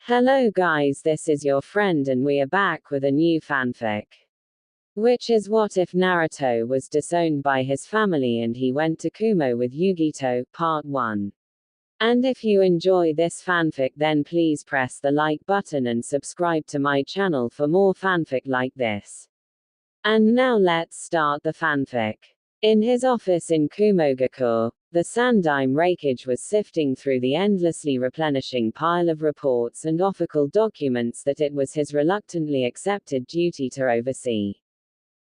Hello guys, this is your friend and we are back with a new fanfic. Which is what if Naruto was disowned by his family and he went to Kumo with Yugito, part 1. And if you enjoy this fanfic then please press the like button and subscribe to my channel for more fanfic like this. And now let's start the fanfic. In his office in Kumogakure, the Sandaime Reikage was sifting through the endlessly replenishing pile of reports and official documents that it was his reluctantly accepted duty to oversee.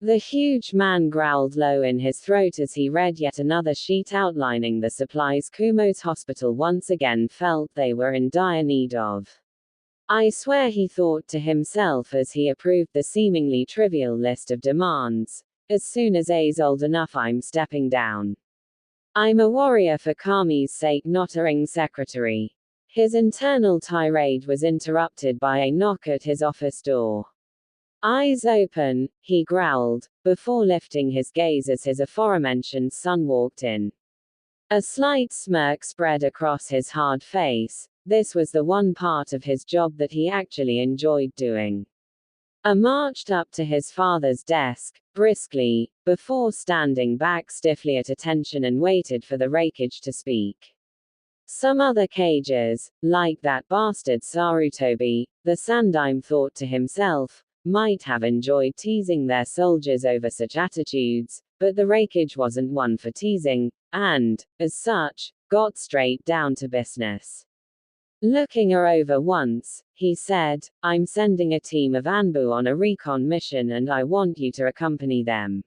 The huge man growled low in his throat as he read yet another sheet outlining the supplies Kumo's hospital once again felt they were in dire need of. I swear, he thought to himself as he approved the seemingly trivial list of demands. As soon as A's old enough, I'm stepping down. I'm a warrior for Kami's sake, not a ring secretary. His internal tirade was interrupted by a knock at his office door. Eyes open, he growled, before lifting his gaze as his aforementioned son walked in. A slight smirk spread across his hard face. This was the one part of his job that he actually enjoyed doing. A marched up to his father's desk, briskly, before standing back stiffly at attention and waited for the Reikage to speak. Some other cages, like that bastard Sarutobi, the Sandaime thought to himself, might have enjoyed teasing their soldiers over such attitudes, but the Reikage wasn't one for teasing, and, as such, got straight down to business. Looking her over once, he said, I'm sending a team of Anbu on a recon mission and I want you to accompany them.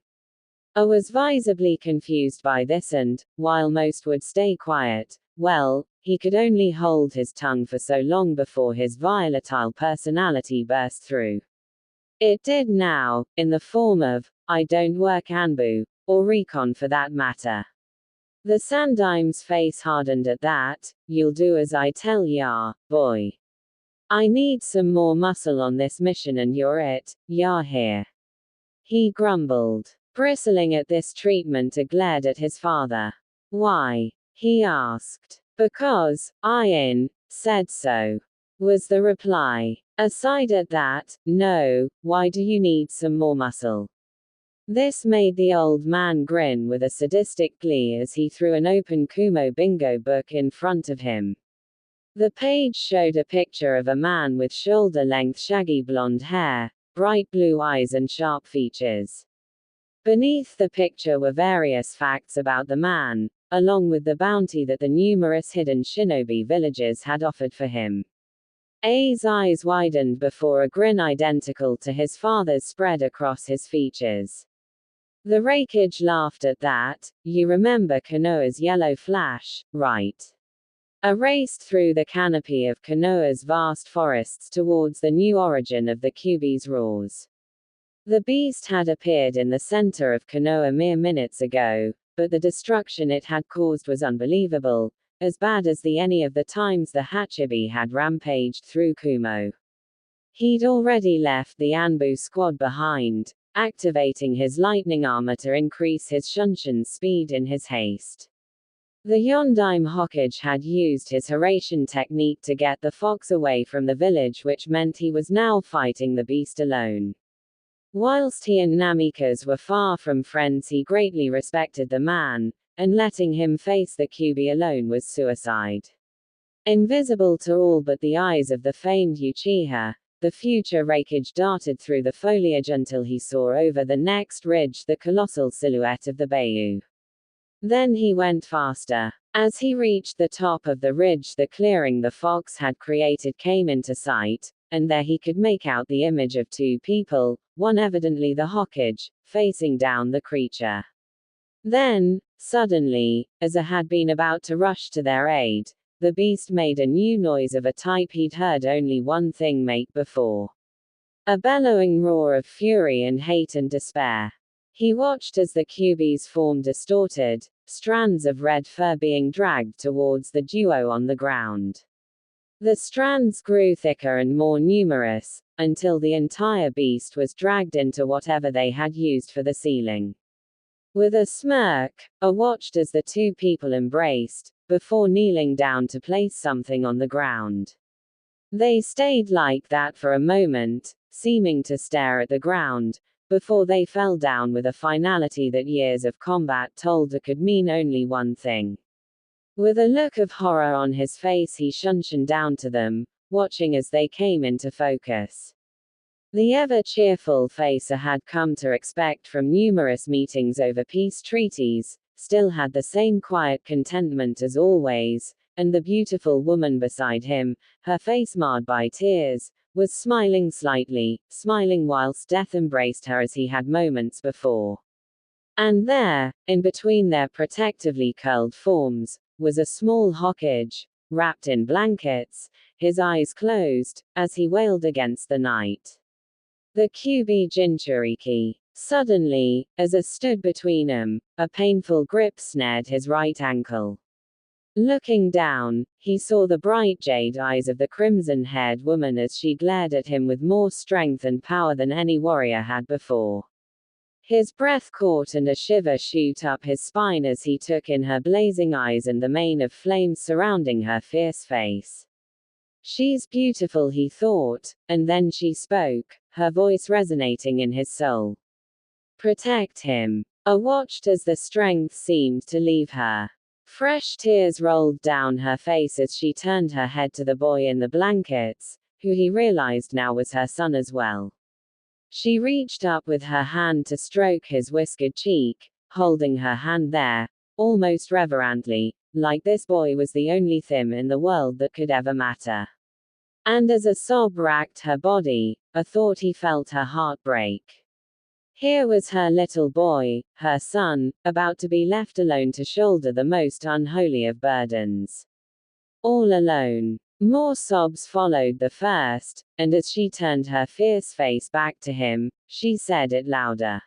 I was visibly confused by this and, while most would stay quiet, well, he could only hold his tongue for so long before his volatile personality burst through. It did now, in the form of, I don't work Anbu, or recon for that matter. The Sandaime's face hardened at that. You'll do as I tell ya, boy. I need some more muscle on this mission and you're it, ya here. He grumbled. Bristling at this treatment, he glared at his father. Why? He asked. Because, said so, was the reply. Aside at that, no, why do you need some more muscle? This made the old man grin with a sadistic glee as he threw an open Kumo bingo book in front of him. The page showed a picture of a man with shoulder-length shaggy blonde hair, bright blue eyes and sharp features. Beneath the picture were various facts about the man, along with the bounty that the numerous hidden shinobi villages had offered for him. A's eyes widened before a grin identical to his father's spread across his features. The Reikage laughed at that. You remember Konoha's yellow flash, right? I raced through the canopy of Konoha's vast forests towards the new origin of the Kyuubi's roars. The beast had appeared in the center of Konoha mere minutes ago, but the destruction it had caused was unbelievable, as bad as any of the times the Hachibi had rampaged through Kumo. He'd already left the Anbu squad behind, activating his lightning armor to increase his Shunshin's speed in his haste. The Yondaime Hokage had used his Horatian technique to get the fox away from the village, which meant he was now fighting the beast alone. Whilst he and Namikaze were far from friends, he greatly respected the man, and letting him face the Kyuubi alone was suicide. Invisible to all but the eyes of the famed Uchiha, the future Reikage darted through the foliage until he saw over the next ridge the colossal silhouette of the Bayou. Then he went faster. As he reached the top of the ridge, the clearing the fox had created came into sight, and there he could make out the image of two people, one evidently the Hokage, facing down the creature. Then, suddenly, as he had been about to rush to their aid, the beast made a new noise of a type he'd heard only one thing make before. A bellowing roar of fury and hate and despair. He watched as the Kyuubi's form distorted, strands of red fur being dragged towards the duo on the ground. The strands grew thicker and more numerous, until the entire beast was dragged into whatever they had used for the ceiling. With a smirk, I watched as the two people embraced, before kneeling down to place something on the ground. They stayed like that for a moment, seeming to stare at the ground, before they fell down with a finality that years of combat told her could mean only one thing. With a look of horror on his face, he shunshed down to them, watching as they came into focus. The ever-cheerful face I had come to expect from numerous meetings over peace treaties, still had the same quiet contentment as always, and the beautiful woman beside him, her face marred by tears, was smiling slightly, smiling whilst death embraced her as he had moments before. And there, in between their protectively curled forms, was a small Hokage, wrapped in blankets, his eyes closed, as he wailed against the night. The QB Jinchuriki. Suddenly, as I stood between them, a painful grip snared his right ankle. Looking down, he saw the bright jade eyes of the crimson-haired woman as she glared at him with more strength and power than any warrior had before. His breath caught and a shiver shoot up his spine as he took in her blazing eyes and the mane of flames surrounding her fierce face. She's beautiful, he thought, and then she spoke, her voice resonating in his soul. Protect him. I watched as the strength seemed to leave her. Fresh tears rolled down her face as she turned her head to the boy in the blankets, who he realized now was her son as well. She reached up with her hand to stroke his whiskered cheek, holding her hand there, almost reverently, like this boy was the only thing in the world that could ever matter. And as a sob racked her body, I thought he felt her heart break. Here was her little boy, her son, about to be left alone to shoulder the most unholy of burdens. All alone. More sobs followed the first, and as she turned her fierce face back to him, she said it louder.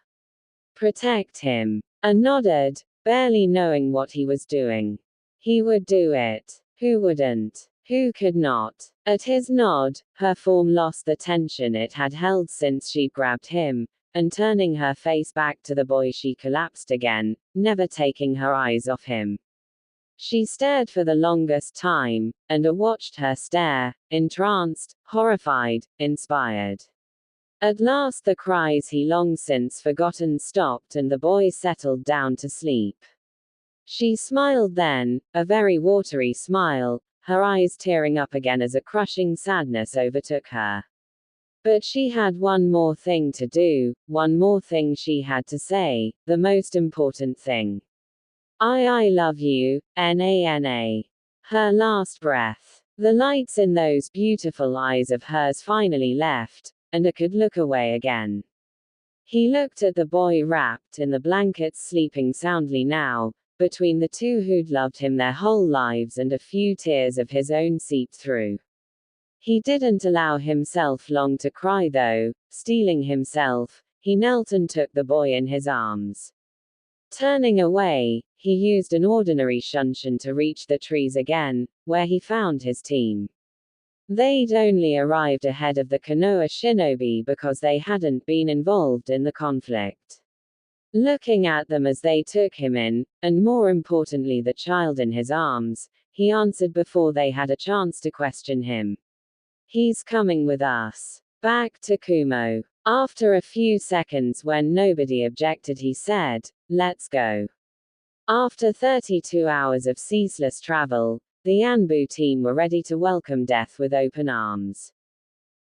Protect him. I nodded, barely knowing what he was doing. He would do it. Who wouldn't? Who could not? At his nod, her form lost the tension it had held since she'd grabbed him, and turning her face back to the boy she collapsed again, never taking her eyes off him. She stared for the longest time, and I watched her stare, entranced, horrified, inspired. At last the cries he long since forgotten stopped and the boy settled down to sleep. She smiled then, a very watery smile, her eyes tearing up again as a crushing sadness overtook her. But she had one more thing to do, one more thing she had to say, the most important thing. I love you, Nana. Her last breath. The lights in those beautiful eyes of hers finally left, and I could look away again. He looked at the boy wrapped in the blankets sleeping soundly now, between the two who'd loved him their whole lives, and a few tears of his own seeped through. He didn't allow himself long to cry though, steeling himself, he knelt and took the boy in his arms. Turning away, he used an ordinary shunshin to reach the trees again, where he found his team. They'd only arrived ahead of the Konoha shinobi because they hadn't been involved in the conflict. Looking at them as they took him in, and more importantly the child in his arms, he answered before they had a chance to question him. He's coming with us. Back to Kumo. After a few seconds when nobody objected he said, let's go. After 32 hours of ceaseless travel, the Anbu team were ready to welcome death with open arms.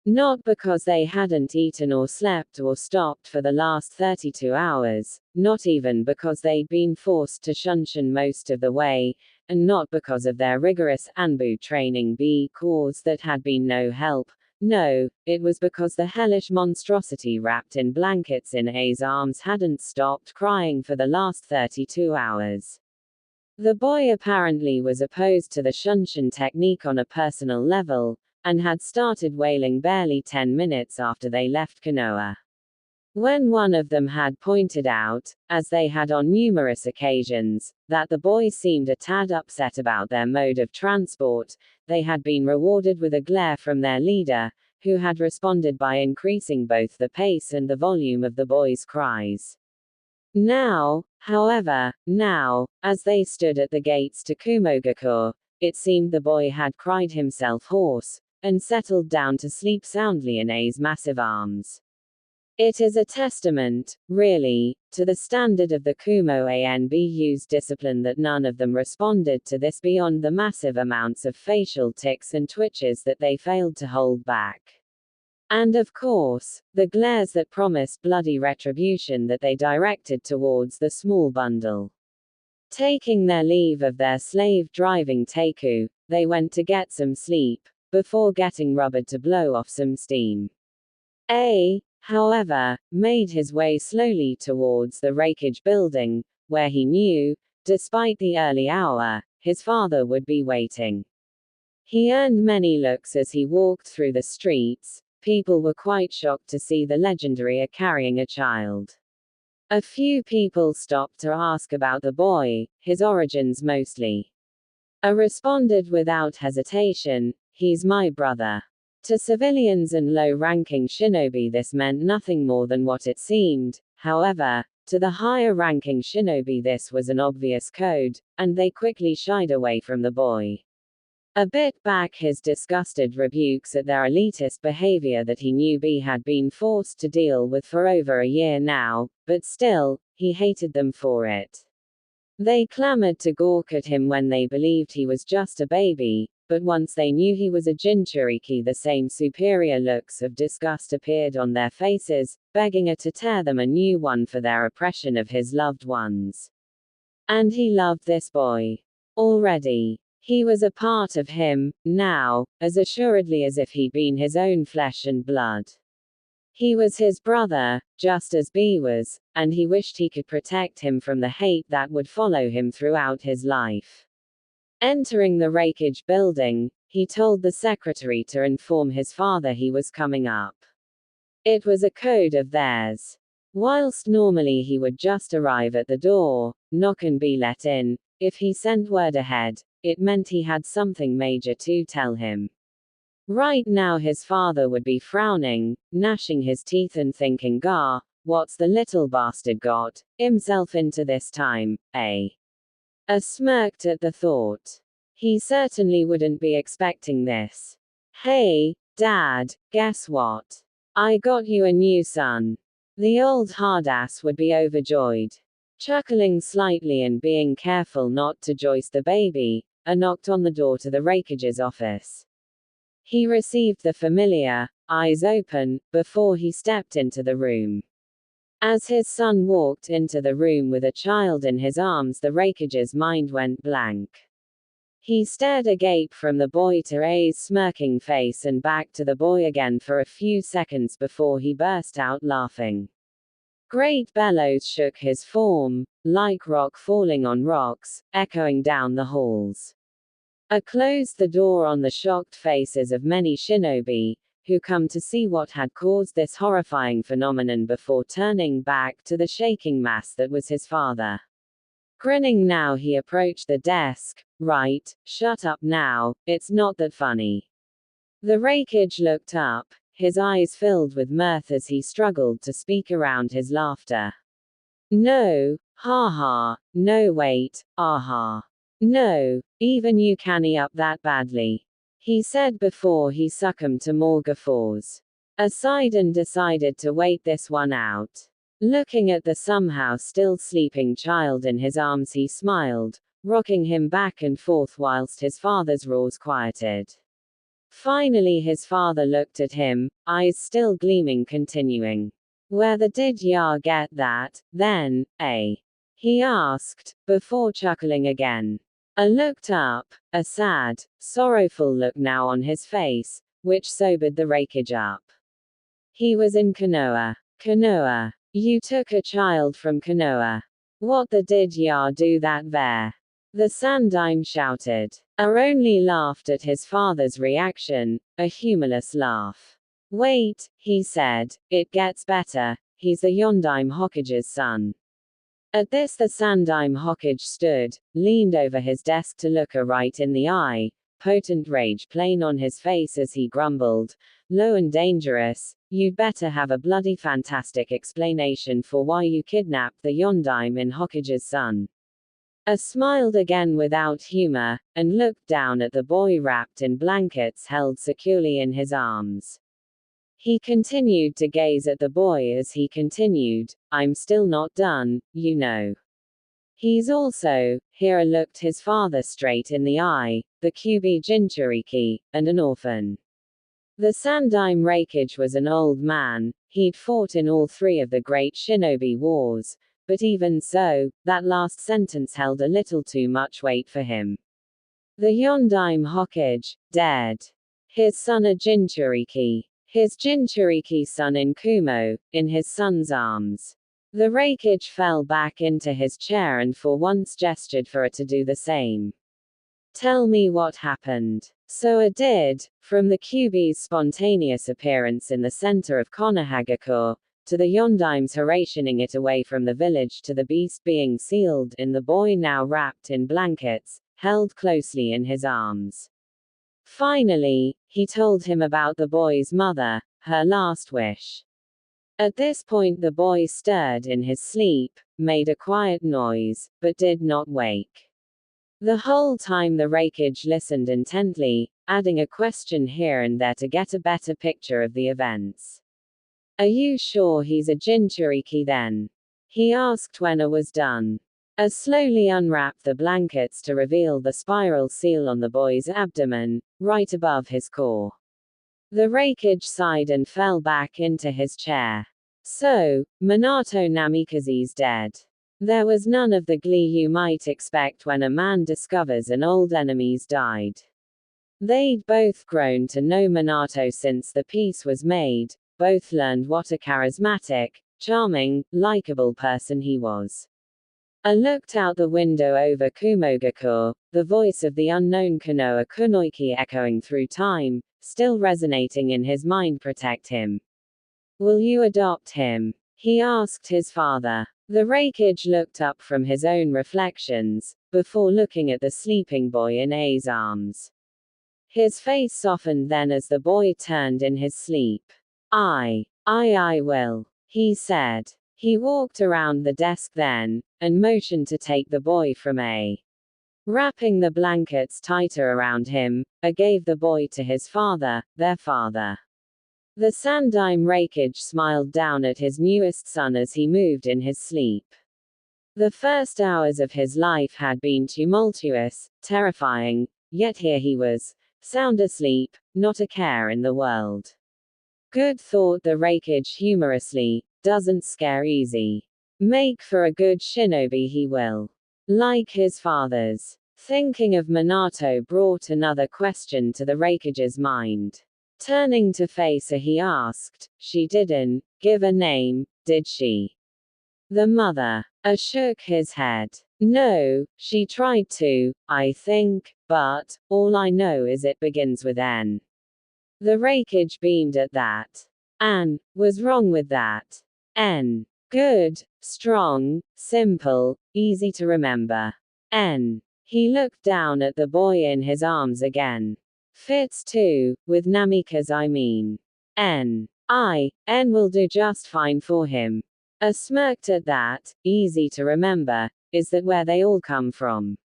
Not because they hadn't eaten or slept or stopped for the last 32 hours, not even because they'd been forced to shunshin most of the way, and not because of their rigorous Anbu training because that had been no help. No, it was because the hellish monstrosity wrapped in blankets in A's arms hadn't stopped crying for the last 32 hours. The boy apparently was opposed to the shunshin technique on a personal level, and had started wailing barely 10 minutes after they left Konoha. When one of them had pointed out, as they had on numerous occasions, that the boy seemed a tad upset about their mode of transport, they had been rewarded with a glare from their leader, who had responded by increasing both the pace and the volume of the boy's cries. Now, however, as they stood at the gates to Kumogakur, it seemed the boy had cried himself hoarse, and settled down to sleep soundly in A's massive arms. It is a testament, really, to the standard of the Kumo ANBU's discipline that none of them responded to this beyond the massive amounts of facial tics and twitches that they failed to hold back. And of course, the glares that promised bloody retribution that they directed towards the small bundle. Taking their leave of their slave-driving Teiku, they went to get some sleep, before getting rubbered to blow off some steam. A, however, made his way slowly towards the rakeage building, where he knew, despite the early hour, his father would be waiting. He earned many looks as he walked through the streets. People were quite shocked to see the legendary A carrying a child. A few people stopped to ask about the boy, his origins mostly. A responded without hesitation, "He's my brother." To civilians and low-ranking shinobi this meant nothing more than what it seemed. However, to the higher-ranking shinobi this was an obvious code, and they quickly shied away from the boy. A bit back his disgusted rebukes at their elitist behavior that he knew B had been forced to deal with for over a year now, but still, he hated them for it. They clamored to gawk at him when they believed he was just a baby, but once they knew he was a Jinchuriki the same superior looks of disgust appeared on their faces, begging her to tear them a new one for their oppression of his loved ones. And he loved this boy. Already. He was a part of him, now, as assuredly as if he'd been his own flesh and blood. He was his brother, just as B was, and he wished he could protect him from the hate that would follow him throughout his life. Entering the rakeage building, he told the secretary to inform his father he was coming up. It was a code of theirs. Whilst normally he would just arrive at the door, knock and be let in, if he sent word ahead, it meant he had something major to tell him. Right now his father would be frowning, gnashing his teeth and thinking, "Gah, what's the little bastard got himself into this time, eh?" A smirked at the thought. He certainly wouldn't be expecting this. "Hey, Dad, guess what? I got you a new son." The old hardass would be overjoyed. Chuckling slightly and being careful not to joist the baby, A knocked on the door to the rakeage's office. He received the familiar, eyes open, before he stepped into the room. As his son walked into the room with a child in his arms, the rakeage's mind went blank. He stared agape from the boy to A's smirking face and back to the boy again for a few seconds before he burst out laughing. Great bellows shook his form, like rock falling on rocks, echoing down the halls. A closed the door on the shocked faces of many shinobi, who come to see what had caused this horrifying phenomenon before turning back to the shaking mass that was his father. Grinning now he approached the desk. "Right, shut up now, it's not that funny." The rakeage looked up, his eyes filled with mirth as he struggled to speak around his laughter. "No, ha ha, no wait, aha. No, even you canny up that badly," he said before he succumbed to more guffaws. Aside and decided to wait this one out. Looking at the somehow still sleeping child in his arms he smiled, rocking him back and forth whilst his father's roars quieted. Finally his father looked at him, eyes still gleaming, continuing. "Where the did ya get that, then, eh?" he asked, before chuckling again. I looked up, a sad, sorrowful look now on his face, which sobered the rakeage up. He was in Konoha. Konoha. You took a child from Konoha. What the did ya do that there? The Sandaime shouted. Ar only laughed at his father's reaction, a humorless laugh. Wait, he said, it gets better, he's the Yondaime Hokage's son. At this the Sandaime Hokage stood, leaned over his desk to look her right in the eye, potent rage plain on his face as he grumbled, "Low and dangerous, you'd better have a bloody fantastic explanation for why you kidnapped the Yondaime in Hokage's son." Smiled again without humor, and looked down at the boy wrapped in blankets held securely in his arms. He continued to gaze at the boy as he continued, "I'm still not done, you know. He's also," Hira looked his father straight in the eye, "the Kyubi Jinchuriki, and an orphan." The Sandaime Reikage was an old man. He'd fought in all three of the great shinobi wars, but even so, that last sentence held a little too much weight for him. The Yondaime Hokage, dead. His son a Jinchuriki. His Jinchuriki son in Kumo, in his son's arms. The Reikage fell back into his chair and for once gestured for it to do the same. "Tell me what happened." Soa did, from the Kyubi's spontaneous appearance in the center of Konohagakure, to the Yondaimes rationing it away from the village to the beast being sealed in the boy now wrapped in blankets, held closely in his arms. Finally, he told him about the boy's mother, her last wish. At this point the boy stirred in his sleep, made a quiet noise, but did not wake. The whole time the Reikage listened intently, adding a question here and there to get a better picture of the events. "Are you sure he's a Jinchuriki then?" he asked when it was done. Slowly unwrapped the blankets to reveal the spiral seal on the boy's abdomen, right above his core. The Reikage sighed and fell back into his chair. So, Minato Namikaze's dead. There was none of the glee you might expect when a man discovers an old enemy's died. They'd both grown to know Minato since the peace was made, both learned what a charismatic, charming, likable person he was. I looked out the window over Kumogakure, the voice of the unknown Konoha Kunoiki echoing through time, still resonating in his mind. "Protect him. Will you adopt him?" he asked his father. The Reikage looked up from his own reflections, before looking at the sleeping boy in A's arms. His face softened then as the boy turned in his sleep. I will," he said. He walked around the desk then, and motioned to take the boy from A. Wrapping the blankets tighter around him, A gave the boy to his father, their father. The Sandaime Reikage smiled down at his newest son as he moved in his sleep. The first hours of his life had been tumultuous, terrifying, yet here he was, sound asleep, not a care in the world. Good, thought the Reikage humorously, doesn't scare easy. Make for a good shinobi he will. Like his fathers. Thinking of Minato brought another question to the Reikage's mind. Turning to face her he asked, "She didn't give a name, did she?" The mother shook his head. "No, she tried to, I think, but all I know is it begins with N." The Reikage beamed at that. "An was wrong with that. N. Good, strong, simple, easy to remember. N." He looked down at the boy in his arms again. "Fits too, with Namikaze I mean. N will do just fine for him." Smirked at that. "Easy to remember, is that where they all come from?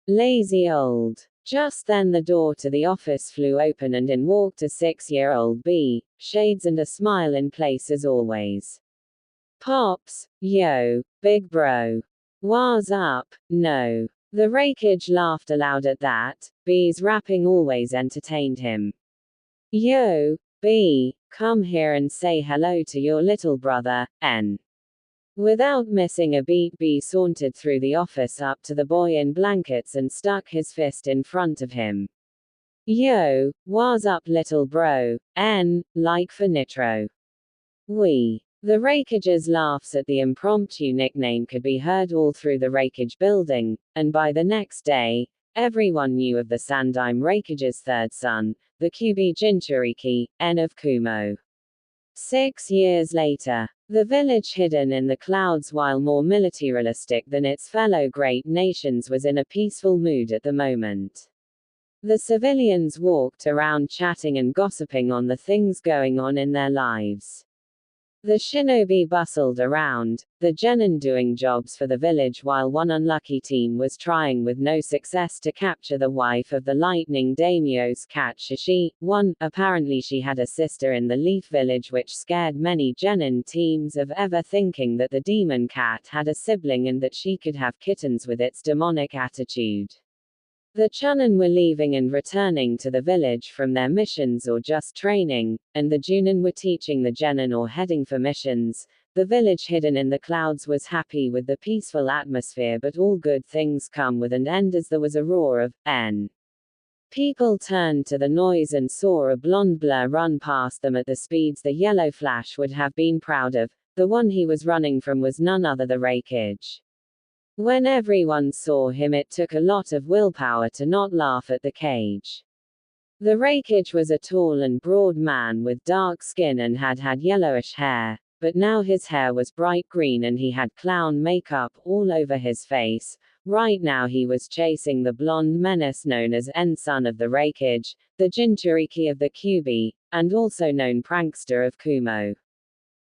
Lazy old." Just then the door to the office flew open and in walked a 6-year-old B, shades and a smile in place as always. "Pops, yo, big bro. What's up?" "No." The Reikage laughed aloud at that. B's rapping always entertained him. "Yo, B, come here and say hello to your little brother, N." Without missing a beat, B sauntered through the office up to the boy in blankets and stuck his fist in front of him. "Yo, what's up little bro, N, like for Nitro." The Reikage's laughs at the impromptu nickname could be heard all through the Reikage building, and by the next day, everyone knew of the Sandaime Reikage's third son, the Kyubi Jinchuriki, N of Kumo. 6 years later, the village hidden in the clouds while more militaristic than its fellow great nations was in a peaceful mood at the moment. The civilians walked around chatting and gossiping on the things going on in their lives. The shinobi bustled around, the genin doing jobs for the village while one unlucky team was trying with no success to capture the wife of the lightning daimyo's cat Shishi. Apparently she had a sister in the leaf village, which scared many genin teams of ever thinking that the demon cat had a sibling and that she could have kittens with its demonic attitude. The Chunin were leaving and returning to the village from their missions or just training, and the Junin were teaching the genin or heading for missions. The village hidden in the clouds was happy with the peaceful atmosphere, but all good things come with an end, as there was a roar of N. People turned to the noise and saw a blonde blur run past them at the speeds the yellow flash would have been proud of. The one he was running from was none other than Raikage. When everyone saw him, it took a lot of willpower to not laugh at the cage. The Raikage was a tall and broad man with dark skin and had yellowish hair, but now his hair was bright green and he had clown makeup all over his face. Right now he was chasing the blonde menace known as Son of the Raikage, the Jinchuriki of the Kyuubi, and also known prankster of Kumo.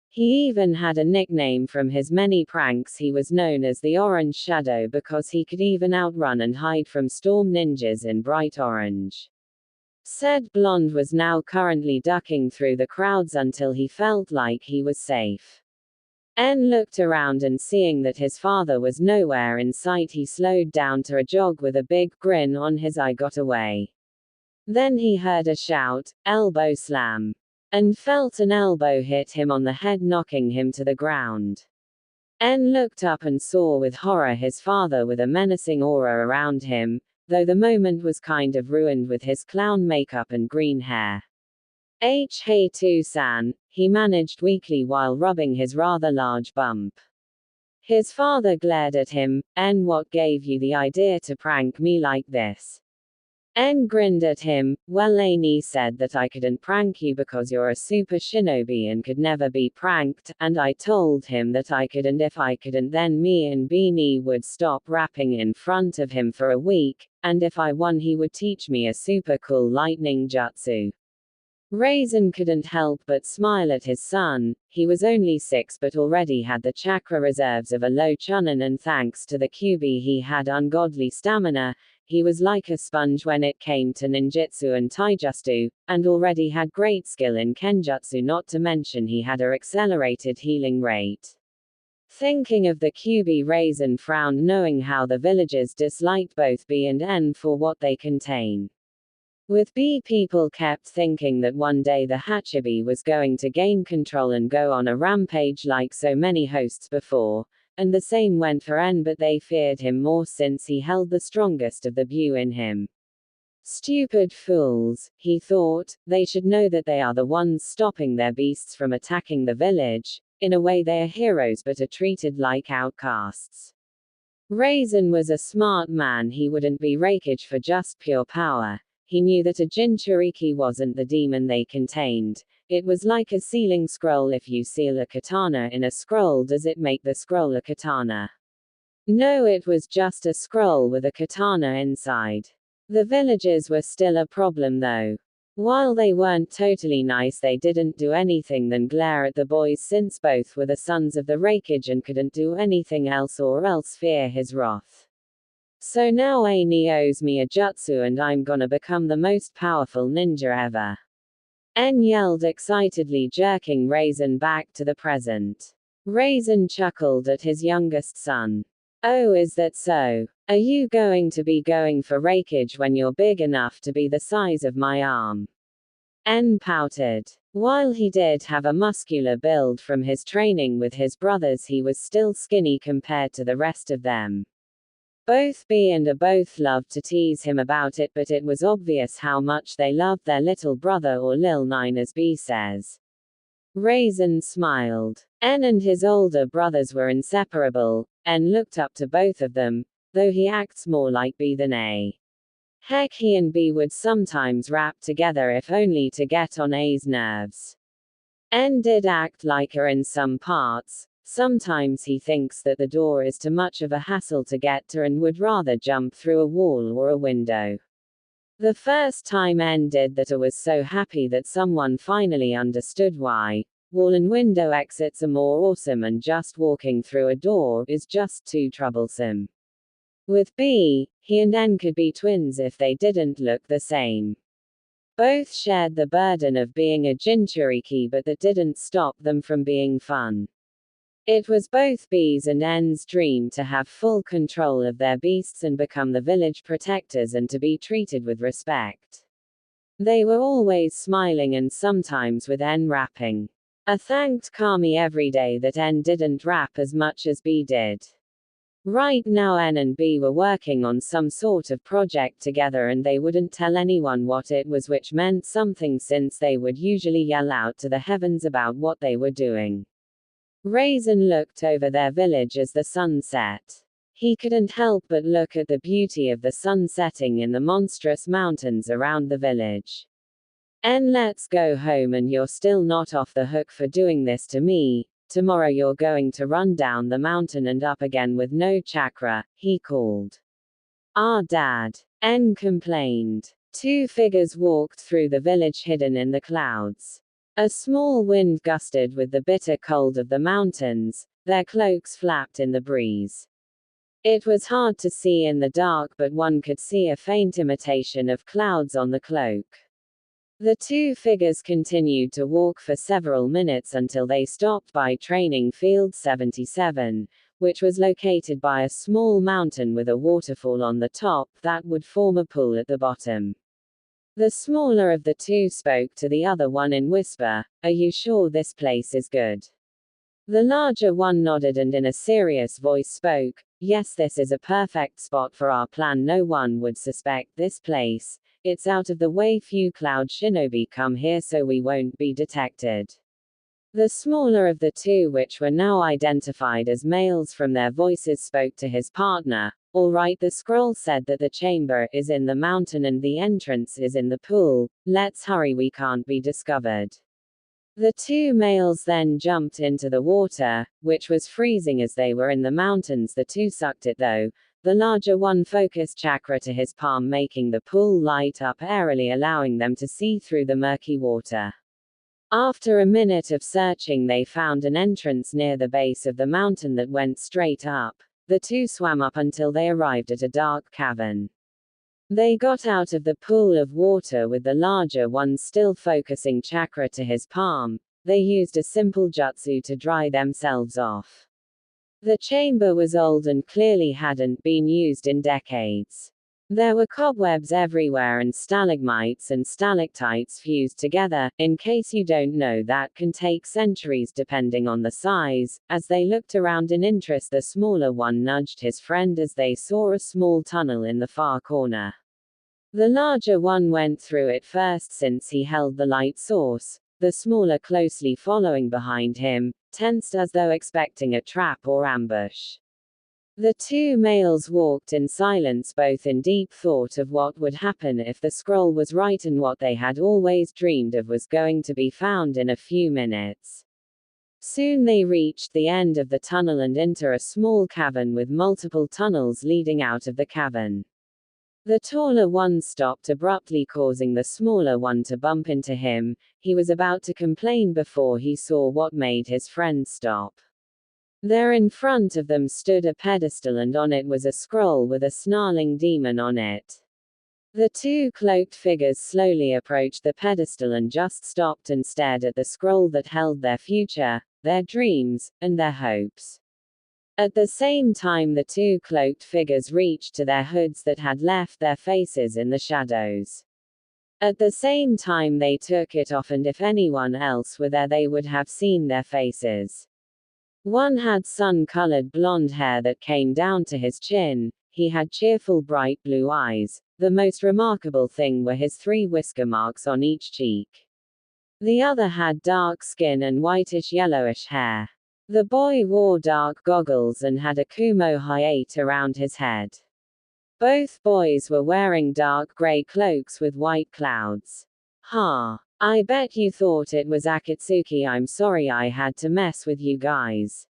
He even had a nickname from his many pranks. He was known as the Orange Shadow because he could even outrun and hide from storm ninjas in bright orange. Said blonde was now currently ducking through the crowds until he felt like he was safe. Looked around and seeing that his father was nowhere in sight, he slowed down to a jog with a big grin on his eye, got away. Then he heard a shout, elbow slam, and felt an elbow hit him on the head, knocking him to the ground. Looked up and saw with horror his father with a menacing aura around him, though the moment was kind of ruined with his clown makeup and green hair. Hey to-san, he managed weakly while rubbing his rather large bump. His father glared at him. What gave you the idea to prank me like this? Grinned at him. Well, Annie said that I couldn't prank you because you're a super shinobi and could never be pranked, and I told him that I could, and if I couldn't then me and Beanie would stop rapping in front of him for a week, and if I won he would teach me a super cool lightning jutsu. Raisin couldn't help but smile at his son. He was only 6 but already had the chakra reserves of a low chunin, and thanks to the Kyuubi he had ungodly stamina. He was like a sponge when it came to ninjutsu and taijutsu, and already had great skill in kenjutsu, not to mention he had a accelerated healing rate. Thinking of the Kyuubi, Raisin frowned, knowing how the villagers disliked both B and N for what they contain. With B, people kept thinking that one day the Hachibi was going to gain control and go on a rampage like so many hosts before, and the same went for N, but they feared him more since he held the strongest of the Bu in him. Stupid fools, he thought, they should know that they are the ones stopping their beasts from attacking the village. In a way they are heroes but are treated like outcasts. Raisin was a smart man. He wouldn't be Raikage for just pure power. He knew that a Jinchuriki wasn't the demon they contained. It was like a sealing scroll. If you seal a katana in a scroll, does it make the scroll a katana? No, it was just a scroll with a katana inside. The villagers were still a problem though. While they weren't totally nice, they didn't do anything than glare at the boys, since both were the sons of the Raikage and couldn't do anything else or else fear his wrath. So now Annie owes me a jutsu and I'm gonna become the most powerful ninja ever. Yelled excitedly, jerking Raisin back to the present. Raisin chuckled at his youngest son. Oh, is that so? Are you going to be going for Raikage when you're big enough to be the size of my arm? Pouted. While he did have a muscular build from his training with his brothers, he was still skinny compared to the rest of them. Both B and A both loved to tease him about it, but it was obvious how much they loved their little brother, or Lil Nine as B says. Raisin smiled. N and his older brothers were inseparable. N looked up to both of them, though he acts more like B than A. Heck, he and B would sometimes rap together if only to get on A's nerves. N did act like her in some parts. Sometimes he thinks that the door is too much of a hassle to get to and would rather jump through a wall or a window. The first time N did that, I was so happy that someone finally understood why. wall and window exits are more awesome, and just walking through a door is just too troublesome. With B, he and N could be twins if they didn't look the same. Both shared the burden of being a Jinchuriki, but that didn't stop them from being fun. It was both B's and N's dream to have full control of their beasts and become the village protectors and to be treated with respect. They were always smiling, and sometimes with N rapping. A thanked Kami every day that N didn't rap as much as B did. Right now N and B were working on some sort of project together, and they wouldn't tell anyone what it was, which meant something since they would usually yell out to the heavens about what they were doing. Raisin looked over their village as the sun set. He couldn't help but look at the beauty of the sun setting in the monstrous mountains around the village. N, let's go home, and you're still not off the hook for doing this to me. Tomorrow you're going to run down the mountain and up again with no chakra, he called. Ah, Dad, N complained. Two figures walked through the village hidden in the clouds. A small wind gusted with the bitter cold of the mountains, their cloaks flapped in the breeze. It was hard to see in the dark, but one could see a faint imitation of clouds on the cloak. The two figures continued to walk for several minutes until they stopped by Training Field 77, which was located by a small mountain with a waterfall on the top that would form a pool at the bottom. The smaller of the two spoke to the other one in whisper, "Are you sure this place is good?" The larger one nodded and in a serious voice spoke, "Yes, this is a perfect spot for our plan. No one would suspect this place. It's out of the way, few cloud shinobi come here, so we won't be detected." The smaller of the two, which were now identified as males from their voices, spoke to his partner. "All right, the scroll said that the chamber is in the mountain and the entrance is in the pool. Let's hurry, we can't be discovered." The two males then jumped into the water, which was freezing as they were in the mountains. The two sucked it though. The larger one focused chakra to his palm, making the pool light up airily, allowing them to see through the murky water. After a minute of searching, they found an entrance near the base of the mountain that went straight up. The two swam up until they arrived at a dark cavern. They got out of the pool of water with the larger one still focusing chakra to his palm. They used a simple jutsu to dry themselves off. The chamber was old and clearly hadn't been used in decades. There were cobwebs everywhere and stalagmites and stalactites fused together. In case you don't know, that can take centuries depending on the size. As they looked around in interest, the smaller one nudged his friend as they saw a small tunnel in the far corner. The larger one went through it first since he held the light source, the smaller closely following behind him, tensed as though expecting a trap or ambush. The two males walked in silence, both in deep thought of what would happen if the scroll was right and what they had always dreamed of was going to be found in a few minutes. Soon they reached the end of the tunnel and into a small cavern with multiple tunnels leading out of the cavern. The taller one stopped abruptly, causing the smaller one to bump into him. He was about to complain before he saw what made his friend stop. There in front of them stood a pedestal, and on it was a scroll with a snarling demon on it. The two cloaked figures slowly approached the pedestal and just stopped and stared at the scroll that held their future, their dreams, and their hopes. At the same time, the two cloaked figures reached to their hoods that had left their faces in the shadows. At the same time they took it off, and if anyone else were there they would have seen their faces. One had sun-colored blonde hair that came down to his chin. He had cheerful bright blue eyes. The most remarkable thing were his 3 whisker marks on each cheek. The other had dark skin and whitish-yellowish hair. The boy wore dark goggles and had a kumo hayate around his head. Both boys were wearing dark gray cloaks with white clouds. "Ha! I bet you thought it was Akatsuki. I'm sorry I had to mess with you guys."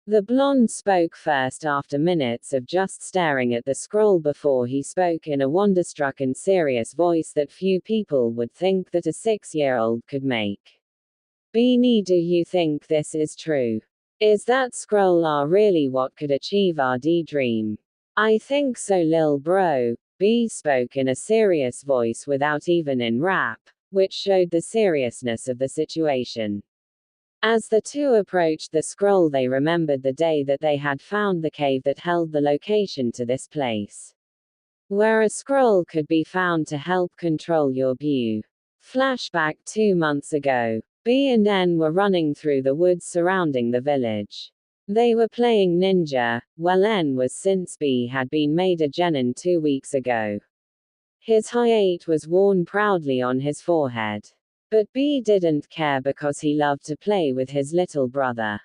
The blonde spoke first after minutes of just staring at the scroll before he spoke in a wonderstruck and serious voice that few people would think that a 6-year-old could make. Beanie, do you think this is true? Is that scroll really what could achieve our dream? I think so, lil bro. B spoke in a serious voice without even in rap, which showed the seriousness of the situation. As the two approached the scroll, they remembered the day that they had found the cave that held the location to this place, where a scroll could be found to help control your view. Flashback 2 months ago. B and N were running through the woods surrounding the village. They were playing ninja, well N was, since B had been made a genin 2 weeks ago. His height was worn proudly on his forehead. But B didn't care because he loved to play with his little brother.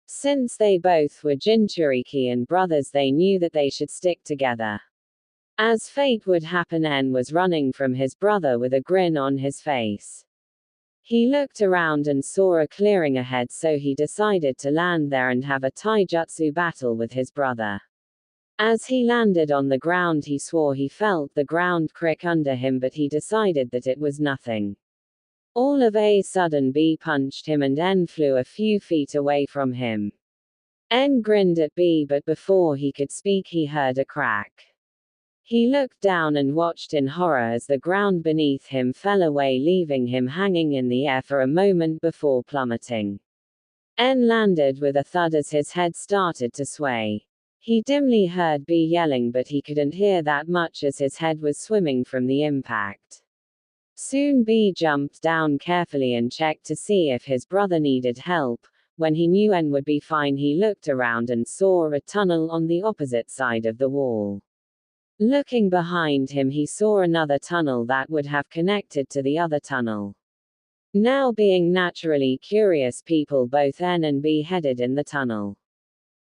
Since they both were Jinchuriki and brothers, they knew that they should stick together. As fate would happen, N was running from his brother with a grin on his face. He looked around and saw a clearing ahead, so he decided to land there and have a taijutsu battle with his brother. As he landed on the ground, he swore he felt the ground crick under him, but he decided that it was nothing. All of a sudden B punched him and N flew a few feet away from him. N grinned at B, but before he could speak he heard a crack. He looked down and watched in horror as the ground beneath him fell away, leaving him hanging in the air for a moment before plummeting. N landed with a thud as his head started to sway. He dimly heard B yelling, but he couldn't hear that much as his head was swimming from the impact. Soon B jumped down carefully and checked to see if his brother needed help. When he knew N would be fine, he looked around and saw a tunnel on the opposite side of the wall. Looking behind him, he saw another tunnel that would have connected to the other tunnel. Now, being naturally curious people, both N and B headed in the tunnel.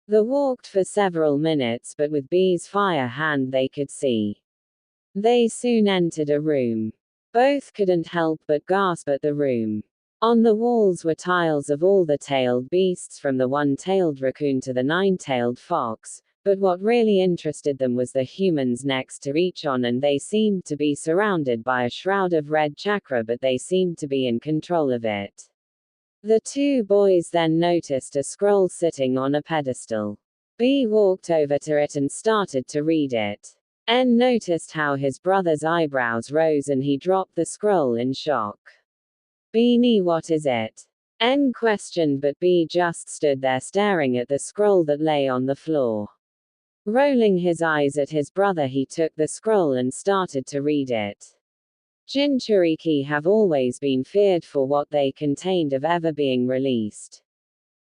They walked for several minutes, but with B's fire hand they could see. They soon entered a room. Both couldn't help but gasp at the room. On the walls were tiles of all the tailed beasts, from the one-tailed raccoon to the nine-tailed fox, but what really interested them was the humans next to each one, and they seemed to be surrounded by a shroud of red chakra, but they seemed to be in control of it. The two boys then noticed a scroll sitting on a pedestal. B walked over to it and started to read it. N noticed how his brother's eyebrows rose and he dropped the scroll in shock. Beanie, what is it? N questioned, but B just stood there staring at the scroll that lay on the floor. Rolling his eyes at his brother, he took the scroll and started to read it. Jinchuriki have always been feared for what they contained of ever being released.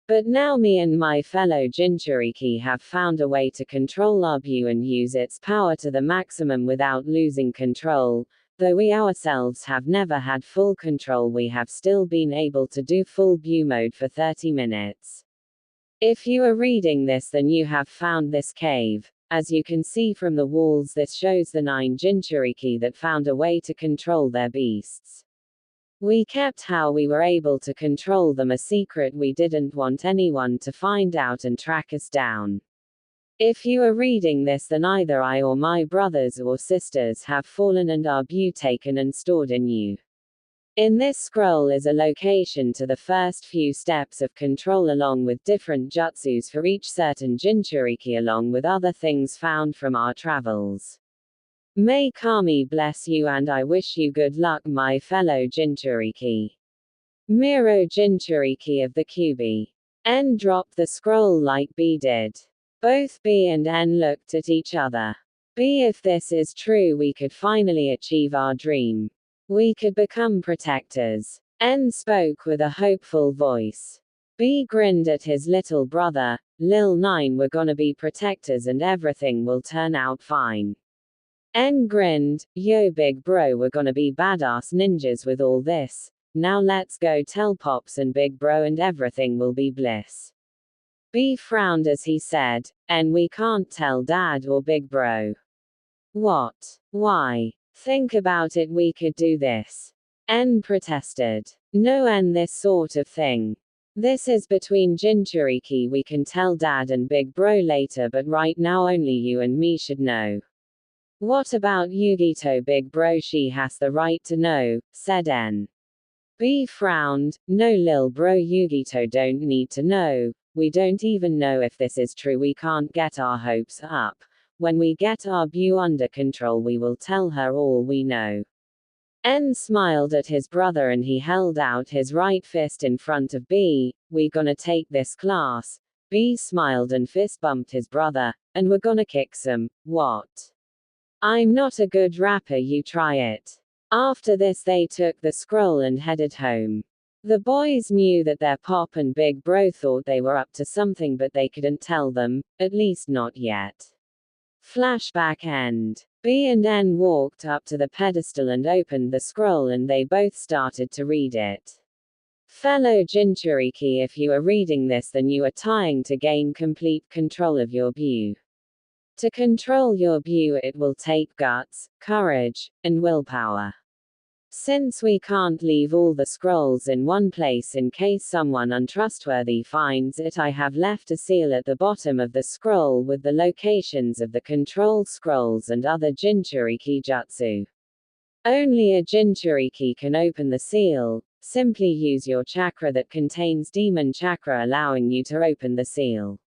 But now me and my fellow Jinchuriki have found a way to control our view and use its power to the maximum without losing control. Though we ourselves have never had full control, we have still been able to do full view mode for 30 minutes. If you are reading this, then you have found this cave. As you can see from the walls, this shows the 9 Jinchuriki that found a way to control their beasts. We kept how we were able to control them a secret. We didn't want anyone to find out and track us down. If you are reading this, then either I or my brothers or sisters have fallen and our view taken and stored in you. In this scroll is a location to the first few steps of control, along with different jutsus for each certain Jinchuriki, along with other things found from our travels. May Kami bless you, and I wish you good luck, my fellow Jinchuriki. Miro, Jinchuriki of the Kyuubi. N dropped the scroll like B did. Both B and N looked at each other. B, if this is true, we could finally achieve our dream. We could become protectors. N spoke with a hopeful voice. B grinned at his little brother. Lil 9, we're gonna be protectors and everything will turn out fine. N grinned, yo big bro, we're gonna be badass ninjas with all this. Now let's go tell Pops and big bro and everything will be bliss. B frowned as he said, N, we can't tell dad or big bro. What? Why? Think about it, we could do this. N protested. No, N, this sort of thing. This is between Jinchuriki, we can tell dad and big bro later, but right now only you and me should know. What about Yugito, big bro? She has the right to know, said N. B frowned. No lil bro, Yugito don't need to know. We don't even know if this is true. We can't get our hopes up. When we get our Bu under control, we will tell her all we know. N smiled at his brother and he held out his right fist in front of B. We gonna take this class. B smiled and fist bumped his brother, and we're gonna kick some. What? I'm not a good rapper, you try it. After this they took the scroll and headed home. The boys knew that their pop and big bro thought they were up to something, but they couldn't tell them, at least not yet. Flashback end. B and N walked up to the pedestal and opened the scroll and they both started to read it. Fellow Jinchuriki, if you are reading this, then you are trying to gain complete control of your Bu. To control your Bu, it will take guts, courage, and willpower. Since we can't leave all the scrolls in one place in case someone untrustworthy finds it, I have left a seal at the bottom of the scroll with the locations of the control scrolls and other Jinchuriki jutsu. Only a Jinchuriki can open the seal. Simply use your chakra that contains demon chakra, allowing you to open the seal.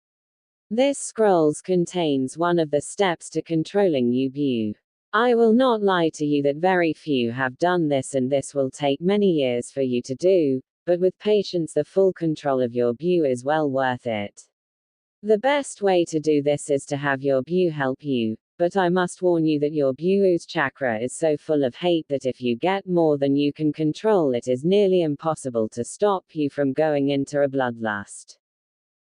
This scrolls contains one of the steps to controlling your Bu. I will not lie to you that very few have done this, and this will take many years for you to do, but with patience the full control of your Bu is well worth it. The best way to do this is to have your Bu help you, but I must warn you that your Bu's chakra is so full of hate that if you get more than you can control, it is nearly impossible to stop you from going into a bloodlust.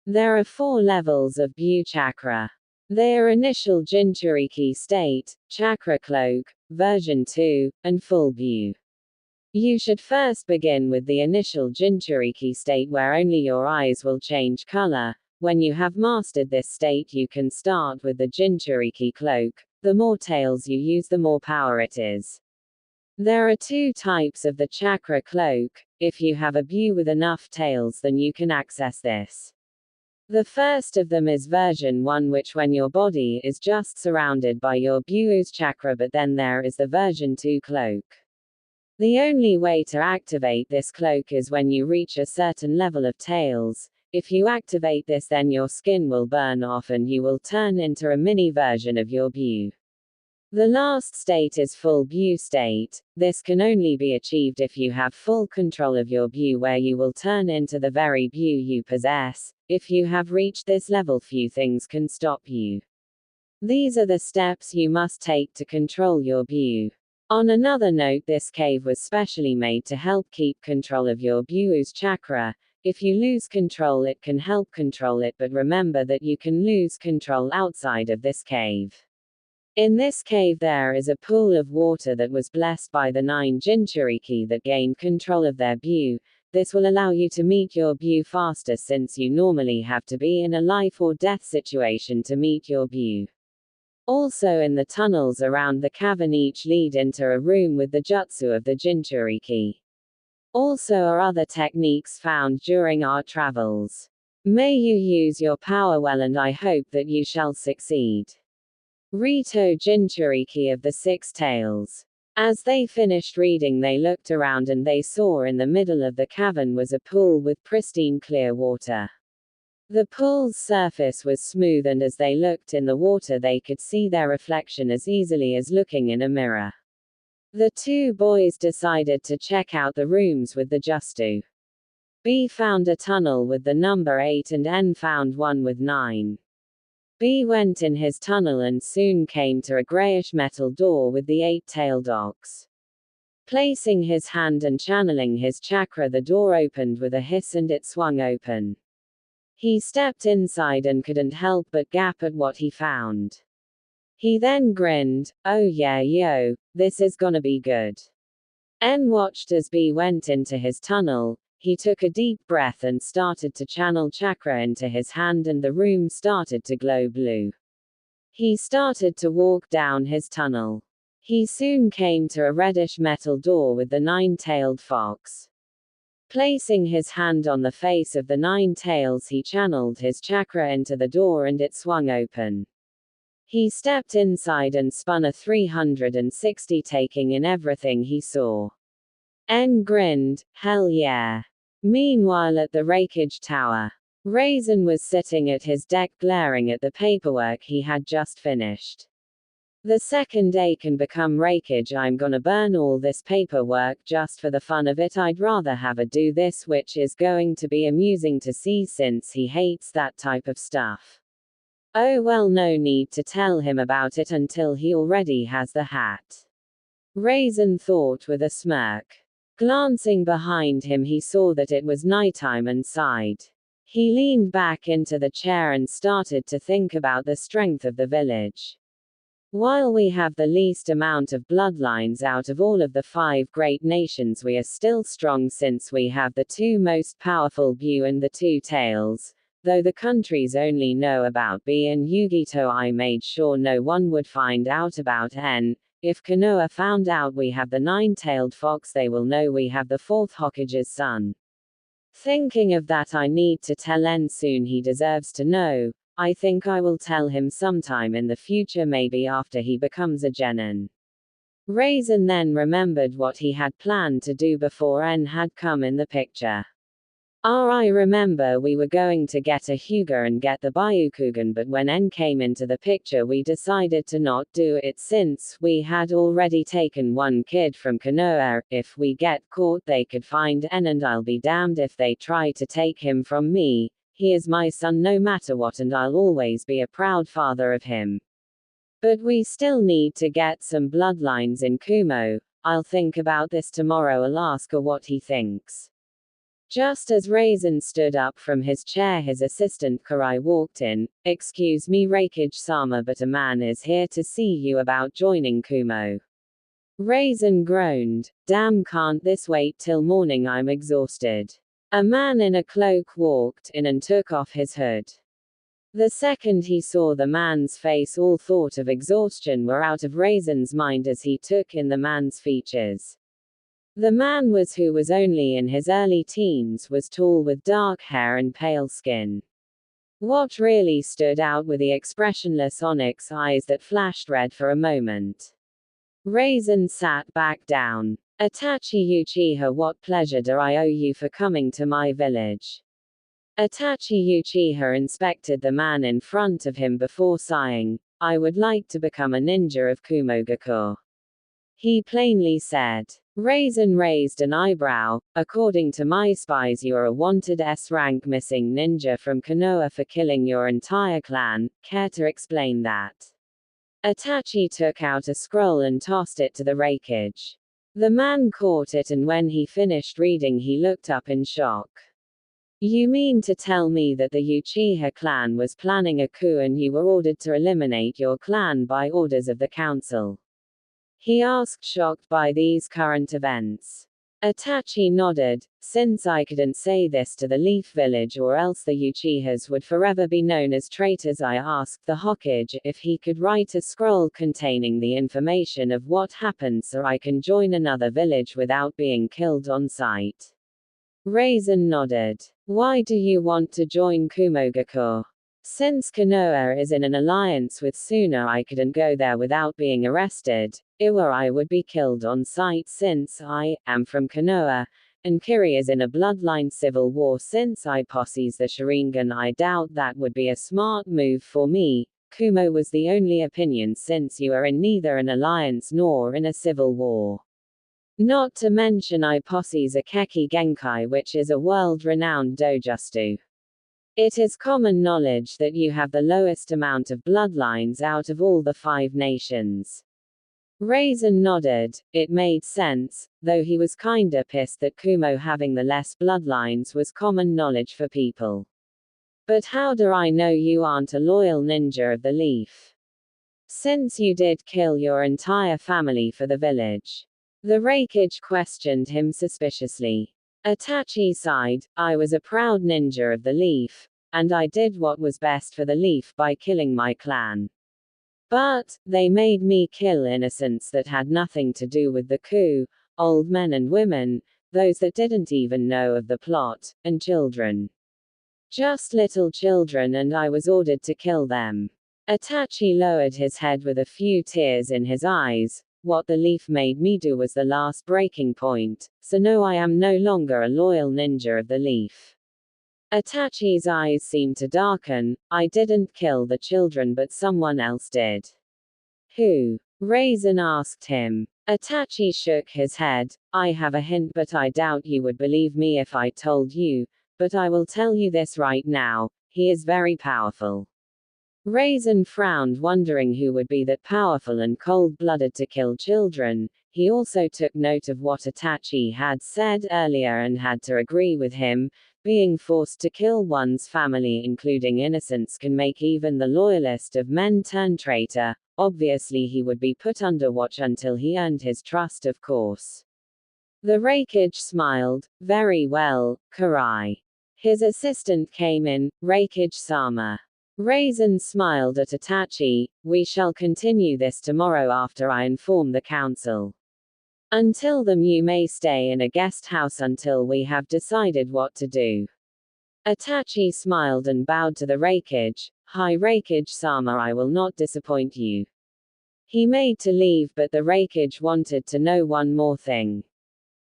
There are 4 levels of Bu chakra. Their initial Jinchuriki state, Chakra Cloak, version 2, and full Bu. You should first begin with the initial Jinchuriki state where only your eyes will change color. When you have mastered this state, you can start with the Jinchuriki Cloak. The more tails you use, the more power it is. There are 2 types of the Chakra Cloak. If you have a Bu with enough tails, then you can access this. The first of them is version 1, which when your body is just surrounded by your Bu's chakra, but then there is the version 2 cloak. The only way to activate this cloak is when you reach a certain level of tails. If you activate this, then your skin will burn off and you will turn into a mini version of your Bu. The last state is full Bu state. This can only be achieved if you have full control of your Bu, where you will turn into the very Bu you possess. If you have reached this level, few things can stop you. These are the steps you must take to control your Bu. On another note, this cave was specially made to help keep control of your Bu's chakra. If you lose control, it can help control it, but remember that you can lose control outside of this cave. In this cave there is a pool of water that was blessed by the 9 Jinchuriki that gained control of their Bu. This will allow you to meet your Bu faster, since you normally have to be in a life or death situation to meet your Bu. Also, in the tunnels around the cavern, each lead into a room with the jutsu of the Jinchuriki. Also are other techniques found during our travels. May you use your power well, and I hope that you shall succeed. Rito Jinchuriki of the 6 Tails. As they finished reading, they looked around and they saw in the middle of the cavern was a pool with pristine clear water. The pool's surface was smooth, and as they looked in the water they could see their reflection as easily as looking in a mirror. The 2 boys decided to check out the rooms with the jutsu. B found a tunnel with the number 8 and N found one with 9. B went in his tunnel and soon came to a grayish metal door with the 8-tailed ox. Placing his hand and channeling his chakra, the door opened with a hiss and it swung open. He stepped inside and couldn't help but gap at what he found. He then grinned. Oh yeah, yo, this is gonna be good. N watched as B went into his tunnel. He took a deep breath and started to channel chakra into his hand, and the room started to glow blue. He started to walk down his tunnel. He soon came to a reddish metal door with the 9-tailed fox. Placing his hand on the face of the 9 tails, he channeled his chakra into the door and it swung open. He stepped inside and spun a 360, taking in everything he saw. En grinned, hell yeah. Meanwhile at the Rakeage Tower, Raisin was sitting at his deck glaring at the paperwork he had just finished. The second day can become rakeage. I'm gonna burn all this paperwork just for the fun of it. I'd rather have a do this, which is going to be amusing to see since he hates that type of stuff. Oh well, no need to tell him about it until he already has the hat. Raisin thought with a smirk. Glancing behind him, he saw that it was nighttime and sighed. He leaned back into the chair and started to think about the strength of the village. While we have the least amount of bloodlines out of all of the 5 great nations, we are still strong since we have the 2 most powerful Bu and the 2 tails. Though the countries only know about B and Yugito, I made sure no one would find out about N. If Konoha found out we have the 9-tailed fox, they will know we have the 4th Hokage's son. Thinking of that, I need to tell N soon. He deserves to know. I think I will tell him sometime in the future, maybe after he becomes a genin. Raisin then remembered what he had planned to do before N had come in the picture. I remember we were going to get a Hyuga and get the Byakugan, but when N came into the picture we decided to not do it since we had already taken one kid from Konoha. If we get caught they could find N, and I'll be damned if they try to take him from me. He is my son no matter what, and I'll always be a proud father of him. But we still need to get some bloodlines in Kumo. I'll think about this tomorrow. I'll ask what he thinks. Just as Raisin stood up from his chair, his assistant Karai walked in. Excuse me, Raikage-sama, but a man is here to see you about joining Kumo. Raisin groaned. Damn, can't this wait till morning? I'm exhausted. A man in a cloak walked in and took off his hood. The second he saw the man's face, all thought of exhaustion were out of Raisin's mind as he took in the man's features. The man who was only in his early teens, was tall with dark hair and pale skin. What really stood out were the expressionless onyx eyes that flashed red for a moment. Raisin sat back down. Itachi Uchiha, what pleasure do I owe you for coming to my village? Itachi Uchiha inspected the man in front of him before sighing. I would like to become a ninja of Kumogakur. He plainly said. Raisin raised an eyebrow. According to my spies, you are a wanted S-rank missing ninja from Konoha for killing your entire clan. Care to explain that? Itachi took out a scroll and tossed it to the Raikage. The man caught it, and when he finished reading he looked up in shock. You mean to tell me that the Uchiha clan was planning a coup and you were ordered to eliminate your clan by orders of the council? He asked, shocked by these current events. Itachi nodded. Since I couldn't say this to the Leaf Village or else the Uchihas would forever be known as traitors, I asked the Hokage if he could write a scroll containing the information of what happened so I can join another village without being killed on sight. Raisin nodded. Why do you want to join Kumogakur? Since Konoha is in an alliance with Suna, I couldn't go there without being arrested. Or I would be killed on sight since I am from Konoha, and Kiri is in a bloodline civil war since I possess the Sharingan. I doubt that would be a smart move for me. Kumo was the only opinion since you are in neither an alliance nor in a civil war. Not to mention I possess a Keki Genkai, which is a world-renowned dojutsu. It is common knowledge that you have the lowest amount of bloodlines out of all the 5 nations. Raisin nodded. It made sense, though he was kinda pissed that Kumo having the less bloodlines was common knowledge for people. But how do I know you aren't a loyal ninja of the Leaf? Since you did kill your entire family for the village. The Raikage questioned him suspiciously. Itachi sighed. I was a proud ninja of the Leaf, and I did what was best for the Leaf by killing my clan. But they made me kill innocents that had nothing to do with the coup, old men and women, those that didn't even know of the plot, and children. Just little children, and I was ordered to kill them. Itachi lowered his head with a few tears in his eyes. what the leaf made me do was the last breaking point, so no, I am no longer a loyal ninja of the leaf. Itachi's eyes seemed to darken. I didn't kill the children, but someone else did. Who? Raisin asked him. Itachi shook his head. I have a hint, but I doubt you would believe me if I told you, but I will tell you this right now, he is very powerful. Raisin frowned, wondering who would be that powerful and cold-blooded to kill children. He also took note of what Itachi had said earlier and had to agree with him. Being forced to kill one's family, including innocents, can make even the loyalist of men turn traitor. Obviously he would be put under watch until he earned his trust, of course. The Raikage smiled. Very well, Karai. His assistant came in, Raikage-sama. Raisin smiled at Itachi. We shall continue this tomorrow after I inform the council. Until then you may stay in a guest house until we have decided what to do. Itachi smiled and bowed to the Raikage. Hi Raikage-sama, I will not disappoint you. He made to leave, but the Raikage wanted to know one more thing.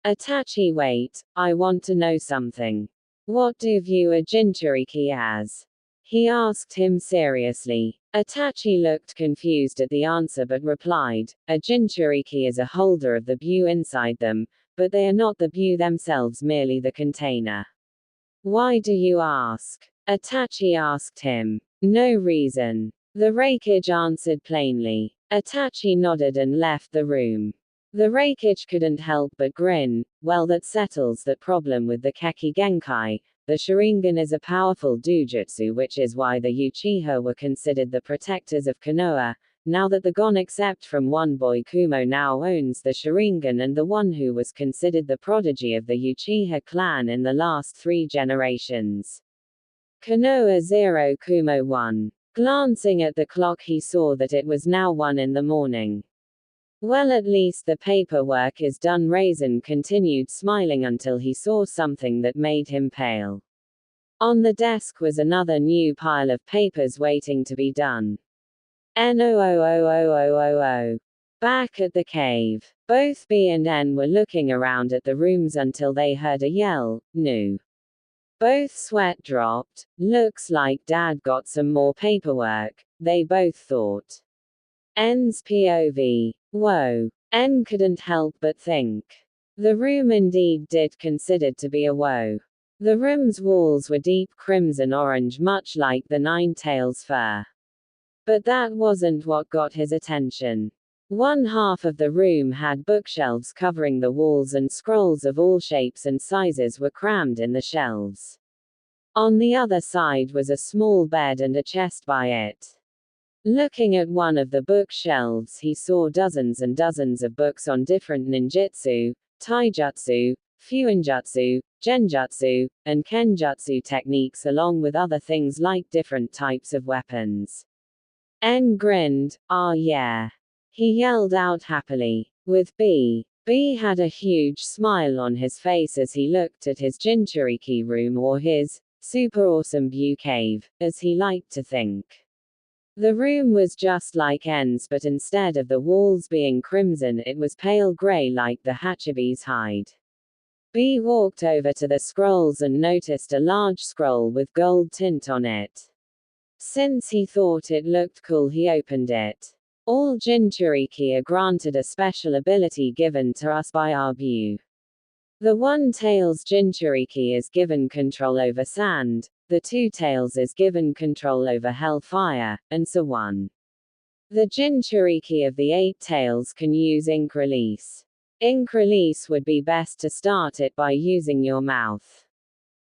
Itachi, wait, I want to know something. What do you view a Jinchuriki as? He asked him seriously. Itachi looked confused at the answer but replied, a Jinchuriki is a holder of the byu inside them, but they are not the byu themselves, merely the container. Why do you ask? Itachi asked him. No reason. The Raikage answered plainly. Itachi nodded and left the room. The Raikage couldn't help but grin. Well, that settles that problem with the Keki Genkai. The Sharingan is a powerful doujutsu, which is why the Uchiha were considered the protectors of Konoha. Now that the Gon, except from one boy Kumo, now owns the Sharingan, and the one who was considered the prodigy of the Uchiha clan in the last 3 generations. Konoha 0, Kumo 1. Glancing at the clock, he saw that it was now 1 in the morning. Well, at least the paperwork is done. Raisin continued smiling until he saw something that made him pale. On the desk was another new pile of papers waiting to be done. No. Back at the cave. Both B and N were looking around at the rooms until they heard a yell, "No." Both sweat dropped. Looks like Dad got some more paperwork, they both thought. N's POV. Whoa. N couldn't help but think. The room indeed did considered to be a woe. The room's walls were deep crimson orange, much like the Nine-Tails fur. But that wasn't what got his attention. One half of the room had bookshelves covering the walls, and scrolls of all shapes and sizes were crammed in the shelves. On the other side was a small bed and a chest by it. Looking at one of the bookshelves, he saw dozens and dozens of books on different ninjutsu, taijutsu, fuinjutsu, genjutsu, and kenjutsu techniques, along with other things like different types of weapons. N grinned. Ah yeah. He yelled out happily. With B. B had a huge smile on his face as he looked at his Jinchuriki room, or his super awesome byu cave, as he liked to think. The room was just like N's, but instead of the walls being crimson, it was pale gray like the Hachibi's hide. B walked over to the scrolls and noticed a large scroll with gold tint on it. Since he thought it looked cool, he opened it. All Jinchuriki are granted a special ability given to us by our byu. The One-Tails Jinchuriki is given control over sand, the Two-Tails is given control over hellfire, and so on. The Jinchuriki of the Eight-Tails can use ink release. Ink release would be best to start it by using your mouth.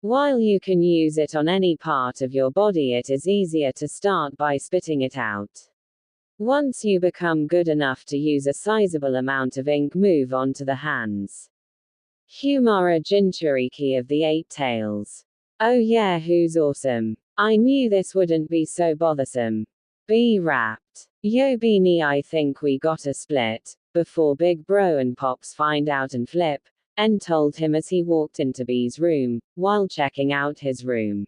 While you can use it on any part of your body, it is easier to start by spitting it out. Once you become good enough to use a sizable amount of ink, move on to the hands. Humara Jinchuriki of the Eight-Tails. Oh yeah, who's awesome. I knew this wouldn't be so bothersome. B rapped. Yo Beanie, I think we got a split. Before Big Bro and Pops find out and flip, N told him as he walked into B's room, while checking out his room.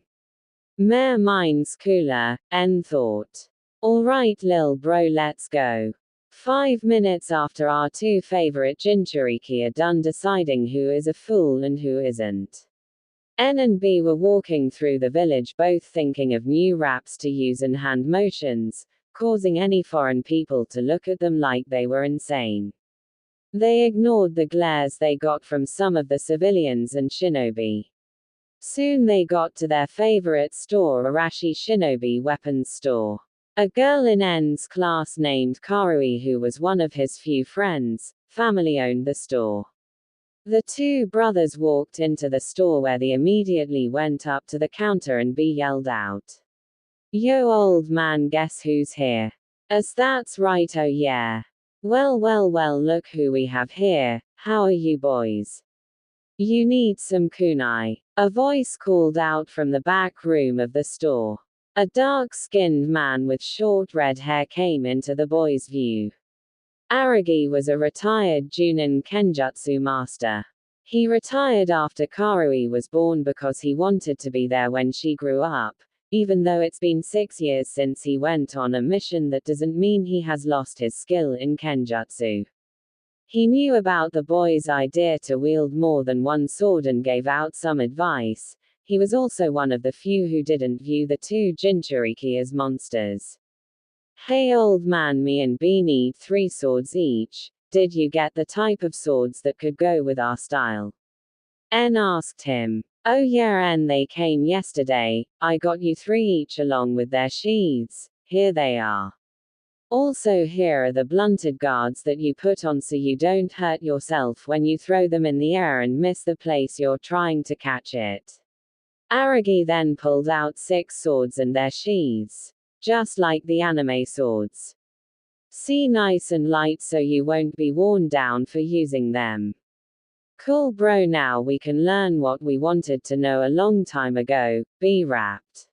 Meh, mine's cooler, N thought. Alright lil bro, let's go. 5 minutes after our two favorite Jinchuriki are done deciding who is a fool and who isn't. N and B were walking through the village both thinking of new raps to use and hand motions, causing any foreign people to look at them like they were insane. They ignored the glares they got from some of the civilians and shinobi. Soon they got to their favorite store, Arashi Shinobi Weapons Store. A girl in N's class named Karui, who was one of his few friends, family owned the store. The two brothers walked into the store where they immediately went up to the counter and B yelled out, "Yo old man, guess who's here?" "As that's right, oh yeah. Well, look who we have here. How are you boys? You need some kunai." A voice called out from the back room of the store. A dark-skinned man with short red hair came into the boys' view. Aragi was a retired Junin Kenjutsu master. He retired after Karui was born because he wanted to be there when she grew up. Even though it's been 6 years since he went on a mission, that doesn't mean he has lost his skill in Kenjutsu. He knew about the boy's idea to wield more than one sword and gave out some advice. He was also one of the few who didn't view the two Jinchuriki as monsters. "Hey old man, me and B need 3 swords each. Did you get the type of swords that could go with our style?" N asked him. "Oh yeah N, they came yesterday. I got you 3 each along with their sheaths. Here they are. Also here are the blunted guards that you put on so you don't hurt yourself when you throw them in the air and miss the place you're trying to catch it." Aragi then pulled out 6 swords and their sheaths. Just like the anime swords. "See, nice and light so you won't be worn down for using them. Cool bro, now we can learn what we wanted to know a long time ago," B rapped.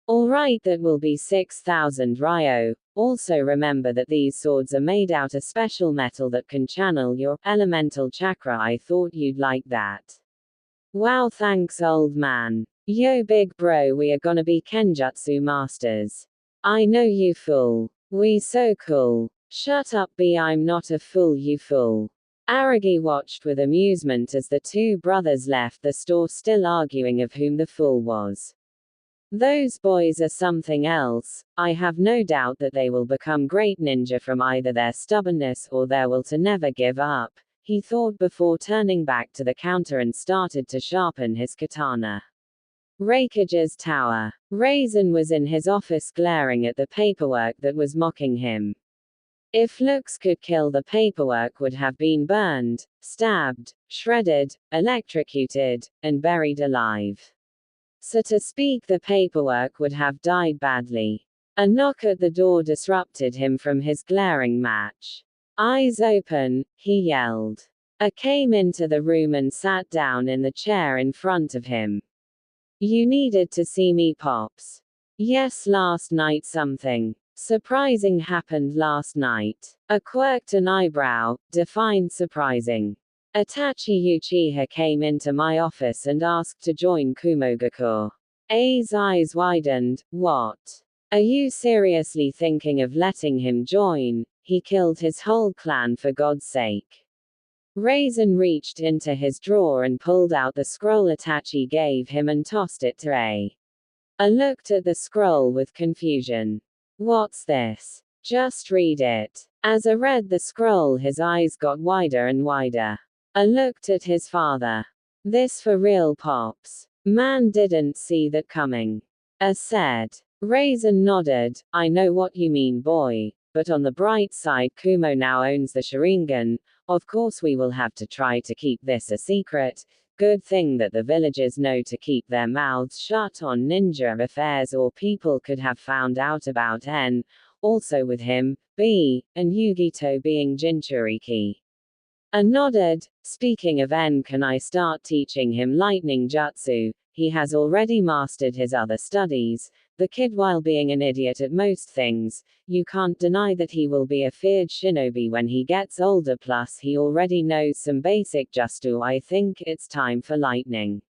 "Alright, that will be 6,000 ryo. Also remember that these swords are made out of special metal that can channel your elemental chakra. I thought you'd like that." "Wow, thanks old man. Yo big bro, we are gonna be Kenjutsu masters." "I know you fool. We so cool." "Shut up B, I'm not a fool you fool." Aragi watched with amusement as the two brothers left the store still arguing of whom the fool was. "Those boys are something else. I have no doubt that they will become great ninja from either their stubbornness or their will to never give up," he thought before turning back to the counter and started to sharpen his katana. Raikage's tower. Raisin was in his office glaring at the paperwork that was mocking him. If looks could kill, the paperwork would have been burned, stabbed, shredded, electrocuted, and buried alive. So to speak, the paperwork would have died badly. A knock at the door disrupted him from his glaring match. "Eyes open," he yelled. A came into the room and sat down in the chair in front of him. "You needed to see me, Pops." "Yes, last night something surprising happened last night." A quirked an eyebrow, defined surprising. "Itachi Uchiha came into my office and asked to join Kumogakur." A's eyes widened. "What? Are you seriously thinking of letting him join? He killed his whole clan for God's sake." Raisin reached into his drawer and pulled out the scroll Itachi gave him and tossed it to A. A looked at the scroll with confusion. "What's this?" "Just read it." As A read the scroll, his eyes got wider and wider. A looked at his father. "This for real, Pops?" Man didn't see that coming. A said. Raisin nodded. "I know what you mean, boy. But on the bright side, Kumo now owns the Sharingan. Of course we will have to try to keep this a secret. Good thing that the villagers know to keep their mouths shut on ninja affairs, or people could have found out about N. Also with him, B, and Yugito being Jinchuriki." A nodded. "Speaking of N, can I start teaching him lightning jutsu? He has already mastered his other studies. The kid, while being an idiot at most things, you can't deny that he will be a feared shinobi when he gets older, plus he already knows some basic jutsu. I think it's time for lightning."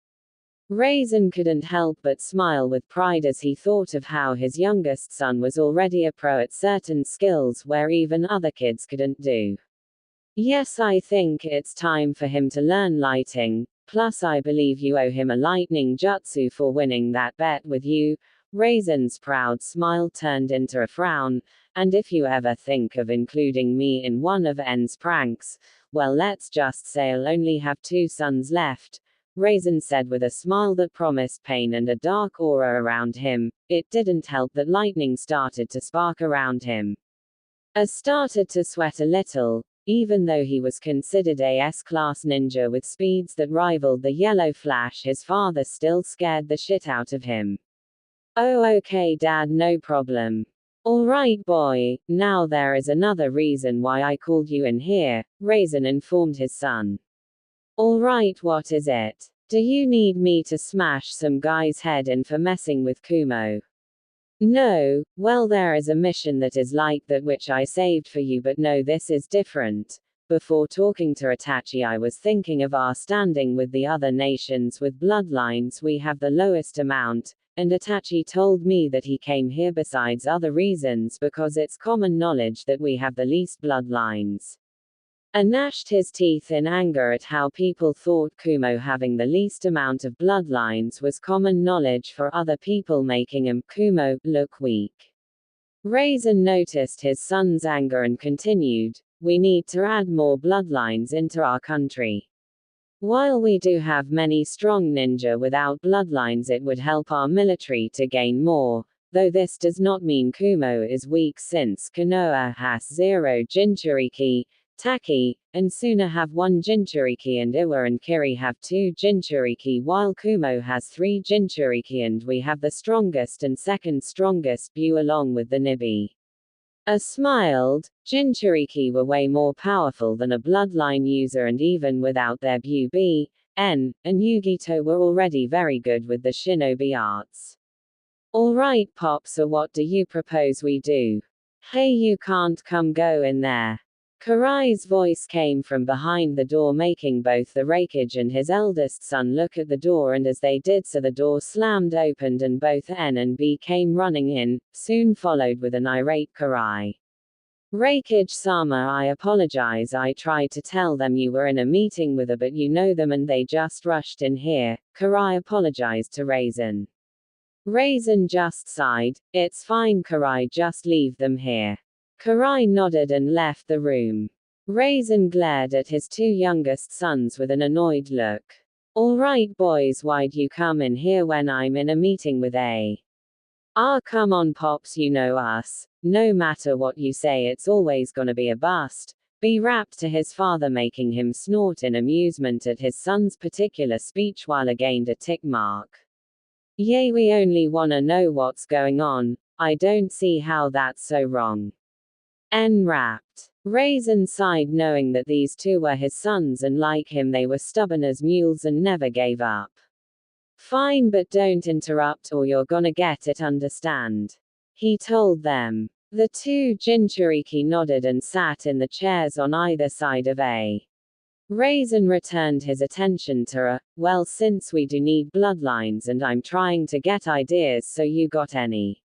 Raisin couldn't help but smile with pride as he thought of how his youngest son was already a pro at certain skills where even other kids couldn't do. Yes, I think it's time for him to learn lighting, plus I believe you owe him a lightning jutsu for winning that bet with you. Raisin's proud smile turned into a frown, and if you ever think of including me in one of N's pranks, well, let's just say I'll only have 2 sons left, Raisin said with a smile that promised pain and a dark aura around him. It didn't help that lightning started to spark around him. As started to sweat a little, even though he was considered a S-class ninja with speeds that rivaled the yellow flash, his father still scared the shit out of him. Oh, okay, Dad, no problem. Alright, boy, now there is another reason why I called you in here, Raisin informed his son. Alright, what is it? Do you need me to smash some guy's head in for messing with Kumo? No, well, there is a mission that is like that which I saved for you, but no, this is different. Before talking to Itachi, I was thinking of our standing with the other nations with bloodlines. We have the lowest amount, and Itachi told me that he came here besides other reasons because it's common knowledge that we have the least bloodlines. And gnashed his teeth in anger at how people thought Kumo having the least amount of bloodlines was common knowledge for other people, making him, Kumo, look weak. Raisin noticed his son's anger and continued, we need to add more bloodlines into our country. While we do have many strong ninja without bloodlines, it would help our military to gain more, though this does not mean Kumo is weak since Konoha has 0 Jinchuriki, Taki, and Suna have 1 Jinchuriki and Iwa and Kiri have 2 Jinchuriki, while Kumo has 3 Jinchuriki, and we have the strongest and second strongest Bu along with the Nibi. Smiled, Jinchuriki were way more powerful than a bloodline user, and even without their Bu B, N, and Yugito were already very good with the shinobi arts. Alright, Pop, so what do you propose we do? Hey, you can't come go in there. Karai's voice came from behind the door, making both the Raikage and his eldest son look at the door, and as they did so the door slammed opened and both N and B came running in, soon followed with an irate Karai. Raikage-sama, I apologize, I tried to tell them you were in a meeting with her, but you know them and they just rushed in here, Karai apologized to Raisin. Raisin just sighed, it's fine Karai, just leave them here. Karai nodded and left the room. Raisin glared at his 2 youngest sons with an annoyed look. Alright boys, why'd you come in here when I'm in a meeting with A? Ah, come on Pops, you know us. No matter what you say, it's always gonna be a bust. B rapped to his father, making him snort in amusement at his son's particular speech while gained a tick mark. Yay, we only wanna know what's going on. I don't see how that's so wrong. N rapped. Raisin sighed, knowing that these 2 were his sons and like him they were stubborn as mules and never gave up. Fine, but don't interrupt or you're gonna get it, understand? He told them. The 2 Jinchuriki nodded and sat in the chairs on either side of A. Raisin returned his attention to well, since we do need bloodlines and I'm trying to get ideas, so you got any?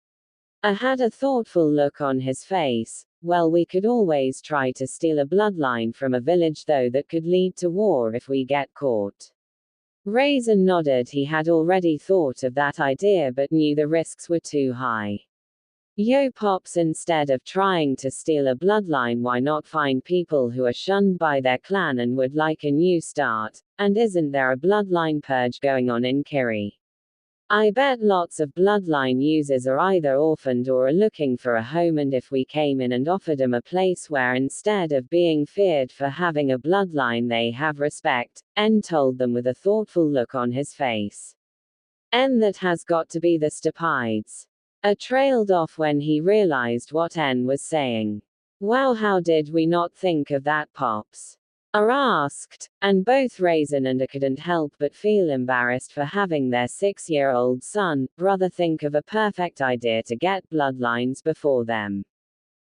Had a thoughtful look on his face. Well, we could always try to steal a bloodline from a village, though that could lead to war if we get caught. Raisin nodded. He had already thought of that idea but knew the risks were too high. Yo Pops, instead of trying to steal a bloodline, why not find people who are shunned by their clan and would like a new start? And isn't there a bloodline purge going on in Kiri? I bet lots of bloodline users are either orphaned or are looking for a home, and if we came in and offered them a place where instead of being feared for having a bloodline they have respect, N told them with a thoughtful look on his face. N, that has got to be the Stupides. A trailed off when he realized what N was saying. Wow, how did we not think of that, Pops? Asked, and both Raisin and A couldn't help but feel embarrassed for having their 6-year-old son, brother, think of a perfect idea to get bloodlines before them.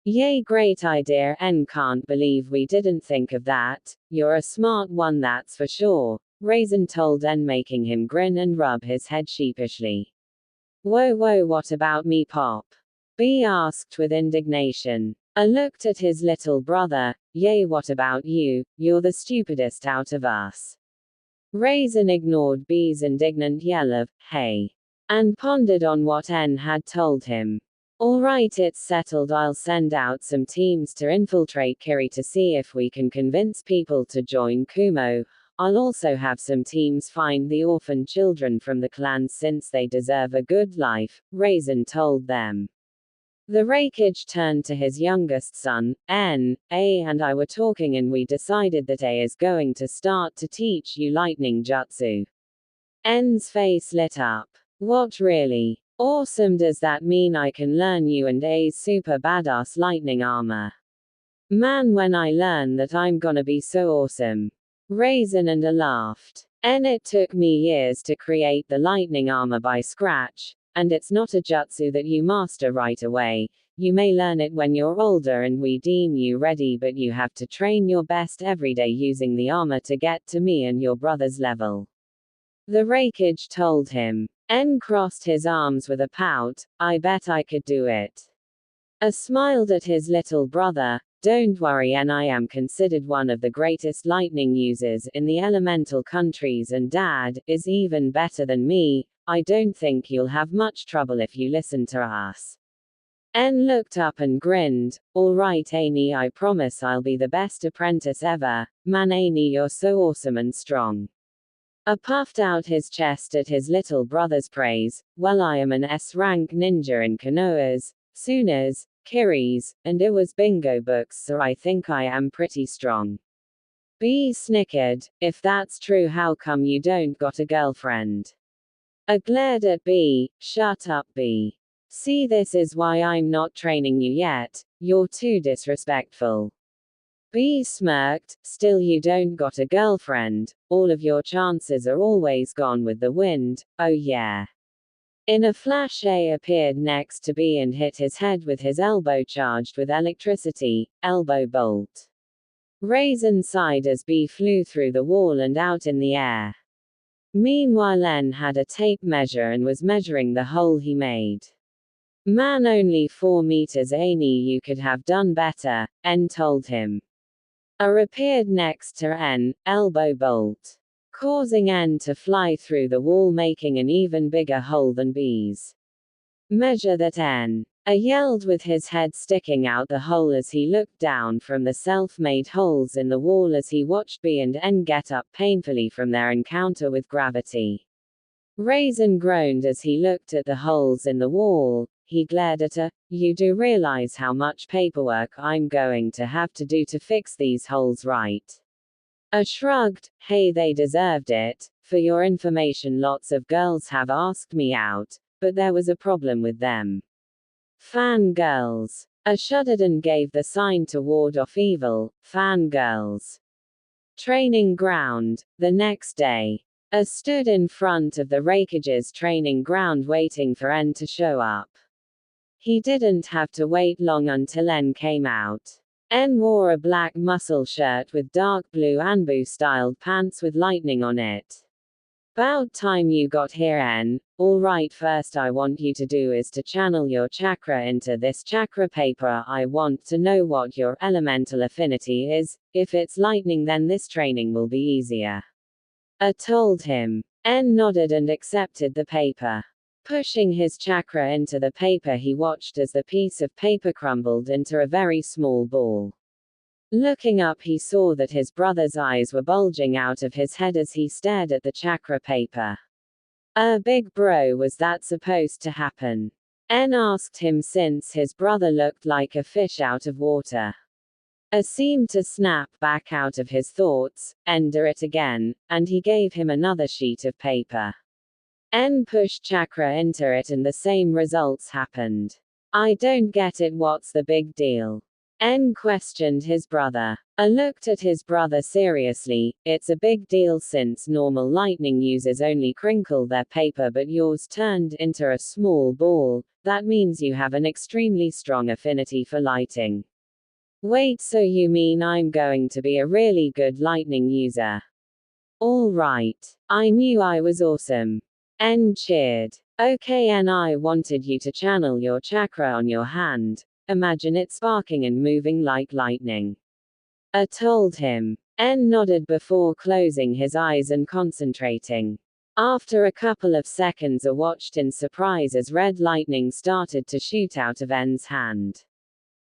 Yay, great idea, N, can't believe we didn't think of that. You're a smart one, that's for sure. Raisin told N, making him grin and rub his head sheepishly. Whoa, whoa, what about me, Pop? B asked with indignation. I looked at his little brother. Yay, what about you? You're the stupidest out of us. Raisin ignored B's indignant yell of, hey, and pondered on what N had told him. Alright, it's settled. I'll send out some teams to infiltrate Kiri to see if we can convince people to join Kumo. I'll also have some teams find the orphan children from the clans since they deserve a good life, Raisin told them. The Raikage turned to his youngest son, N. A and I were talking and we decided that A is going to start to teach you lightning jutsu. N's face lit up. What, really? Awesome. Does that mean I can learn you and A's super badass lightning armor? Man, when I learn that, I'm gonna be so awesome. Raisin and A laughed. N, it took me years to create the lightning armor by scratch, and it's not a jutsu that you master right away. You may learn it when you're older and we deem you ready, but you have to train your best every day using the armor to get to me and your brother's level. The Raikage told him. N crossed his arms with a pout. I bet I could do it. A smiled at his little brother. Don't worry, N, I am considered one of the greatest lightning users in the elemental countries and Dad is even better than me. I don't think you'll have much trouble if you listen to us. N looked up and grinned. Alright, Annie, I promise I'll be the best apprentice ever. Man, Annie, you're so awesome and strong. A puffed out his chest at his little brother's praise. Well, I am an S-rank ninja in Konohas, Sunas, Kiris, and Iwas bingo books, so I think I am pretty strong. B snickered. If that's true, how come you don't got a girlfriend? I glared at B. Shut up, B. See, this is why I'm not training you yet. You're too disrespectful. B smirked. Still, you don't got a girlfriend. All of your chances are always gone with the wind. Oh yeah. In a flash, A appeared next to B and hit his head with his elbow charged with electricity. Elbow bolt. Raisin sighed as B flew through the wall and out in the air. Meanwhile, N had a tape measure and was measuring the hole he made. Man, only 4 meters, Annie, you could have done better, N told him. A appeared next to N, elbow bolt, causing N to fly through the wall, making an even bigger hole than B's. Measure that, N. A yelled with his head sticking out the hole as he looked down from the self-made holes in the wall as he watched B and N get up painfully from their encounter with gravity. Raisin groaned as he looked at the holes in the wall. He glared at her. You do realize how much paperwork I'm going to have to do to fix these holes, right? A shrugged. Hey, they deserved it. For your information, lots of girls have asked me out, but there was a problem with them. Fangirls. A shuddered and gave the sign to ward off evil. Fangirls. Training ground. The next day. A stood in front of the Raikage's training ground waiting for N to show up. He didn't have to wait long until N came out. N wore a black muscle shirt with dark blue Anbu-styled pants with lightning on it. About time you got here, N. Alright, first I want you to do is to channel your chakra into this chakra paper. I want to know what your elemental affinity is. If it's lightning, then this training will be easier. I told him. N nodded and accepted the paper. Pushing his chakra into the paper, he watched as the piece of paper crumbled into a very small ball. Looking up, he saw that his brother's eyes were bulging out of his head as he stared at the chakra paper. Big bro, was that supposed to happen? N asked him since his brother looked like a fish out of water. Seemed to snap back out of his thoughts. Ender it again, and he gave him another sheet of paper. N pushed chakra into it and the same results happened. I don't get it, what's the big deal? N questioned his brother. I looked at his brother seriously. It's a big deal since normal lightning users only crinkle their paper, but yours turned into a small ball. That means you have an extremely strong affinity for lighting. Wait, so you mean I'm going to be a really good lightning user? All right. I knew I was awesome. N cheered. Okay, and I wanted you to channel your chakra on your hand. Imagine it sparking and moving like lightning. I told him. N nodded before closing his eyes and concentrating. After a couple of seconds, I watched in surprise as red lightning started to shoot out of N's hand.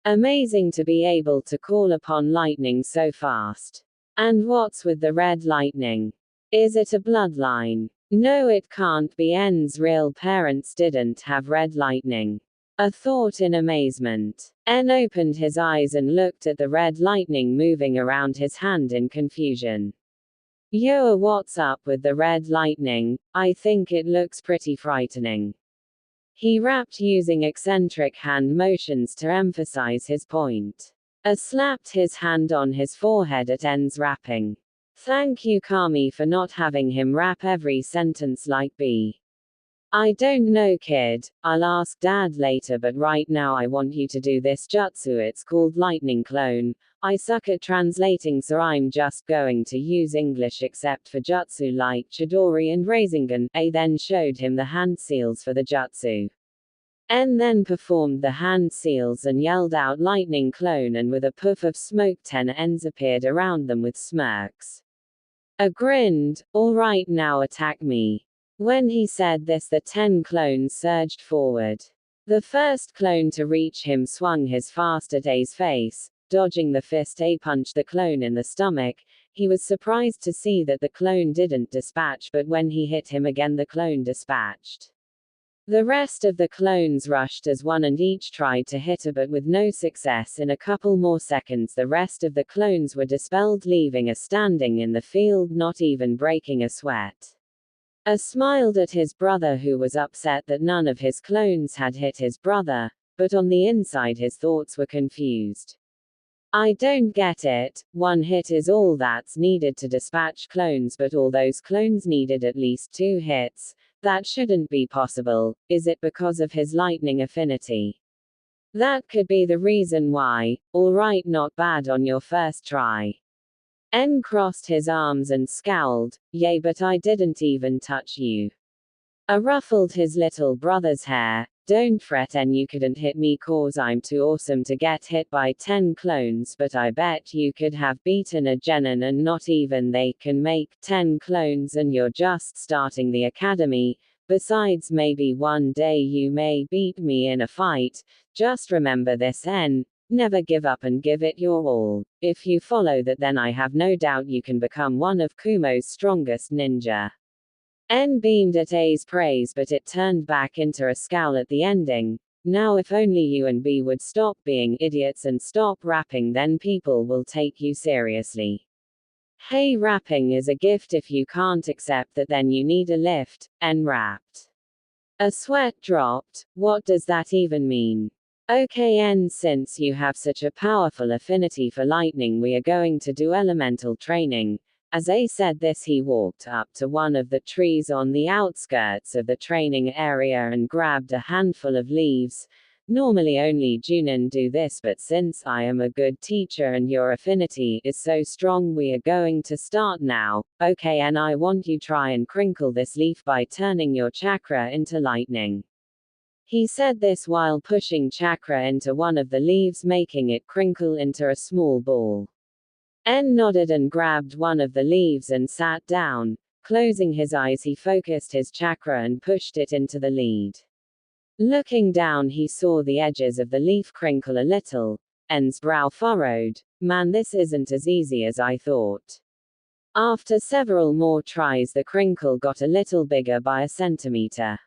Amazing to be able to call upon lightning so fast. And what's with the red lightning? Is it a bloodline? No, it can't be. N's real parents didn't have red lightning. I thought in amazement. N opened his eyes and looked at the red lightning moving around his hand in confusion. Yo, what's up with the red lightning? I think it looks pretty frightening. He rapped using eccentric hand motions to emphasize his point. I slapped his hand on his forehead at N's rapping. Thank you, Kami, for not having him rap every sentence like B. I don't know, kid. I'll ask Dad later, but right now I want you to do this jutsu. It's called lightning clone. I suck at translating, so I'm just going to use English except for jutsu like Chidori and Rasengan. A then showed him the hand seals for the jutsu. N then performed the hand seals and yelled out lightning clone, and with a puff of smoke 10 Ns appeared around them with smirks. I grinned. All right, now attack me. When he said this, the 10 clones surged forward. The first clone to reach him swung his fast at A's face, dodging the fist. A punched the clone in the stomach. He was surprised to see that the clone didn't dispatch, but when he hit him again, the clone dispatched. The rest of the clones rushed as one and each tried to hit her, but with no success. In a couple more seconds, the rest of the clones were dispelled, leaving her standing in the field, not even breaking a sweat. I smiled at his brother, who was upset that none of his clones had hit his brother, but on the inside his thoughts were confused. I don't get it. One hit is all that's needed to dispatch clones, but all those clones needed at least 2 hits. That shouldn't be possible. Is it because of his lightning affinity? That could be the reason why. Alright, not bad on your first try. N crossed his arms and scowled. Yay, but I didn't even touch you. I ruffled his little brother's hair. Don't fret, N, you couldn't hit me cause I'm too awesome to get hit by 10 clones, but I bet you could have beaten a genin, and not even they can make 10 clones, and you're just starting the academy. Besides, maybe one day you may beat me in a fight. Just remember this, N. Never give up and give it your all. If you follow that, then I have no doubt you can become one of Kumo's strongest ninja. N beamed at A's praise, but it turned back into a scowl at the ending. Now if only you and B would stop being idiots and stop rapping, then people will take you seriously. Hey, rapping is a gift. If you can't accept that, then you need a lift. N rapped. A sweat dropped. What does that even mean? Okay, N, since you have such a powerful affinity for lightning, we are going to do elemental training. As A said this, he walked up to one of the trees on the outskirts of the training area and grabbed a handful of leaves. Normally only Junin do this, but since I am a good teacher and your affinity is so strong, we are going to start now. Okay, and I want you try and crinkle this leaf by turning your chakra into lightning. He said this while pushing chakra into one of the leaves, making it crinkle into a small ball. N nodded and grabbed one of the leaves and sat down. Closing his eyes, he focused his chakra and pushed it into the lead. Looking down, he saw the edges of the leaf crinkle a little. N's brow furrowed. Man, this isn't as easy as I thought. After several more tries, the crinkle got a little bigger by a centimeter.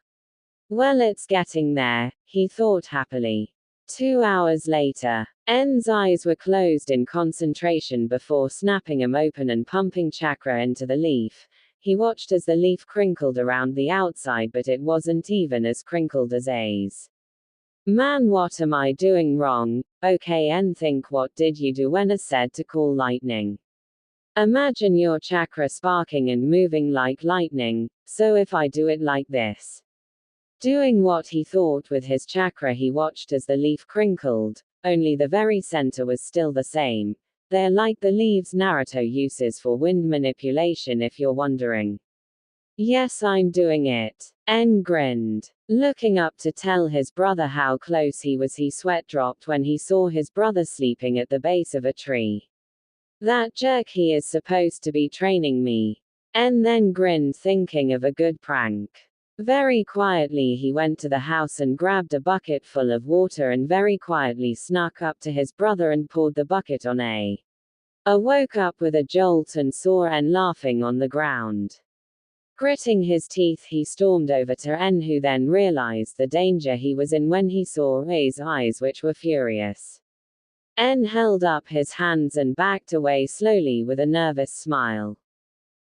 Well, it's getting there, he thought happily. 2 hours later, N's eyes were closed in concentration before snapping them open and pumping chakra into the leaf. He watched as the leaf crinkled around the outside, but it wasn't even as crinkled as A's. Man, what am I doing wrong? Okay, N, think, what did you do when I said to call lightning? Imagine your chakra sparking and moving like lightning, so if I do it like this. Doing what he thought with his chakra, he watched as the leaf crinkled, only the very center was still the same. They're like the leaves Naruto uses for wind manipulation, if you're wondering. Yes, I'm doing it. En grinned. Looking up to tell his brother how close he was, he sweat dropped when he saw his brother sleeping at the base of a tree. That jerk, he is supposed to be training me. En then grinned, thinking of a good prank. Very quietly he went to the house and grabbed a bucket full of water and very quietly snuck up to his brother and poured the bucket on A. Woke up with a jolt and saw En laughing on the ground. Gritting his teeth, he stormed over to En, who then realized the danger he was in when he saw A's eyes, which were furious. En held up his hands and backed away slowly with a nervous smile.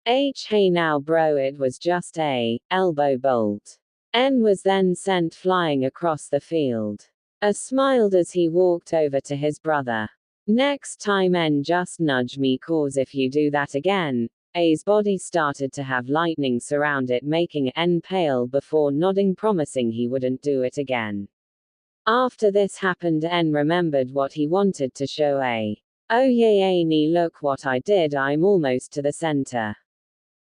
Hey now bro, it was just a elbow bolt. En was then sent flying across the field. A smiled as he walked over to his brother. Next time En just nudge me, cause if you do that again. A's body started to have lightning surround it, making En pale before nodding, promising he wouldn't do it again. After this happened, En remembered what he wanted to show A. Oh yay Annie, look what I did, I'm almost to the center.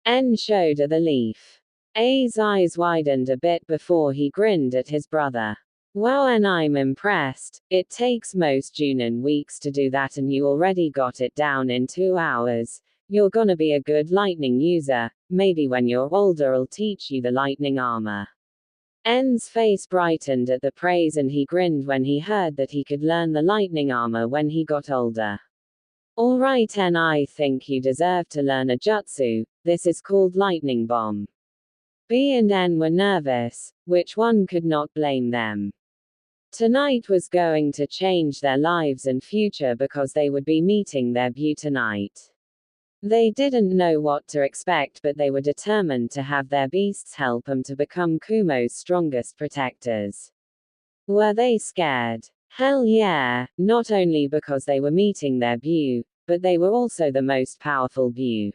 En showed A the leaf. A's eyes widened a bit before he grinned at his brother. Wow, and I'm impressed. It takes most Junin weeks to do that and you already got it down in 2 hours. You're gonna be a good lightning user. Maybe when you're older I'll teach you the lightning armor. En's face brightened at the praise and he grinned when he heard that he could learn the lightning armor when he got older. Alright En, I think you deserve to learn a jutsu. This is called lightning bomb. B and En were nervous, which one could not blame them. Tonight was going to change their lives and future because they would be meeting their beau tonight. They didn't know what to expect, but they were determined to have their beasts help them to become Kumo's strongest protectors. Were they scared? Hell yeah, not only because they were meeting their beau, but they were also the most powerful beau.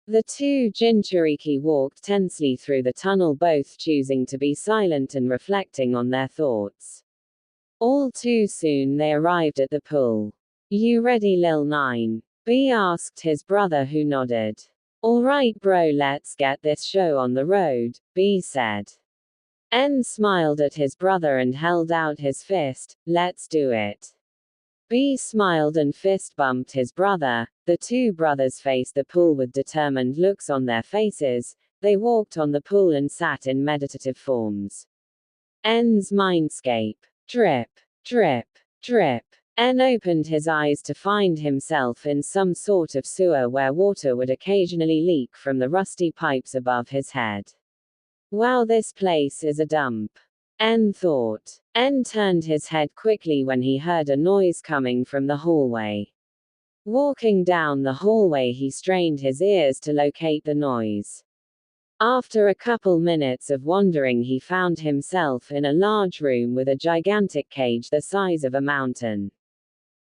The two Jinchuriki walked tensely through the tunnel, both choosing to be silent and reflecting on their thoughts. All too soon they arrived at the pool. You ready, Lil 9? B asked his brother, who nodded. Alright bro, let's get this show on the road, B said. En smiled at his brother and held out his fist. Let's do it. B smiled and fist bumped his brother. The two brothers faced the pool with determined looks on their faces. They walked on the pool and sat in meditative forms. En's mindscape. Drip, drip, drip. En opened his eyes to find himself in some sort of sewer where water would occasionally leak from the rusty pipes above his head. Wow, this place is a dump. En thought. En turned his head quickly when he heard a noise coming from the hallway. Walking down the hallway, he strained his ears to locate the noise. After a couple minutes of wandering, he found himself in a large room with a gigantic cage the size of a mountain.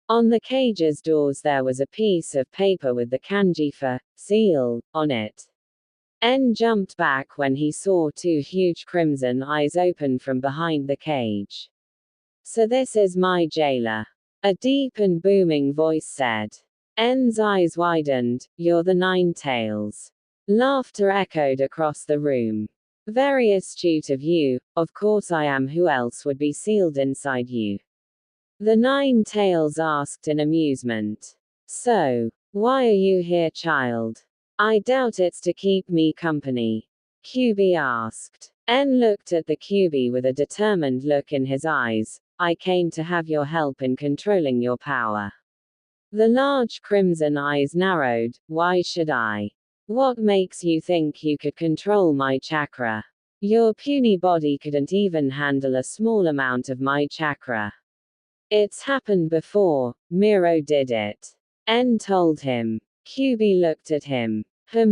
On the cage's doors there was a piece of paper with the kanji for seal on it. En jumped back when he saw two huge crimson eyes open from behind the cage. So this is my jailer. A deep and booming voice said. En's eyes widened. You're the Nine Tails. Laughter echoed across the room. Very astute of you. Of course I am. Who else would be sealed inside you? The Nine Tails asked in amusement. So, why are you here, child? I doubt it's to keep me company. QB asked. En looked at the QB with a determined look in his eyes. I came to have your help in controlling your power. The large crimson eyes narrowed. Why should I? What makes you think you could control my chakra? Your puny body couldn't even handle a small amount of my chakra. It's happened before. Miro did it. En told him. QB looked at him.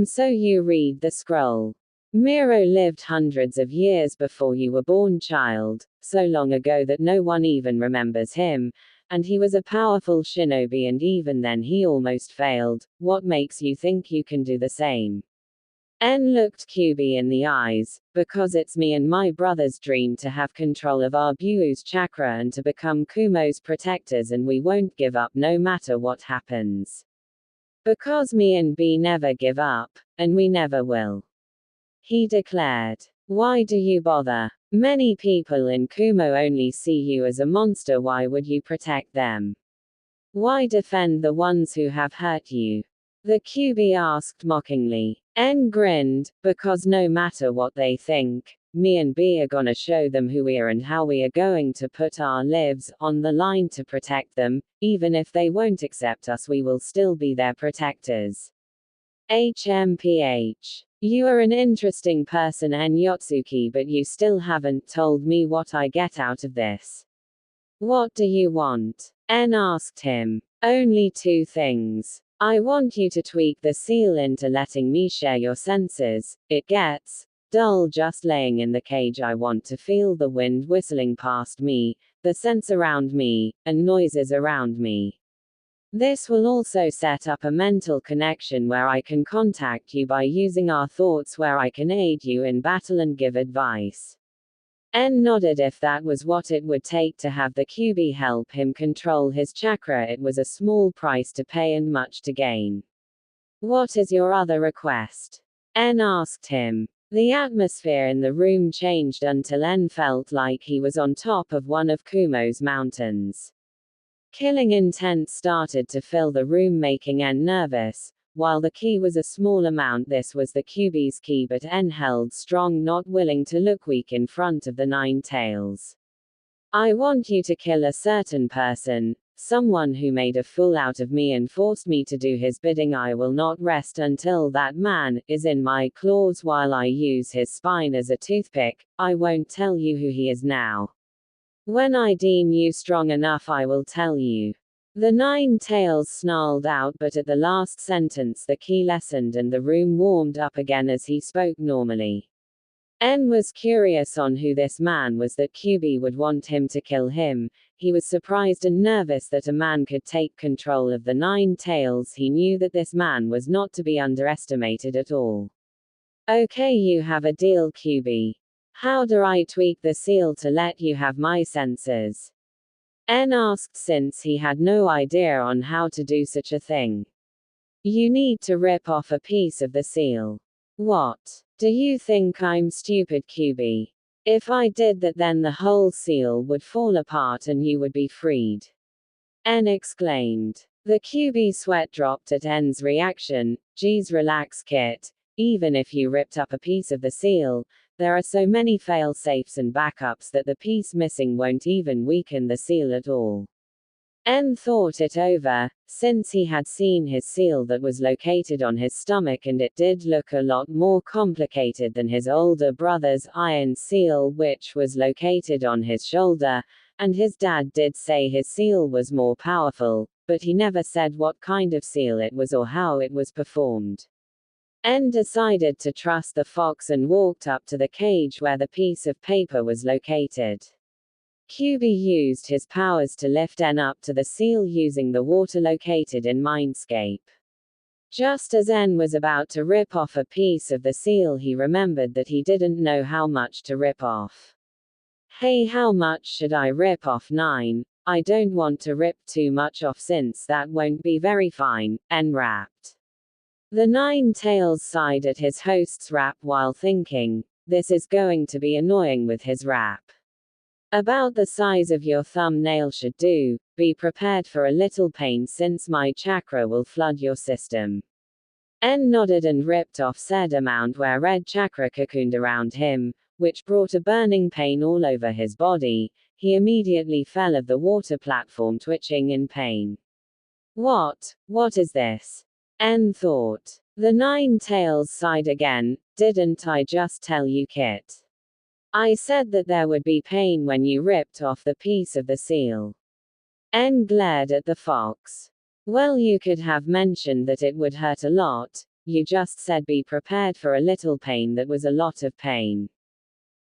So you read the scroll. Miro lived hundreds of years before you were born, child, so long ago that no one even remembers him, and he was a powerful shinobi, and even then he almost failed. What makes you think you can do the same? N looked Kyubi in the eyes, because it's me and my brother's dream to have control of our Byuu's chakra and to become Kumo's protectors, and we won't give up no matter what happens. Because me and B never give up, and we never will. He declared. Why do you bother? Many people in Kumo only see you as a monster. Why would you protect them? Why defend the ones who have hurt you? The Kyubi asked mockingly. N grinned, because no matter what they think, me and B are gonna show them who we are and how we are going to put our lives on the line to protect them. Even if they won't accept us, we will still be their protectors. HMPH. You are an interesting person, N Yotsuki, but you still haven't told me what I get out of this. What do you want? N asked him. Only two things. I want you to tweak the seal into letting me share your senses. It gets dull just laying in the cage. I want to feel the wind whistling past me, the scents around me, and noises around me. This will also set up a mental connection where I can contact you by using our thoughts, where I can aid you in battle and give advice. N nodded. If that was what it would take to have the Kyubi help him control his chakra, it was a small price to pay and much to gain. What is your other request? N asked him. The atmosphere in the room changed until N felt like he was on top of one of Kumo's mountains. Killing intent started to fill the room, making N nervous. While the key was a small amount, this was the Kyubi's key, but N held strong, not willing to look weak in front of the Nine Tails. I want you to kill a certain person, someone who made a fool out of me and forced me to do his bidding. I will not rest until that man is in my claws. While I use his spine as a toothpick, I won't tell you who he is now. When I deem you strong enough, I will tell you. The Nine Tails snarled out, but at the last sentence the key lessened and the room warmed up again as he spoke normally. N was curious on who this man was that Kyubi would want him to kill him. He was surprised and nervous that a man could take control of the Nine Tails. He knew that this man was not to be underestimated at all. Okay, you have a deal, Kyubi. How do I tweak the seal to let you have my senses? N asked, since he had no idea on how to do such a thing. You need to rip off a piece of the seal. What? Do you think I'm stupid, Kyubi? If I did that, then the whole seal would fall apart and you would be freed. N exclaimed. The Kyubi sweat dropped at N's reaction. Geez, relax, Kit. Even if you ripped up a piece of the seal, there are so many fail-safes and backups that the piece missing won't even weaken the seal at all. N thought it over, since he had seen his seal that was located on his stomach, and it did look a lot more complicated than his older brother's iron seal, which was located on his shoulder, and his dad did say his seal was more powerful, but he never said what kind of seal it was or how it was performed. N decided to trust the fox and walked up to the cage where the piece of paper was located. Kyubi used his powers to lift N up to the seal using the water located in Mindscape. Just as N was about to rip off a piece of the seal, he remembered that he didn't know how much to rip off. Hey, how much should I rip off? 9. I don't want to rip too much off since that won't be very fine, N rapped. The Nine Tails sighed at his host's rap while thinking, this is going to be annoying with his rap. About the size of your thumbnail should do. Be prepared for a little pain since my chakra will flood your system. N nodded and ripped off said amount where red chakra cocooned around him, which brought a burning pain all over his body. He immediately fell off the water platform, twitching in pain. What is this? N thought. The Nine Tails sighed again. Didn't I just tell you, Kit? I said that there would be pain when you ripped off the piece of the seal. N glared at the fox. Well, you could have mentioned that it would hurt a lot. You just said be prepared for a little pain that was a lot of pain.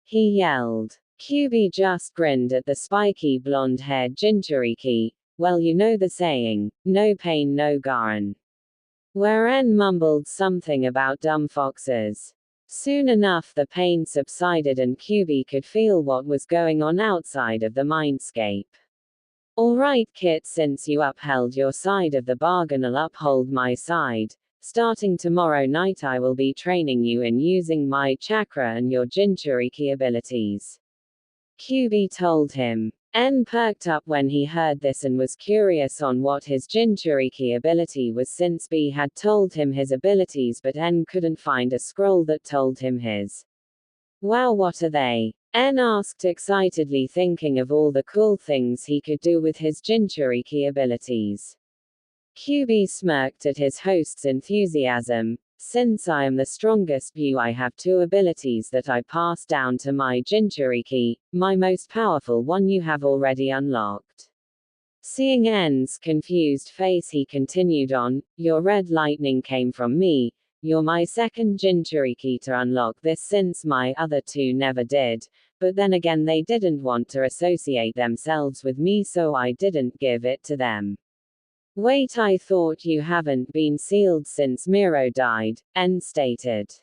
He yelled. Kyubi just grinned at the spiky blonde-haired Jinchuriki. Well, you know the saying, no pain no gain. where N mumbled something about dumb foxes. Soon enough the pain subsided and QB could feel what was going on outside of the mindscape. Alright Kit, since you upheld your side of the bargain, I'll uphold my side. Starting tomorrow night I will be training you in using my chakra and your Jinchuriki abilities. QB told him. N perked up when he heard this and was curious on what his Jinchuriki ability was, since B had told him his abilities but N couldn't find a scroll that told him his. Wow, what are they? N asked excitedly, thinking of all the cool things he could do with his Jinchuriki abilities. QB smirked at his host's enthusiasm. Since I am the strongest Buu, I have two abilities that I pass down to my Jinchuriki. My most powerful one you have already unlocked. Seeing N's confused face, he continued on, your red lightning came from me. You're my second Jinchuriki to unlock this, since my other two never did. But then again, they didn't want to associate themselves with me, so I didn't give it to them. Wait, I thought you haven't been sealed since Miro died, N stated.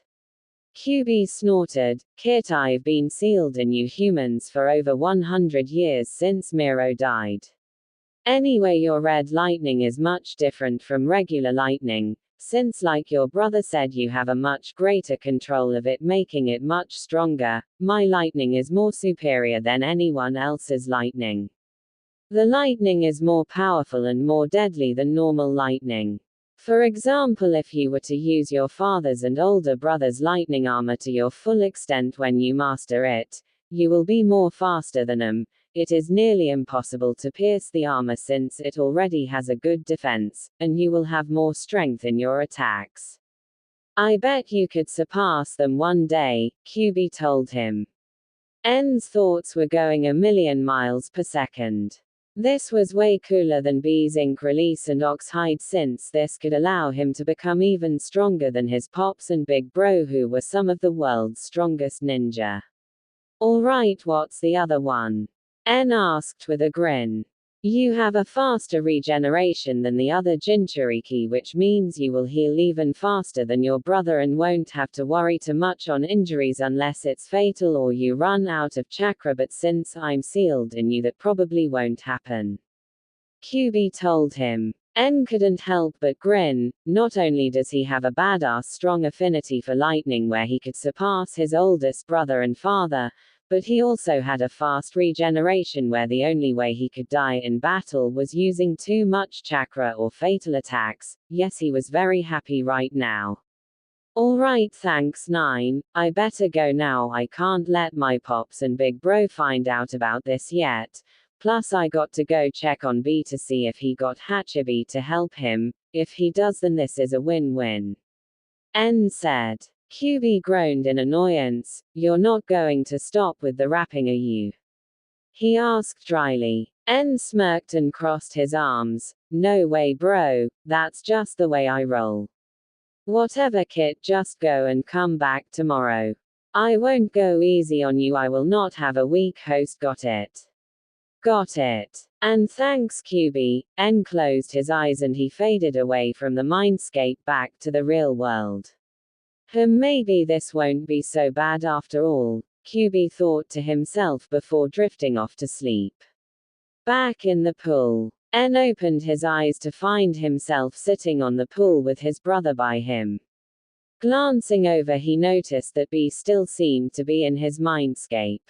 QB snorted, Kit, I've been sealed in you humans for over 100 years since Miro died. Anyway, your red lightning is much different from regular lightning, since like your brother said you have a much greater control of it, making it much stronger. My lightning is more superior than anyone else's lightning. The lightning is more powerful and more deadly than normal lightning. For example, if you were to use your father's and older brother's lightning armor to your full extent when you master it, you will be more faster than them. It is nearly impossible to pierce the armor since it already has a good defense, and you will have more strength in your attacks. I bet you could surpass them one day, QB told him. N's thoughts were going a million miles per second. This was way cooler than B's ink release and Oxhide, since this could allow him to become even stronger than his pops and big bro, who were some of the world's strongest ninja. Alright, what's the other one? N asked with a grin. You have a faster regeneration than the other Jinchuriki, which means you will heal even faster than your brother and won't have to worry too much on injuries unless it's fatal or you run out of chakra, but since I'm sealed in you, that probably won't happen. QB told him. N couldn't help but grin. Not only does he have a badass strong affinity for lightning where he could surpass his oldest brother and father, but he also had a fast regeneration where the only way he could die in battle was using too much chakra or fatal attacks. Yes, he was very happy right now. Alright, thanks 9, I better go now. I can't let my pops and big bro find out about this yet. Plus I got to go check on B to see if he got Hachibi to help him. If he does, then this is a win-win. N said. QB groaned in annoyance. You're not going to stop with the rapping, are you? He asked dryly. N smirked and crossed his arms. No way, bro, that's just the way I roll. Whatever, Kit, just go and come back tomorrow. I won't go easy on you, I will not have a weak host, got it? Got it. And thanks QB. N closed his eyes and he faded away from the mindscape back to the real world. Maybe this won't be so bad after all, QB thought to himself before drifting off to sleep. Back in the pool, N opened his eyes to find himself sitting on the pool with his brother by him. Glancing over, he noticed that B still seemed to be in his mindscape.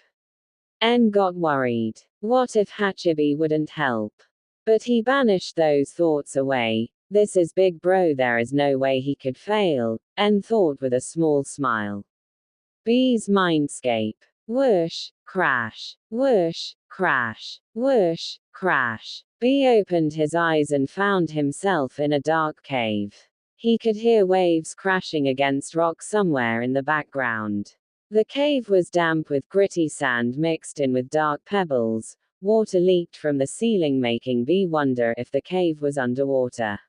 N got worried. What if Hachibi wouldn't help? But he banished those thoughts away. This is big bro, there is no way he could fail, N thought with a small smile. B's mindscape. Whoosh, crash, whoosh, crash, whoosh, crash. B opened his eyes and found himself in a dark cave. He could hear waves crashing against rock somewhere in the background. The cave was damp with gritty sand mixed in with dark pebbles. Water leaked from the ceiling, making B wonder if the cave was underwater.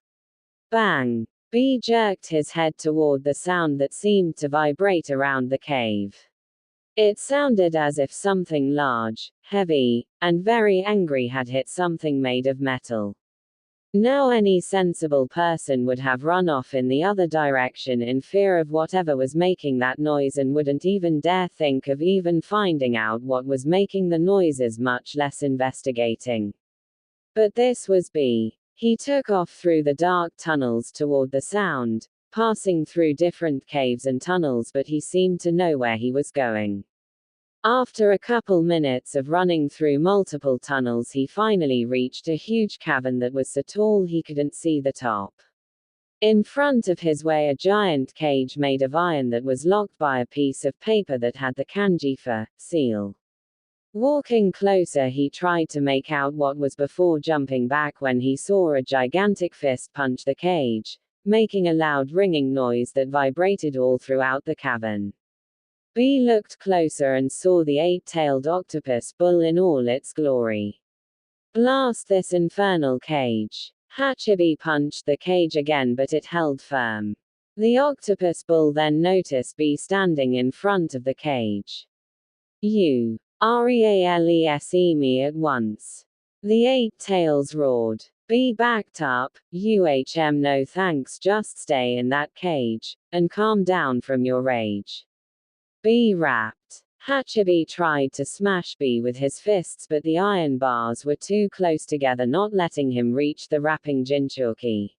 Bang! B jerked his head toward the sound that seemed to vibrate around the cave. It sounded as if something large, heavy, and very angry had hit something made of metal. Now any sensible person would have run off in the other direction in fear of whatever was making that noise and wouldn't even dare think of even finding out what was making the noises, much less investigating. But this was B. He took off through the dark tunnels toward the sound, passing through different caves and tunnels, but he seemed to know where he was going. After a couple minutes of running through multiple tunnels, he finally reached a huge cavern that was so tall he couldn't see the top. In front of his way a giant cage made of iron that was locked by a piece of paper that had the kanji for seal. Walking closer, he tried to make out what was before jumping back when he saw a gigantic fist punch the cage, making a loud ringing noise that vibrated all throughout the cavern. B looked closer and saw the 8-tailed octopus bull in all its glory. Blast this infernal cage. Hachibi punched the cage again, but it held firm. The octopus bull then noticed B standing in front of the cage. You release me at once. The 8 tails roared. B backed up. No thanks, just stay in that cage, and calm down from your rage. B rapped. Hachibi tried to smash B with his fists, but the iron bars were too close together, not letting him reach the rapping jinchuriki.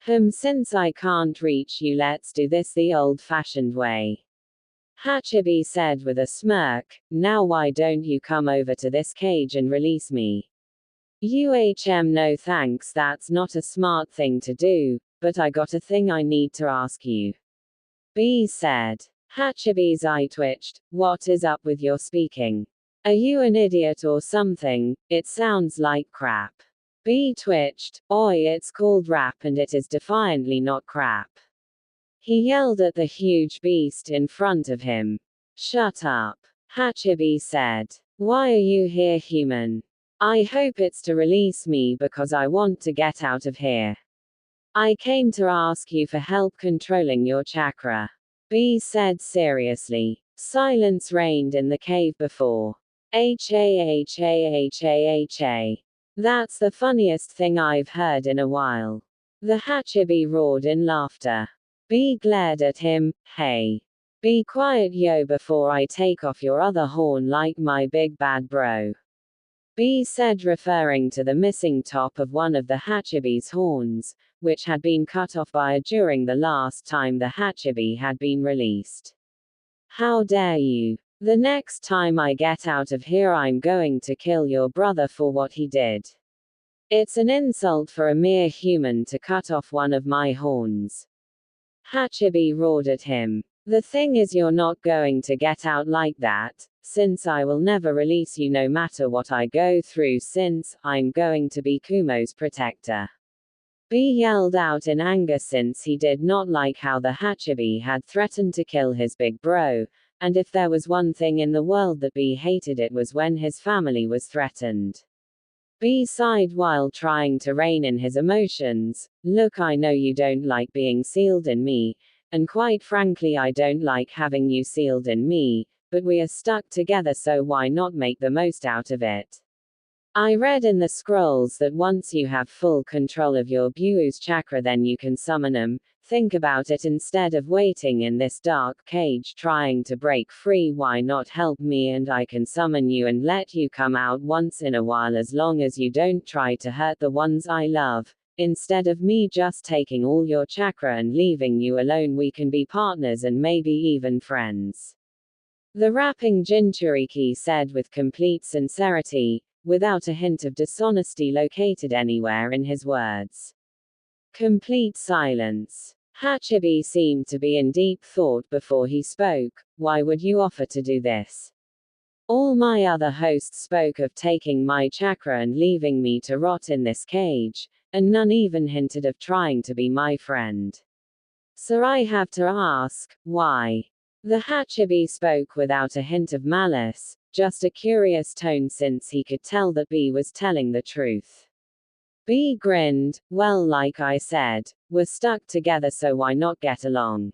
Since I can't reach you, let's do this the old-fashioned way. Hachibi said with a smirk, now why don't you come over to this cage and release me? No thanks, that's not a smart thing to do, but I got a thing I need to ask you. B said. Hachibi's eye twitched. What is up with your speaking? Are you an idiot or something? It sounds like crap. B twitched. Oi, it's called rap and it is defiantly not crap. He yelled at the huge beast in front of him. Shut up. Hachibi said. Why are you here, human? I hope it's to release me because I want to get out of here. I came to ask you for help controlling your chakra. B said seriously. Silence reigned in the cave before. That's the funniest thing I've heard in a while. The Hachibi roared in laughter. B glared at him. Hey. Be quiet yo before I take off your other horn like my big bad bro. B said, referring to the missing top of one of the Hachibi's horns, which had been cut off by during the last time the Hachibi had been released. How dare you? The next time I get out of here I'm going to kill your brother for what he did. It's an insult for a mere human to cut off one of my horns. Hachibi roared at him. The thing is, you're not going to get out like that, since I will never release you no matter what I go through, since I'm going to be Kumo's protector. B yelled out in anger since he did not like how the Hachibi had threatened to kill his big bro, and if there was one thing in the world that B hated, it was when his family was threatened. B sighed while trying to rein in his emotions. Look, I know you don't like being sealed in me, and quite frankly I don't like having you sealed in me, but we are stuck together, so why not make the most out of it? I read in the scrolls that once you have full control of your Buu's chakra then you can summon them. Think about it, instead of waiting in this dark cage trying to break free, why not help me and I can summon you and let you come out once in a while, as long as you don't try to hurt the ones I love. Instead of me just taking all your chakra and leaving you alone, we can be partners and maybe even friends. The rapping Jinchuriki said with complete sincerity, without a hint of dishonesty located anywhere in his words. Complete silence. Hachibi seemed to be in deep thought before he spoke. Why would you offer to do this? All my other hosts spoke of taking my chakra and leaving me to rot in this cage, and none even hinted of trying to be my friend. So I have to ask, why? The Hachibi spoke without a hint of malice, just a curious tone, since he could tell that B was telling the truth. B grinned. Well, like I said, we're stuck together, so why not get along?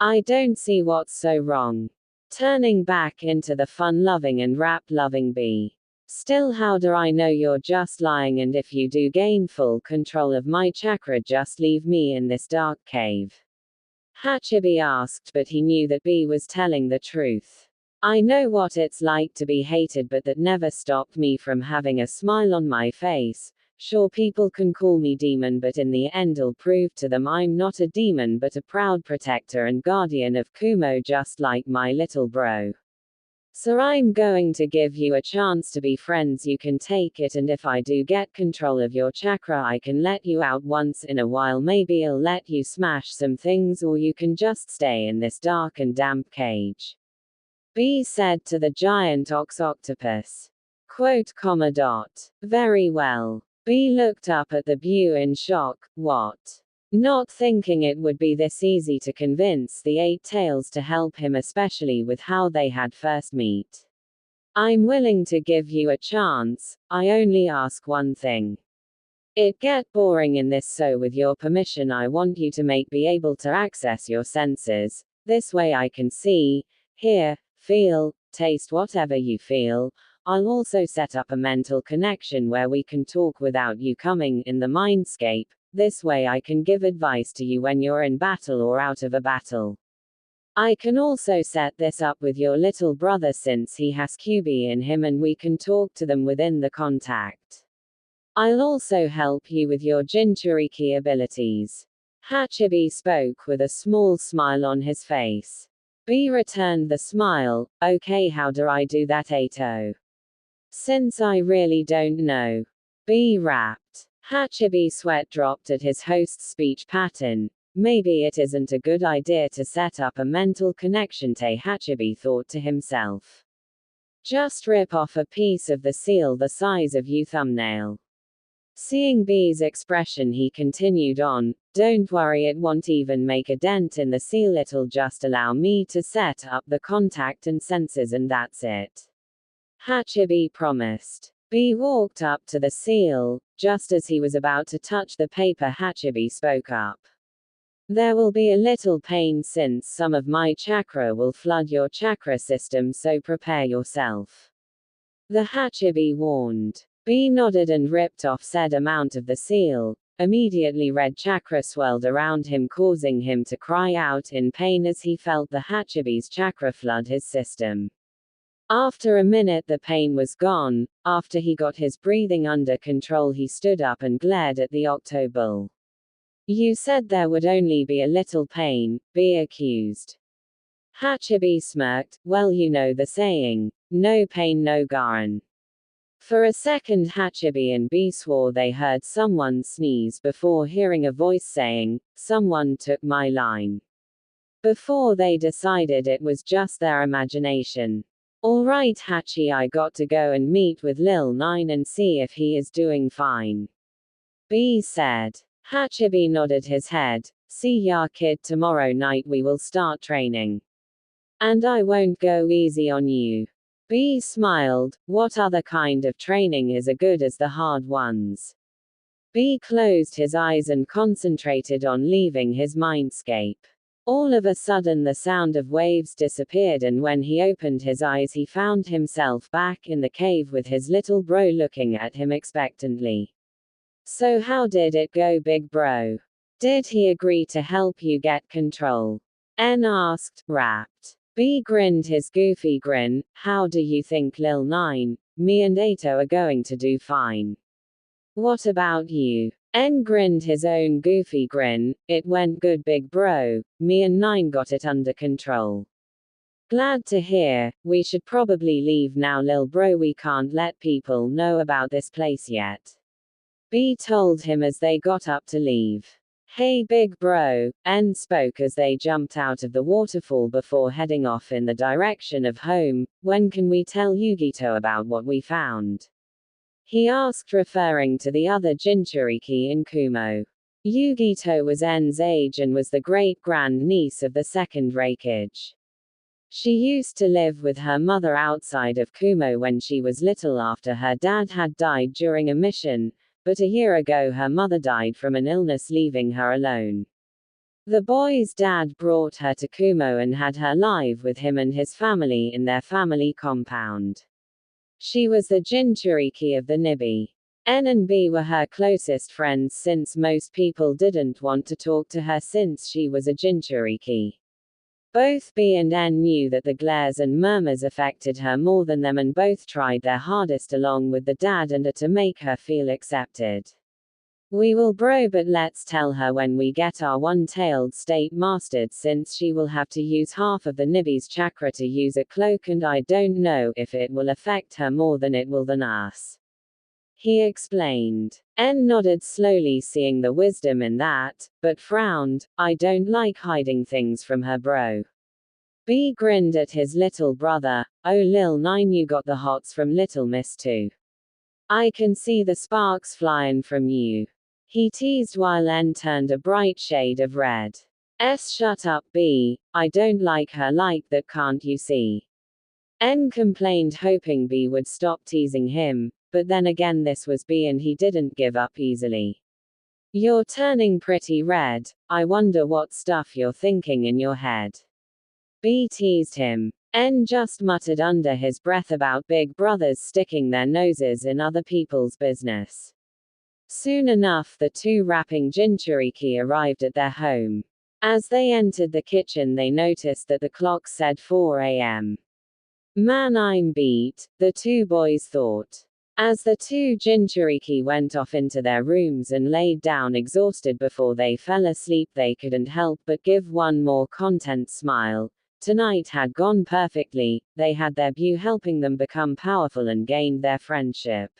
I don't see what's so wrong. Turning back into the fun-loving and rap-loving B. Still, how do I know you're just lying, and if you do gain full control of my chakra, just leave me in this dark cave? Hachibi asked, but he knew that B was telling the truth. I know what it's like to be hated, but that never stopped me from having a smile on my face. Sure, people can call me demon, but in the end I'll prove to them I'm not a demon but a proud protector and guardian of Kumo, just like my little bro. So I'm going to give you a chance to be friends. You can take it, and if I do get control of your chakra, I can let you out once in a while. Maybe I'll let you smash some things, or you can just stay in this dark and damp cage. B said to the giant octopus. Quote, comma, dot. Very well. B looked up at the Beau in shock. What? Not thinking it would be this easy to convince the Eight Tails to help him, especially with how they had first met. I'm willing to give you a chance, I only ask one thing. It get boring in this, so with your permission I want you to be able to access your senses. This way I can see, hear, feel, taste whatever you feel. I'll also set up a mental connection where we can talk without you coming in the mindscape. This way I can give advice to you when you're in battle or out of a battle. I can also set this up with your little brother since he has QB in him, and we can talk to them within the contact. I'll also help you with your Jinchuriki abilities. Hachibi spoke with a small smile on his face. B returned the smile. Okay, how do I do that, Ato? Since I really don't know. B rapped. Hachibi sweat dropped at his host's speech pattern. Maybe it isn't a good idea to set up a mental connection, Hachibi thought to himself. Just rip off a piece of the seal the size of your thumbnail. Seeing B's expression, he continued on, don't worry, it won't even make a dent in the seal, it'll just allow me to set up the contact and sensors, and that's it. Hachibi promised. B walked up to the seal. Just as he was about to touch the paper, Hachibi spoke up. There will be a little pain since some of my chakra will flood your chakra system, so prepare yourself. The Hachibi warned. B nodded and ripped off said amount of the seal. Immediately red chakra swelled around him, causing him to cry out in pain as he felt the Hachibi's chakra flood his system. After a minute the pain was gone. After he got his breathing under control, he stood up and glared at the Octobull. You said there would only be a little pain, B accused. Hachibi smirked. Well, you know the saying, no pain no gain. For a second Hachibi and B swore they heard someone sneeze before hearing a voice saying, someone took my line. Before they decided it was just their imagination. Alright Hachi, I got to go and meet with Lil 9 and see if he is doing fine. B said. Hachibi nodded his head. See ya kid, tomorrow night we will start training. And I won't go easy on you. B smiled. What other kind of training is as good as the hard ones? B closed his eyes and concentrated on leaving his mindscape. All of a sudden the sound of waves disappeared, and when he opened his eyes he found himself back in the cave with his little bro looking at him expectantly. So how did it go, big bro? Did he agree to help you get control? N asked, rapt. B grinned his goofy grin. How do you think, Lil 9? Me and Ato are going to do fine. What about you? N grinned his own goofy grin. It went good, big bro. Me and 9 got it under control. Glad to hear. We should probably leave now, lil bro. We can't let people know about this place yet. B told him as they got up to leave. Hey big bro, N spoke as they jumped out of the waterfall before heading off in the direction of home. When can we tell Yugito about what we found? He asked, referring to the other Jinchuriki in Kumo. Yugito was N's age and was the great-grand-niece of the second Reikage. She used to live with her mother outside of Kumo when she was little after her dad had died during a mission, but a year ago her mother died from an illness, leaving her alone. The boy's dad brought her to Kumo and had her live with him and his family in their family compound. She was the Jinchuriki of the Nibi. N and B were her closest friends since most people didn't want to talk to her since she was a Jinchuriki. Both B and N knew that the glares and murmurs affected her more than them, and both tried their hardest along with the dad and her to make her feel accepted. We will bro, but let's tell her when we get our one-tailed state mastered, since she will have to use half of the Nibi's chakra to use a cloak, and I don't know if it will affect her more than it will than us. He explained. N nodded slowly, seeing the wisdom in that, but frowned. I don't like hiding things from her, bro. B grinned at his little brother. Oh Lil 9, you got the hots from Little Miss too. I can see the sparks flyin' from you. He teased while N turned a bright shade of red. Shut up B, I don't like her like that, can't you see? N complained, hoping B would stop teasing him. But then again, this was B and he didn't give up easily. You're turning pretty red, I wonder what stuff you're thinking in your head. B teased him. N just muttered under his breath about big brothers sticking their noses in other people's business. Soon enough, the two rapping Jinchuriki arrived at their home. As they entered the kitchen, they noticed that the clock said 4 a.m. Man, I'm beat, the two boys thought. As the two Jinchuriki went off into their rooms and laid down exhausted before they fell asleep, they couldn't help but give one more content smile. Tonight had gone perfectly, they had their Bu helping them become powerful and gained their friendship.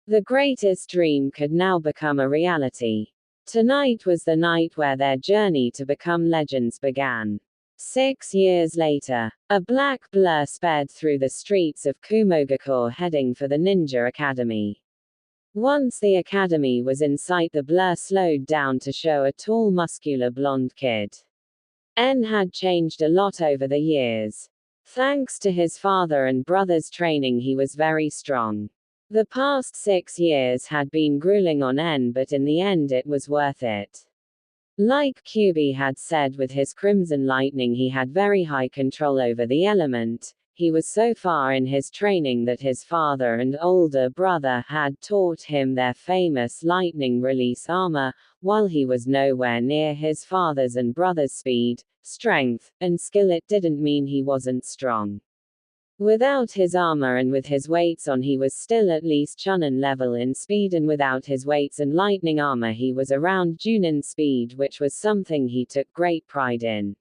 The greatest dream could now become a reality. Tonight was the night where their journey to become legends began. 6 years later, a black blur sped through the streets of Kumogakure heading for the Ninja Academy. Once the academy was in sight, the blur slowed down to show a tall, muscular blonde kid. N had changed a lot over the years. Thanks to his father and brother's training, he was very strong. The past 6 years had been grueling on N, but in the end it was worth it. Like QB had said, with his Crimson Lightning he had very high control over the element. He was so far in his training that his father and older brother had taught him their famous lightning release armor, while he was nowhere near his father's and brother's speed, strength, and skill. It didn't mean he wasn't strong. Without his armor and with his weights on, he was still at least Chunin level in speed, and without his weights and lightning armor he was around Junin speed, which was something he took great pride in.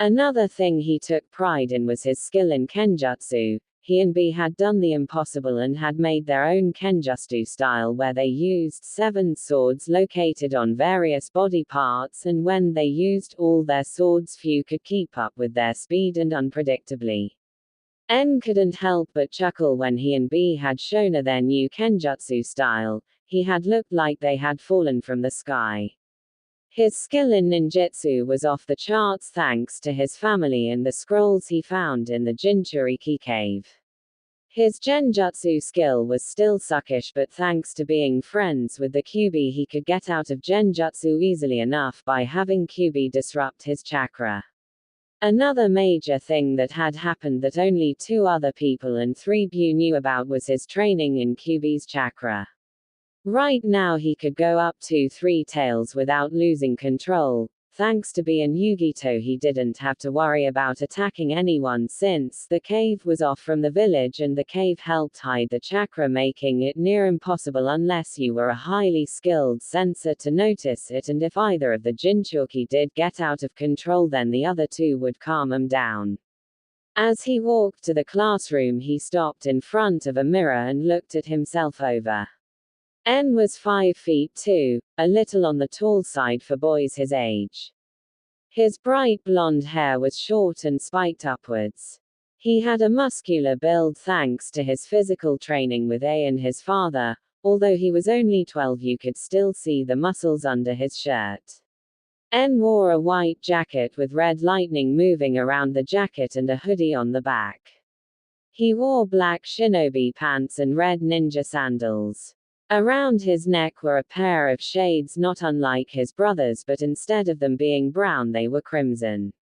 Another thing he took pride in was his skill in Kenjutsu. He and B had done the impossible and had made their own Kenjutsu style, where they used 7 swords located on various body parts, and when they used all their swords, few could keep up with their speed, and unpredictably. N couldn't help but chuckle when he and B had shown her their new Kenjutsu style. He had looked like they had fallen from the sky. His skill in ninjutsu was off the charts thanks to his family and the scrolls he found in the Jinchuriki cave. His genjutsu skill was still suckish, but thanks to being friends with the QB he could get out of genjutsu easily enough by having QB disrupt his chakra. Another major thing that had happened that only 2 other people and 3 Bu knew about was his training in QB's chakra. Right now he could go up to 3 tails without losing control. Thanks to B and Yugito, he didn't have to worry about attacking anyone since the cave was off from the village, and the cave helped hide the chakra, making it near impossible unless you were a highly skilled sensor to notice it, and if either of the Jinchuriki did get out of control, then the other 2 would calm him down. As he walked to the classroom, he stopped in front of a mirror and looked at himself over. N was 5 feet 2, a little on the tall side for boys his age. His bright blonde hair was short and spiked upwards. He had a muscular build thanks to his physical training with A and his father. Although he was only 12, you could still see the muscles under his shirt. N wore a white jacket with red lightning moving around the jacket and a hoodie on the back. He wore black shinobi pants and red ninja sandals. Around his neck were a pair of shades not unlike his brother's, but instead of them being brown they were crimson.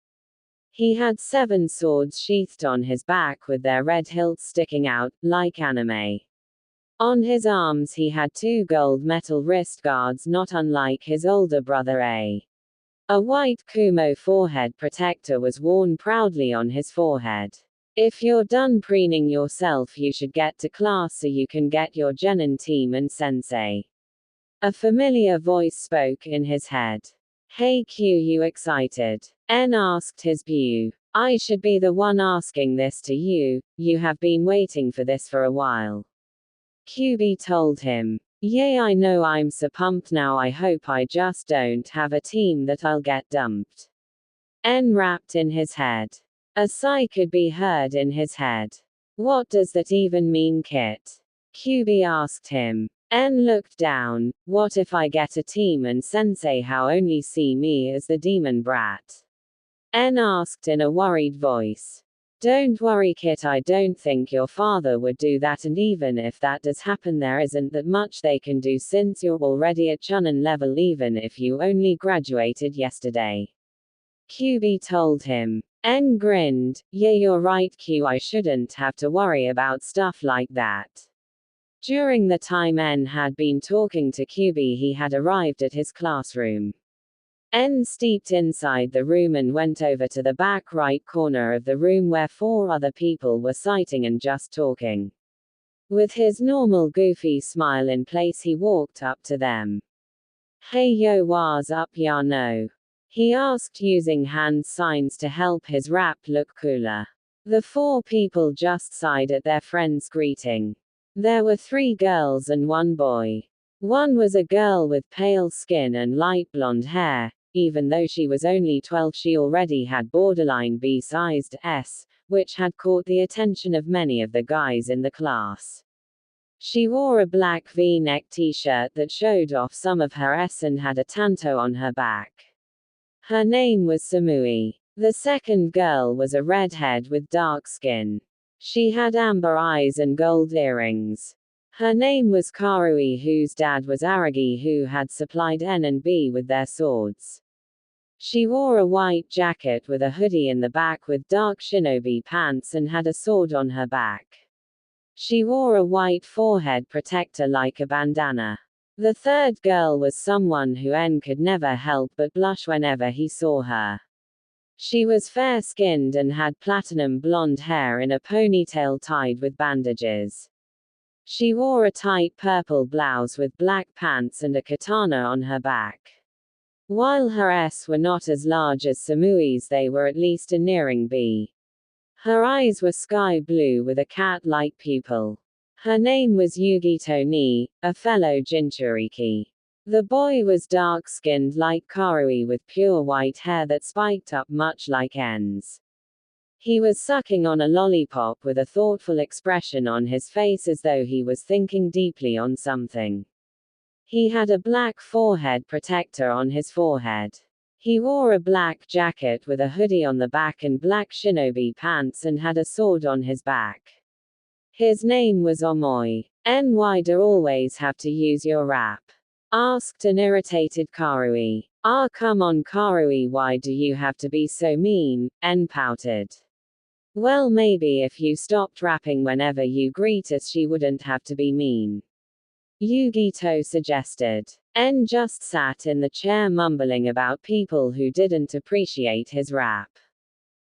He had 7 swords sheathed on his back with their red hilts sticking out, like anime. On his arms he had 2 gold metal wrist guards not unlike his older brother A. A white Kumo forehead protector was worn proudly on his forehead. If you're done preening yourself you should get to class so you can get your genin team and sensei. A familiar voice spoke in his head. Hey Q, you excited? N asked his Bu. I should be the one asking this to you, you have been waiting for this for a while. QB told him. Yay, I know, I'm so pumped now, I hope I just don't have a team that I'll get dumped. N rapped in his head. A sigh could be heard in his head. What does that even mean, Kit? QB asked him. N looked down. What if I get a team and sensei how only see me as the demon brat? N asked in a worried voice. Don't worry, Kit, I don't think your father would do that, and even if that does happen there isn't that much they can do since you're already at Chunin level even if you only graduated yesterday. QB told him. N grinned. Yeah, you're right Q, I shouldn't have to worry about stuff like that. During the time N had been talking to QB he had arrived at his classroom. N stepped inside the room and went over to the back right corner of the room where 4 other people were sitting and just talking. With his normal goofy smile in place he walked up to them. Hey yo, what's up ya no? He asked using hand signs to help his rap look cooler. The 4 people just sighed at their friend's greeting. There were 3 girls and 1 boy. One was a girl with pale skin and light blonde hair. Even though she was only 12 she already had borderline B-sized S, which had caught the attention of many of the guys in the class. She wore a black V-neck t-shirt that showed off some of her S and had a tanto on her back. Her name was Samui. The second girl was a redhead with dark skin. She had amber eyes and gold earrings. Her name was Karui, whose dad was Aragi, who had supplied N and B with their swords. She wore a white jacket with a hoodie in the back with dark shinobi pants and had a sword on her back. She wore a white forehead protector like a bandana. The third girl was someone who N could never help but blush whenever he saw her. She was fair-skinned and had platinum blonde hair in a ponytail tied with bandages. She wore a tight purple blouse with black pants and a katana on her back. While her S were not as large as Samui's, they were at least a nearing B. Her eyes were sky blue with a cat-like pupil. Her name was Yugito Ni, a fellow Jinchuriki. The boy was dark-skinned like Karui with pure white hair that spiked up much like N's. He was sucking on a lollipop with a thoughtful expression on his face as though he was thinking deeply on something. He had a black forehead protector on his forehead. He wore a black jacket with a hoodie on the back and black shinobi pants and had a sword on his back. His name was Omoi. N, why do always have to use your rap? Asked an irritated Karui. Ah, come on Karui, why do you have to be so mean? N pouted. Well, maybe if you stopped rapping whenever you greet us she wouldn't have to be mean. Yugito suggested. N just sat in the chair mumbling about people who didn't appreciate his rap.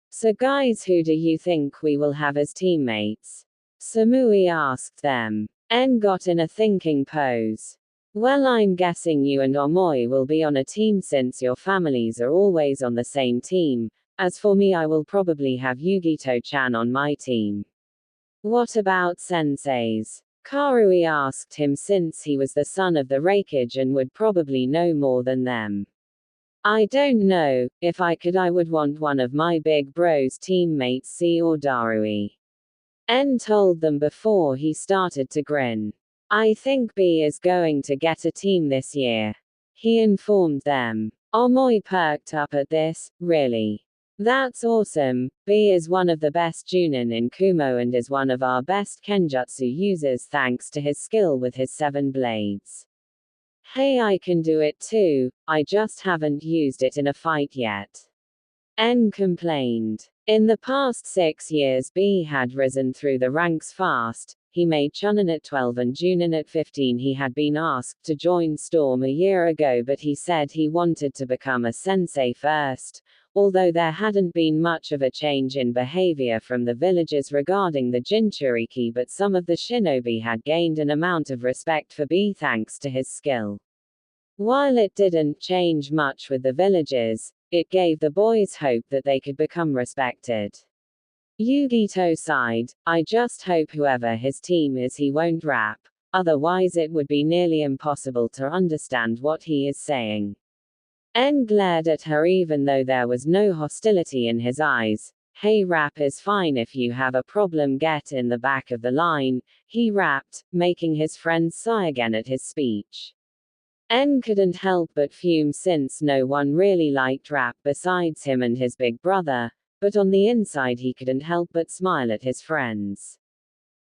So guys, who do you think we will have as teammates? Samui asked them. N got in a thinking pose. Well, I'm guessing you and Omoi will be on a team since your families are always on the same team. As for me, I will probably have Yugito-chan on my team. What about senseis? Karui asked him since he was the son of the Reikage and would probably know more than them. I don't know, if I could I would want one of my big bros teammates C or Darui. N told them before he started to grin. I think B is going to get a team this year. He informed them. Omoi perked up at this. Really? That's awesome. B is one of the best Junin in Kumo and is one of our best Kenjutsu users thanks to his skill with his 7 blades. Hey, I can do it too, I just haven't used it in a fight yet. N complained. In the past 6 years B had risen through the ranks fast. He made Chunin at 12 and Junin at 15. He had been asked to join Storm a year ago, but he said he wanted to become a sensei first. Although there hadn't been much of a change in behavior from the villagers regarding the Jinchuriki, but some of the shinobi had gained an amount of respect for B thanks to his skill. While it didn't change much with the villagers, it gave the boys hope that they could become respected. Yugito sighed, I just hope whoever his team is he won't rap, otherwise it would be nearly impossible to understand what he is saying. N glared at her even though there was no hostility in his eyes. Hey, rap is fine if you have a problem, get in the back of the line, he rapped, making his friends sigh again at his speech. N couldn't help but fume since no one really liked rap besides him and his big brother, but on the inside he couldn't help but smile at his friends.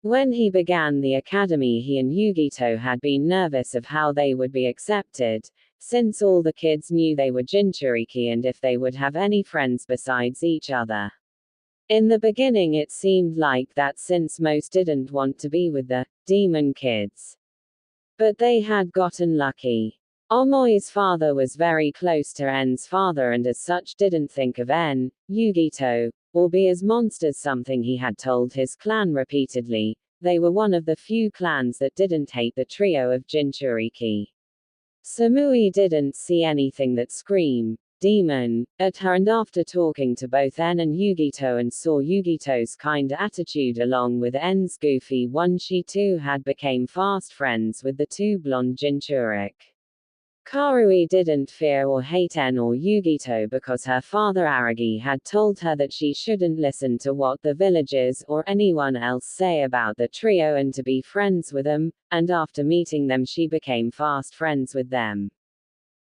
When he began the academy, he and Yugito had been nervous of how they would be accepted, since all the kids knew they were Jinchuriki and if they would have any friends besides each other. In the beginning it seemed like that since most didn't want to be with the demon kids. But they had gotten lucky. Omoi's father was very close to N's father and as such didn't think of N, Yugito, or B as monsters, something he had told his clan repeatedly. They were one of the few clans that didn't hate the trio of Jinchuriki. Samui didn't see anything that screamed demon at her, and after talking to both N and Yugito and saw Yugito's kind attitude along with N's goofy one, she too had become fast friends with the two blonde Jinchurik. Karui didn't fear or hate N or Yugito because her father Aragi had told her that she shouldn't listen to what the villagers or anyone else say about the trio and to be friends with them, and after meeting them she became fast friends with them.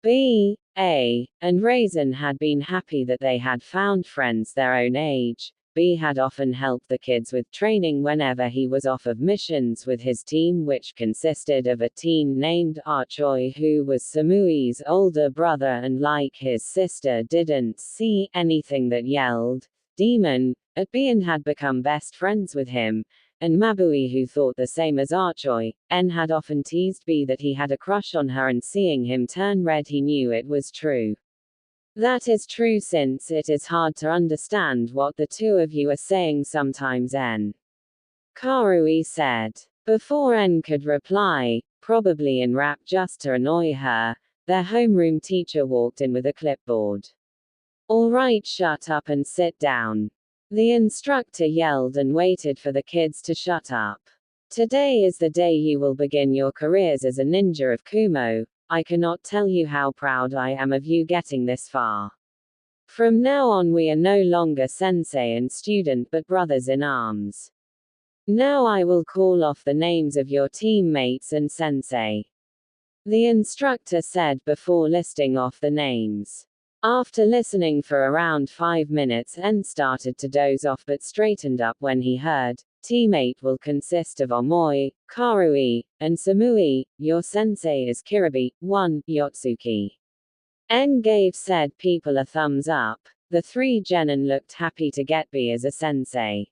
B, A, and Raisin had been happy that they had found friends their own age. B had often helped the kids with training whenever he was off of missions with his team, which consisted of a teen named Archoi who was Samui's older brother and like his sister didn't see anything that yelled demon at B and had become best friends with him, and Mabui who thought the same as Archoi. N had often teased B that he had a crush on her, and seeing him turn red he knew it was true. That is true since it is hard to understand what the two of you are saying sometimes, N. Karui said. Before N could reply, probably in rap just to annoy her, their homeroom teacher walked in with a clipboard. All right, shut up and sit down. The instructor yelled and waited for the kids to shut up. Today is the day you will begin your careers as a ninja of Kumo. I cannot tell you how proud I am of you getting this far. From now on we are no longer sensei and student but brothers in arms. Now I will call off the names of your teammates and sensei. The instructor said before listing off the names. After listening for around 5 minutes, N started to doze off but straightened up when he heard, teammate will consist of Omoi, Karui, and Samui. Your sensei is Kiribi, 1, Yotsuki. N gave said people a thumbs up. The 3 genin looked happy to get B as a sensei.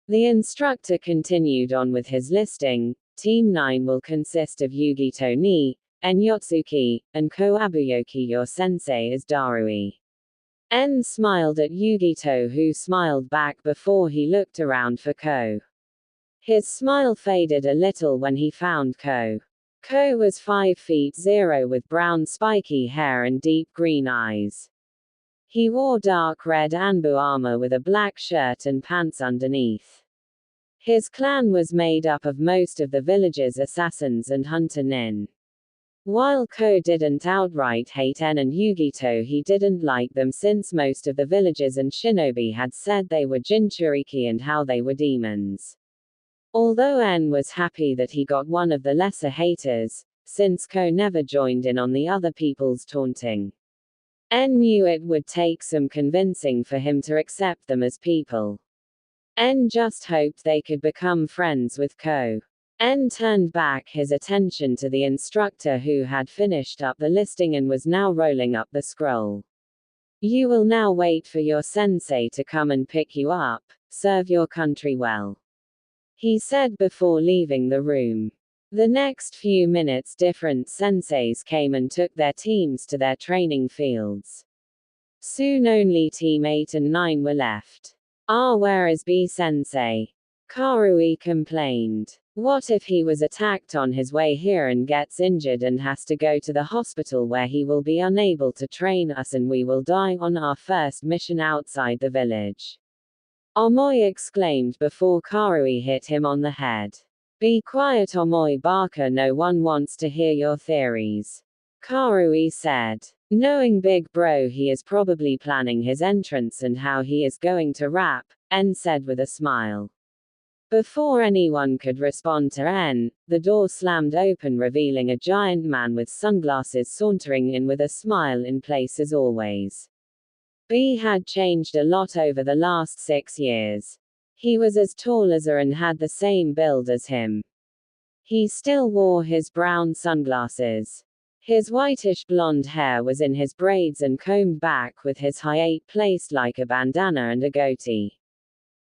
The instructor continued on with his listing. Team 9 will consist of Yugito Ni, N Yotsuki, and Ko Abuyoki. Your sensei is Darui. N smiled at Yugito who smiled back before he looked around for Ko. His smile faded a little when he found Ko. Ko was 5 feet 0 with brown spiky hair and deep green eyes. He wore dark red Anbu armor with a black shirt and pants underneath. His clan was made up of most of the villagers' assassins and hunter nin. While Ko didn't outright hate N and Yugito, he didn't like them since most of the villagers and shinobi had said they were Jinchuriki and how they were demons. Although N was happy that he got one of the lesser haters, since Ko never joined in on the other people's taunting. N knew it would take some convincing for him to accept them as people. N just hoped they could become friends with Ko. N turned back his attention to the instructor who had finished up the listing and was now rolling up the scroll. You will now wait for your sensei to come and pick you up. Serve your country well, he said before leaving the room. The next few minutes different senseis came and took their teams to their training fields. Soon only Team 8 and 9 were left. Where is B-sensei? Karui complained. What if he was attacked on his way here and gets injured and has to go to the hospital where he will be unable to train us and we will die on our first mission outside the village? Omoi exclaimed before Karui hit him on the head. Be quiet, Omoi Barker, no one wants to hear your theories. Karui said. Knowing Big Bro, he is probably planning his entrance and how he is going to rap, En said with a smile. Before anyone could respond to En, the door slammed open revealing a giant man with sunglasses sauntering in with a smile in place as always. B had changed a lot over the last 6 years. He was as tall as her and had the same build as him. He still wore his brown sunglasses. His whitish blonde hair was in his braids and combed back with his hiatus placed like a bandana and a goatee.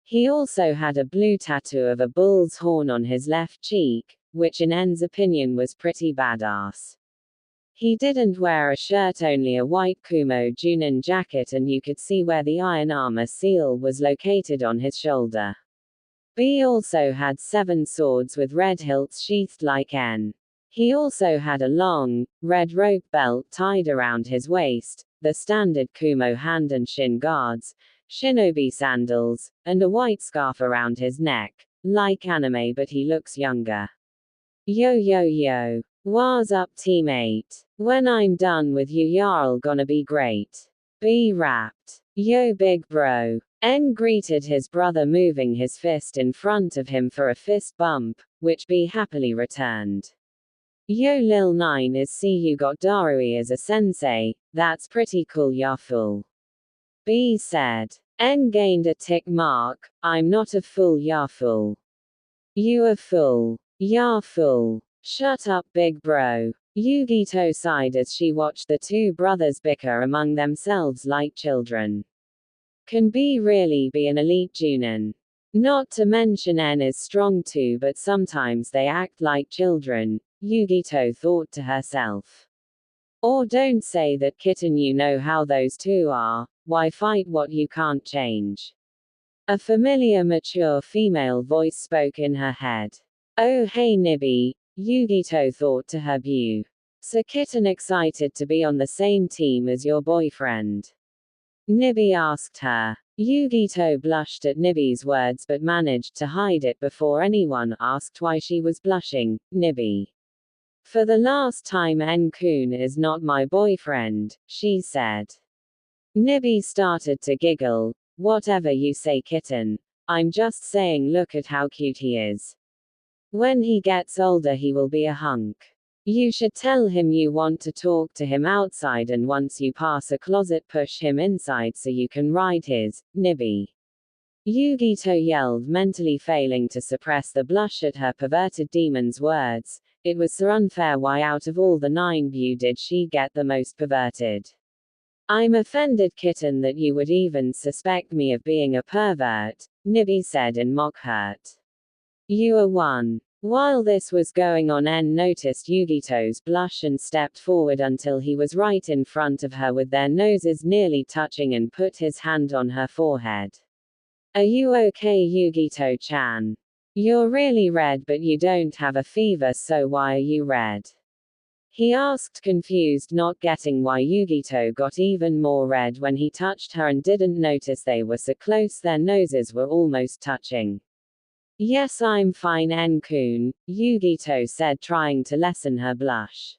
He also had a blue tattoo of a bull's horn on his left cheek, which in En's opinion was pretty badass. He didn't wear a shirt, only a white Kumo Junin jacket, and you could see where the iron armor seal was located on his shoulder. B also had 7 swords with red hilts sheathed like En. He also had a long, red rope belt tied around his waist, the standard Kumo hand and shin guards, shinobi sandals, and a white scarf around his neck, like anime, but he looks younger. Yo yo yo. What's up, Team 8? When I'm done with you, y'all gonna be great. B rapped. Yo Big Bro. En greeted his brother, moving his fist in front of him for a fist bump, which B happily returned. Yo Lil 9 is see you got Darui as a sensei, that's pretty cool, ya fool. B said. En gained a tick mark. I'm not a fool, ya fool. You a fool. Ya fool. Shut up, Big Bro. Yugito sighed as she watched the 2 brothers bicker among themselves like children. Can B really be an elite Junin? Not to mention En is strong too, but sometimes they act like children, Yugito thought to herself. Or don't say that, kitten, you know how those 2 are, why fight what you can't change? A familiar mature female voice spoke in her head. Oh hey Nibby, Yugito thought to her beau. So kitten excited to be on the same team as your boyfriend? Nibby asked her. Yugito blushed at Nibby's words but managed to hide it before anyone asked why she was blushing. Nibby. For the last time, En-kun is not my boyfriend, she said. Nibby started to giggle. Whatever you say, kitten. I'm just saying, look at how cute he is. When he gets older he will be a hunk. You should tell him you want to talk to him outside, and once you pass a closet push him inside so you can ride his, Nibby. Yugito yelled, mentally failing to suppress the blush at her perverted demon's words. It was so unfair, why out of all the 9 beau did she get the most perverted? I'm offended, kitten, that you would even suspect me of being a pervert, Nibby said in mock hurt. You are one. While this was going on, En noticed Yugito's blush and stepped forward until he was right in front of her with their noses nearly touching and put his hand on her forehead. Are you okay, Yugito-chan? You're really red, but you don't have a fever, so why are you red? He asked, confused, not getting why Yugito got even more red when he touched her and didn't notice they were so close their noses were almost touching. Yes, I'm fine, En-kun, Yugito said, trying to lessen her blush.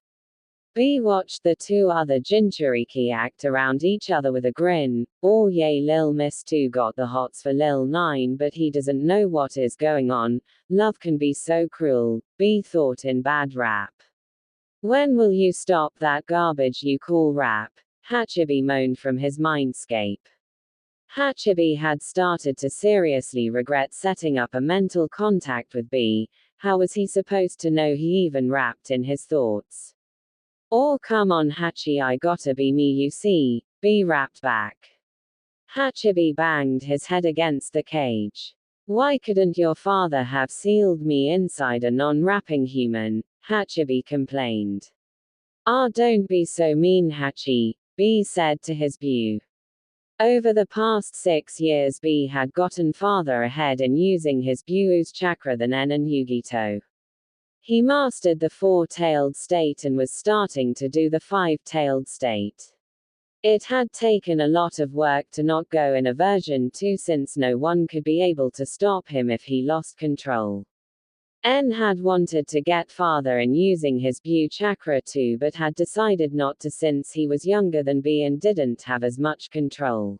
B watched the 2 other Jinchuriki act around each other with a grin. Oh yay, Lil Miss 2 got the hots for Lil 9, but he doesn't know what is going on. Love can be so cruel, B thought in bad rap. When will you stop that garbage you call rap? Hachibi moaned from his mindscape. Hachibi had started to seriously regret setting up a mental contact with B. How was he supposed to know he even rapped in his thoughts? Oh come on Hachi, I gotta be me, you see. B rapped back. Hachibi banged his head against the cage. Why couldn't your father have sealed me inside a non-rapping human? Hachibi complained. Ah, don't be so mean, Hachi, B said to his view. Over the past 6 years, B had gotten farther ahead in using his Buu's chakra than En and Yugito. He mastered the 4-tailed state and was starting to do the 5-tailed state. It had taken a lot of work to not go in a version 2 since no one could be able to stop him if he lost control. En had wanted to get farther in using his Buu chakra too but had decided not to since he was younger than B and didn't have as much control.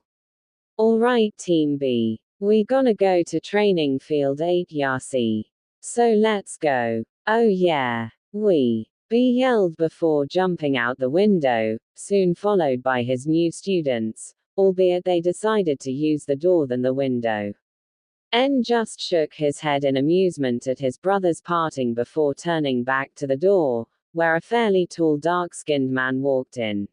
Alright Team B. We gonna go to training field 8 Yasi. So let's go. Oh yeah. We. B yelled before jumping out the window, soon followed by his new students, albeit they decided to use the door than the window. En just shook his head in amusement at his brother's parting before turning back to the door, where a fairly tall dark-skinned man walked in.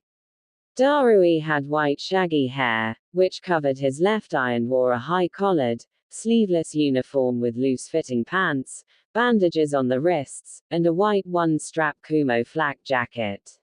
Darui had white shaggy hair, which covered his left eye and wore a high-collared, sleeveless uniform with loose-fitting pants, bandages on the wrists, and a white one-strap Kumo flak jacket.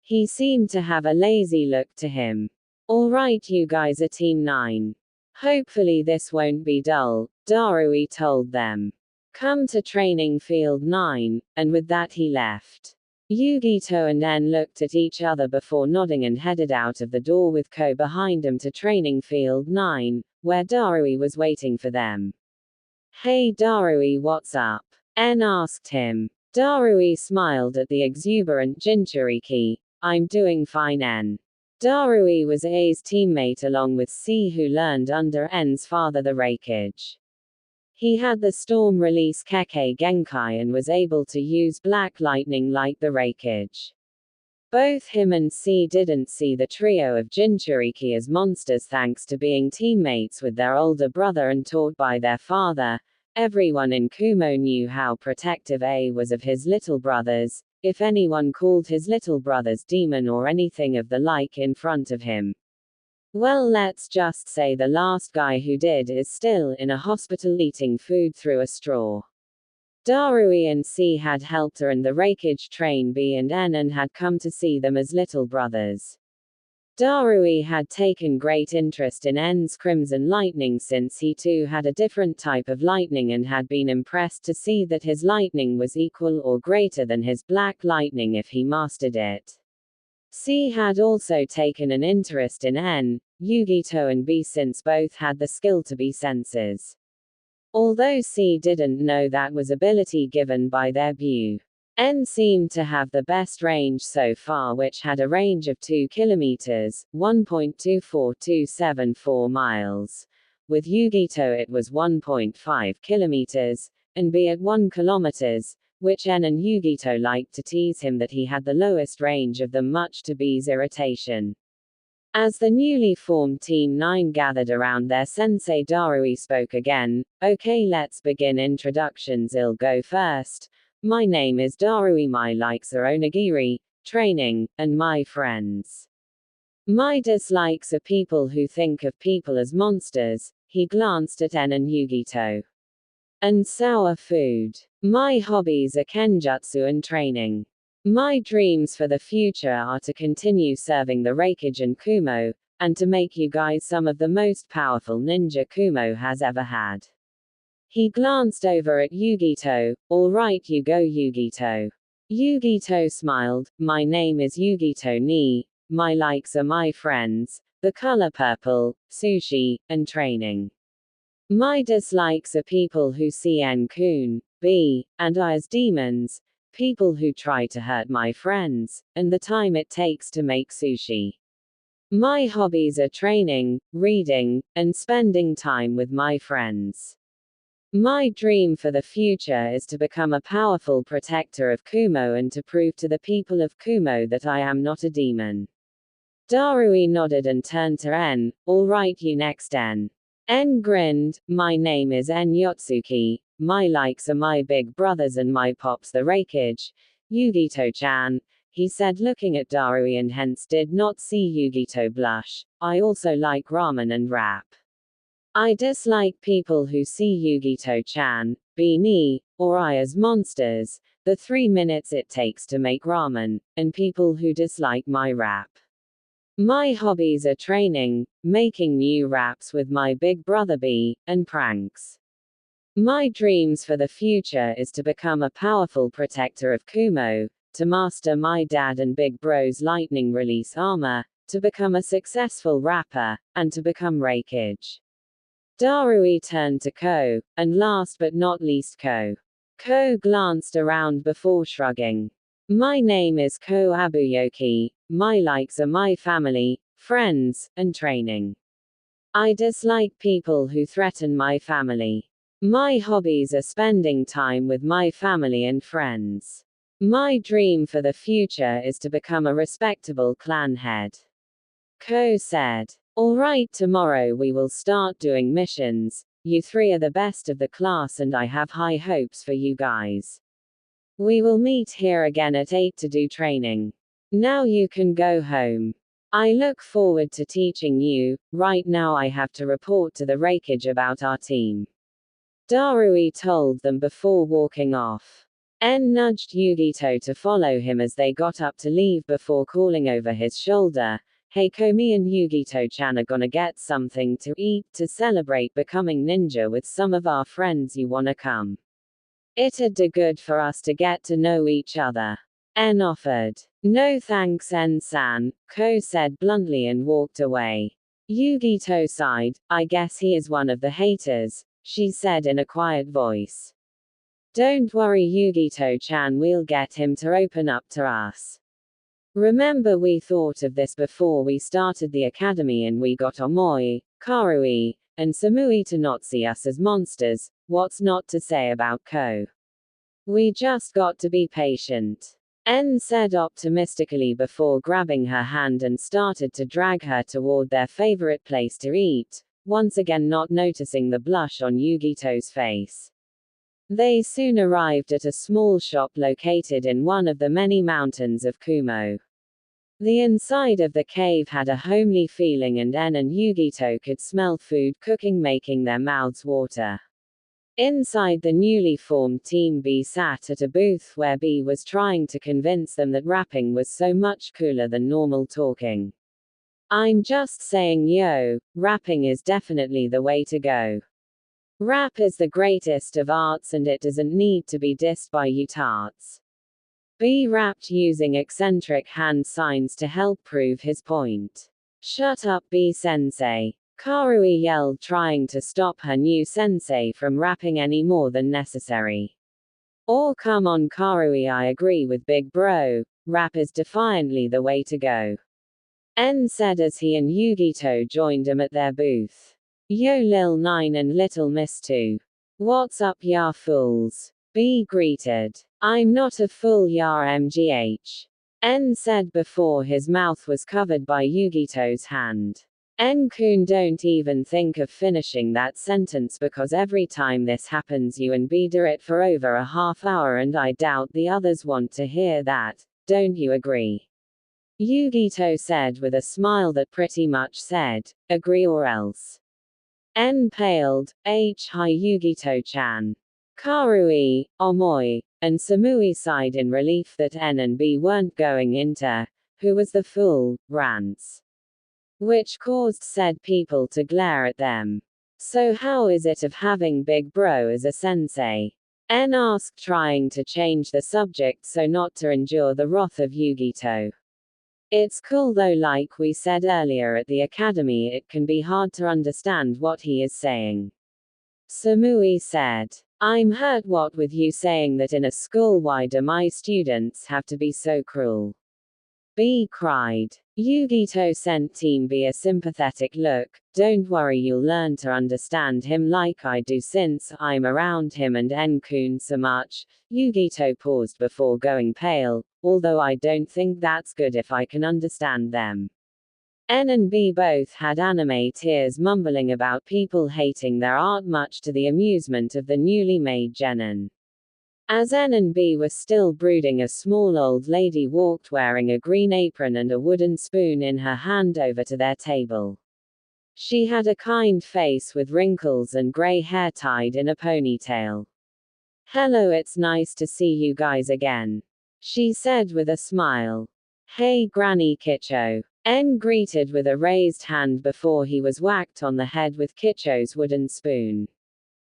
He seemed to have a lazy look to him. All right, you guys are Team 9. Hopefully this won't be dull, Darui told them. Come to training field 9, and with that he left. Yugito and En looked at each other before nodding and headed out of the door with Ko behind them to training field 9, where Darui was waiting for them. Hey Darui, what's up? En asked him. Darui smiled at the exuberant Jinchuriki. I'm doing fine, En. Darui was A's teammate along with C, who learned under En's father the Reikage. He had the Storm release Kekkei Genkai and was able to use Black Lightning like the Reikage. Both him and C didn't see the trio of Jinchuriki as monsters thanks to being teammates with their older brother and taught by their father. Everyone in Kumo knew how protective A was of his little brothers, if anyone called his little brothers demon or anything of the like in front of him. Well, let's just say the last guy who did is still in a hospital eating food through a straw. Darui and C had helped her and the Reikage train B and N and had come to see them as little brothers. Darui had taken great interest in N's Crimson Lightning since he too had a different type of lightning and had been impressed to see that his lightning was equal or greater than his Black Lightning if he mastered it. C had also taken an interest in N, Yugito and B since both had the skill to be senses. Although C didn't know that was ability given by their Buu. N seemed to have the best range so far, which had a range of 2 kilometers, 1.24274 miles. With Yugito it was 1.5 kilometers, and B at 1 kilometers, which N and Yugito liked to tease him that he had the lowest range of them, much to B's irritation. As the newly formed Team 9 gathered around their sensei, Darui spoke again. Okay, let's begin introductions. I'll go first. My name is Darui. My likes are onigiri, training, and my friends. My dislikes are people who think of people as monsters. He glanced at En and Yugito. And sour food. My hobbies are kenjutsu and training. My dreams for the future are to continue serving the Reikage and Kumo, and to make you guys some of the most powerful ninja Kumo has ever had. He glanced over at Yugito. All right, you go, Yugito. Yugito smiled. My name is Yugito Ni. My likes are my friends, the color purple, sushi, and training. My dislikes are people who see N-kun, B, and I as demons, people who try to hurt my friends, and the time it takes to make sushi. My hobbies are training, reading, and spending time with my friends. My dream for the future is to become a powerful protector of Kumo and to prove to the people of Kumo that I am not a demon. Darui nodded and turned to En. All right, you next, En. En grinned. My name is En Yotsuki. My likes are my big brothers and my pops the Reikage. Yugito-chan. he said, looking at Darui, and hence did not see Yugito blush. I also like ramen and rap. I dislike people who see Yugito-chan, Beanie, or I as monsters, the 3 minutes it takes to make ramen, and people who dislike my rap. My hobbies are training, making new raps with my big brother B, and pranks. My dreams for the future is to become a powerful protector of Kumo, to master my dad and big bro's lightning release armor, to become a successful rapper, and to become Raikage. Darui turned to Ko, and last but not least Ko. Ko glanced around before shrugging. My name is Ko Abuyoki, my likes are my family, friends, and training. I dislike people who threaten my family. My hobbies are spending time with my family and friends. My dream for the future is to become a respectable clan head. Ko said. Alright, tomorrow we will start doing missions. You 3 are the best of the class and I have high hopes for you guys. We will meet here again at 8 to do training. Now you can go home. I look forward to teaching you. Right now I have to report to the Raikage about our team. Darui told them before walking off. En nudged Yugito to follow him as they got up to leave before calling over his shoulder, Hey Komi and Yugito-chan are gonna get something to eat to celebrate becoming ninja with some of our friends, you wanna come? It'd be good for us to get to know each other. En offered. No thanks En-san, Ko said bluntly and walked away. Yugito sighed, I guess he is one of the haters, she said in a quiet voice. Don't worry Yugito-chan, we'll get him to open up to us. Remember we thought of this before we started the academy and we got Omoi, Karui, and Samui to not see us as monsters. What's not to say about Ko? We just got to be patient. En said optimistically before grabbing her hand and started to drag her toward their favorite place to eat, once again not noticing the blush on Yugito's face. They soon arrived at a small shop located in one of the many mountains of Kumo. The inside of the cave had a homely feeling and En and Yugito could smell food cooking, making their mouths water. Inside, the newly formed Team B sat at a booth where B was trying to convince them that rapping was so much cooler than normal talking. I'm just saying yo, rapping is definitely the way to go. Rap is the greatest of arts and it doesn't need to be dissed by you tarts. B rapped using eccentric hand signs to help prove his point. Shut up B-sensei. Karui yelled, trying to stop her new sensei from rapping any more than necessary. Oh come on Karui, I agree with Big Bro, rap is defiantly the way to go. En said as he and Yugito joined him at their booth. Yo Lil 9 and Little Miss 2. What's up ya fools? B greeted. I'm not a fool ya MGH. En said before his mouth was covered by Yugito's hand. En-kun, don't even think of finishing that sentence because every time this happens you and B do it for over a half hour and I doubt the others want to hear that, don't you agree? Yugito said with a smile that pretty much said, agree or else. En paled, hi Yugito-chan. Karui, Omoi, and Samui sighed in relief that En and B weren't going into, who was the fool, rants. Which caused said people to glare at them. So how is it of having Big Bro as a sensei? En asked, trying to change the subject so not to endure the wrath of Yugito. It's cool though, like we said earlier at the academy, it can be hard to understand what he is saying. Samui said. I'm hurt what with you saying that in a school, why do my students have to be so cruel? B cried. Yugito sent Team B a sympathetic look. Don't worry, you'll learn to understand him like I do since I'm around him and En-kun so much. Yugito paused before going pale, although I don't think that's good if I can understand them. En and B both had anime tears, mumbling about people hating their art, much to the amusement of the newly made genin. As N and B were still brooding, a small old lady walked wearing a green apron and a wooden spoon in her hand over to their table. She had a kind face with wrinkles and gray hair tied in a ponytail. "Hello, it's nice to see you guys again," she said with a smile. "Hey, Granny Kicho." N greeted with a raised hand before he was whacked on the head with Kicho's wooden spoon.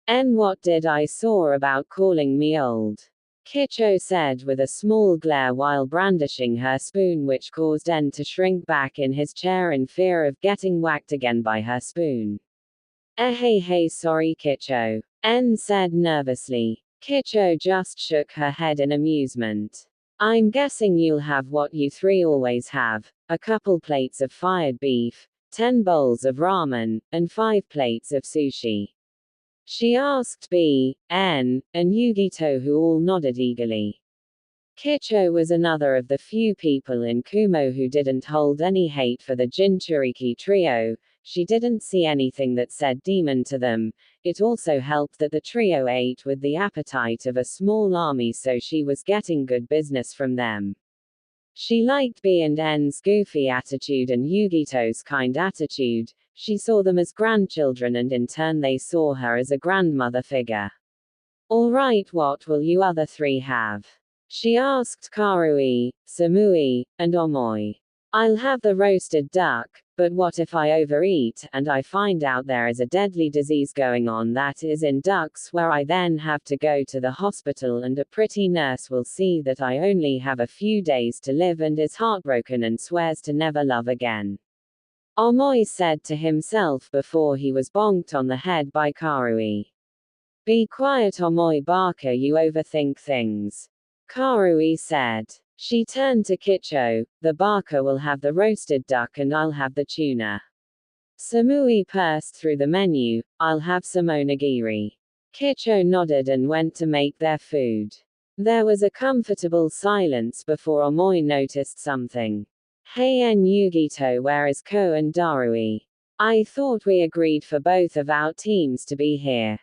"N, what did I saw about calling me old?" Kicho said with a small glare while brandishing her spoon, which caused N to shrink back in his chair in fear of getting whacked again by her spoon. Hey, sorry Kicho," N said nervously. Kicho just shook her head in amusement. "I'm guessing you'll have what you three always have, a couple plates of fired beef, 10 bowls of ramen, and 5 plates of sushi." She asked B, N, and Yugito, who all nodded eagerly. Kicho was another of the few people in Kumo who didn't hold any hate for the Jinchuriki trio. She didn't see anything that said demon to them. It also helped that the trio ate with the appetite of a small army, so she was getting good business from them. She liked B and N's goofy attitude and Yugito's kind attitude. She saw them as grandchildren, and in turn they saw her as a grandmother figure. "All right, what will you other three have?" she asked Karui, Samui, and Omoi. "I'll have the roasted duck, but what if I overeat, and I find out there is a deadly disease going on that is in ducks, where I then have to go to the hospital and a pretty nurse will see that I only have a few days to live and is heartbroken and swears to never love again?" Omoi said to himself before he was bonked on the head by Karui. "Be quiet, Omoi Barker, you overthink things," Karui said. She turned to Kicho. "The Barker will have the roasted duck and I'll have the tuna." Samui pursed through the menu. "I'll have some onigiri." Kicho nodded and went to make their food. There was a comfortable silence before Omoi noticed something. "Hey N Yugito, where is Ko and Darui? I thought we agreed for both of our teams to be here."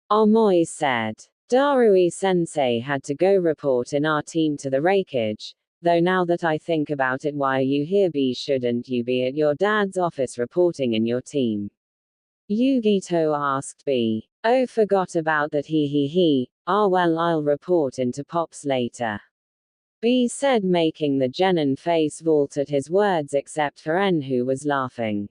Omoi said. "Darui-sensei had to go report in our team to the rakeage, though now that I think about it, why are you here? B, shouldn't you be at your dad's office reporting in your team?" Yugito asked B. "Oh, forgot about that, he. Ah well, I'll report into Pops later," B said, making the genin face vault at his words except for N, who was laughing.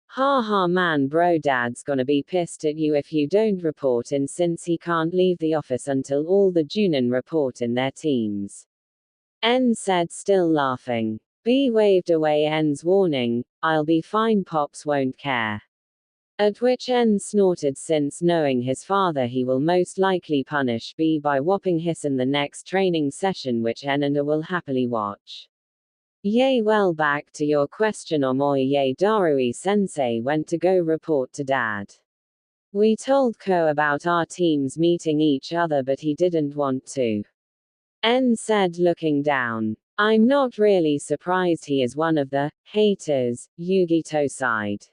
"Ha man, bro, dad's gonna be pissed at you if you don't report in, since he can't leave the office until all the Junin report in their teams," N said, still laughing. B waved away N's warning. "I'll be fine, Pops won't care." At which N snorted, since knowing his father he will most likely punish B by whopping his in the next training session, which N and A will happily watch. Yay, well, back to your question, Omoi. Yay, Darui-sensei went to go report to Dad. "We told Ko about our teams meeting each other, but he didn't want to," N said, looking down. "I'm not really surprised, he is one of the haters," Yugito sighed.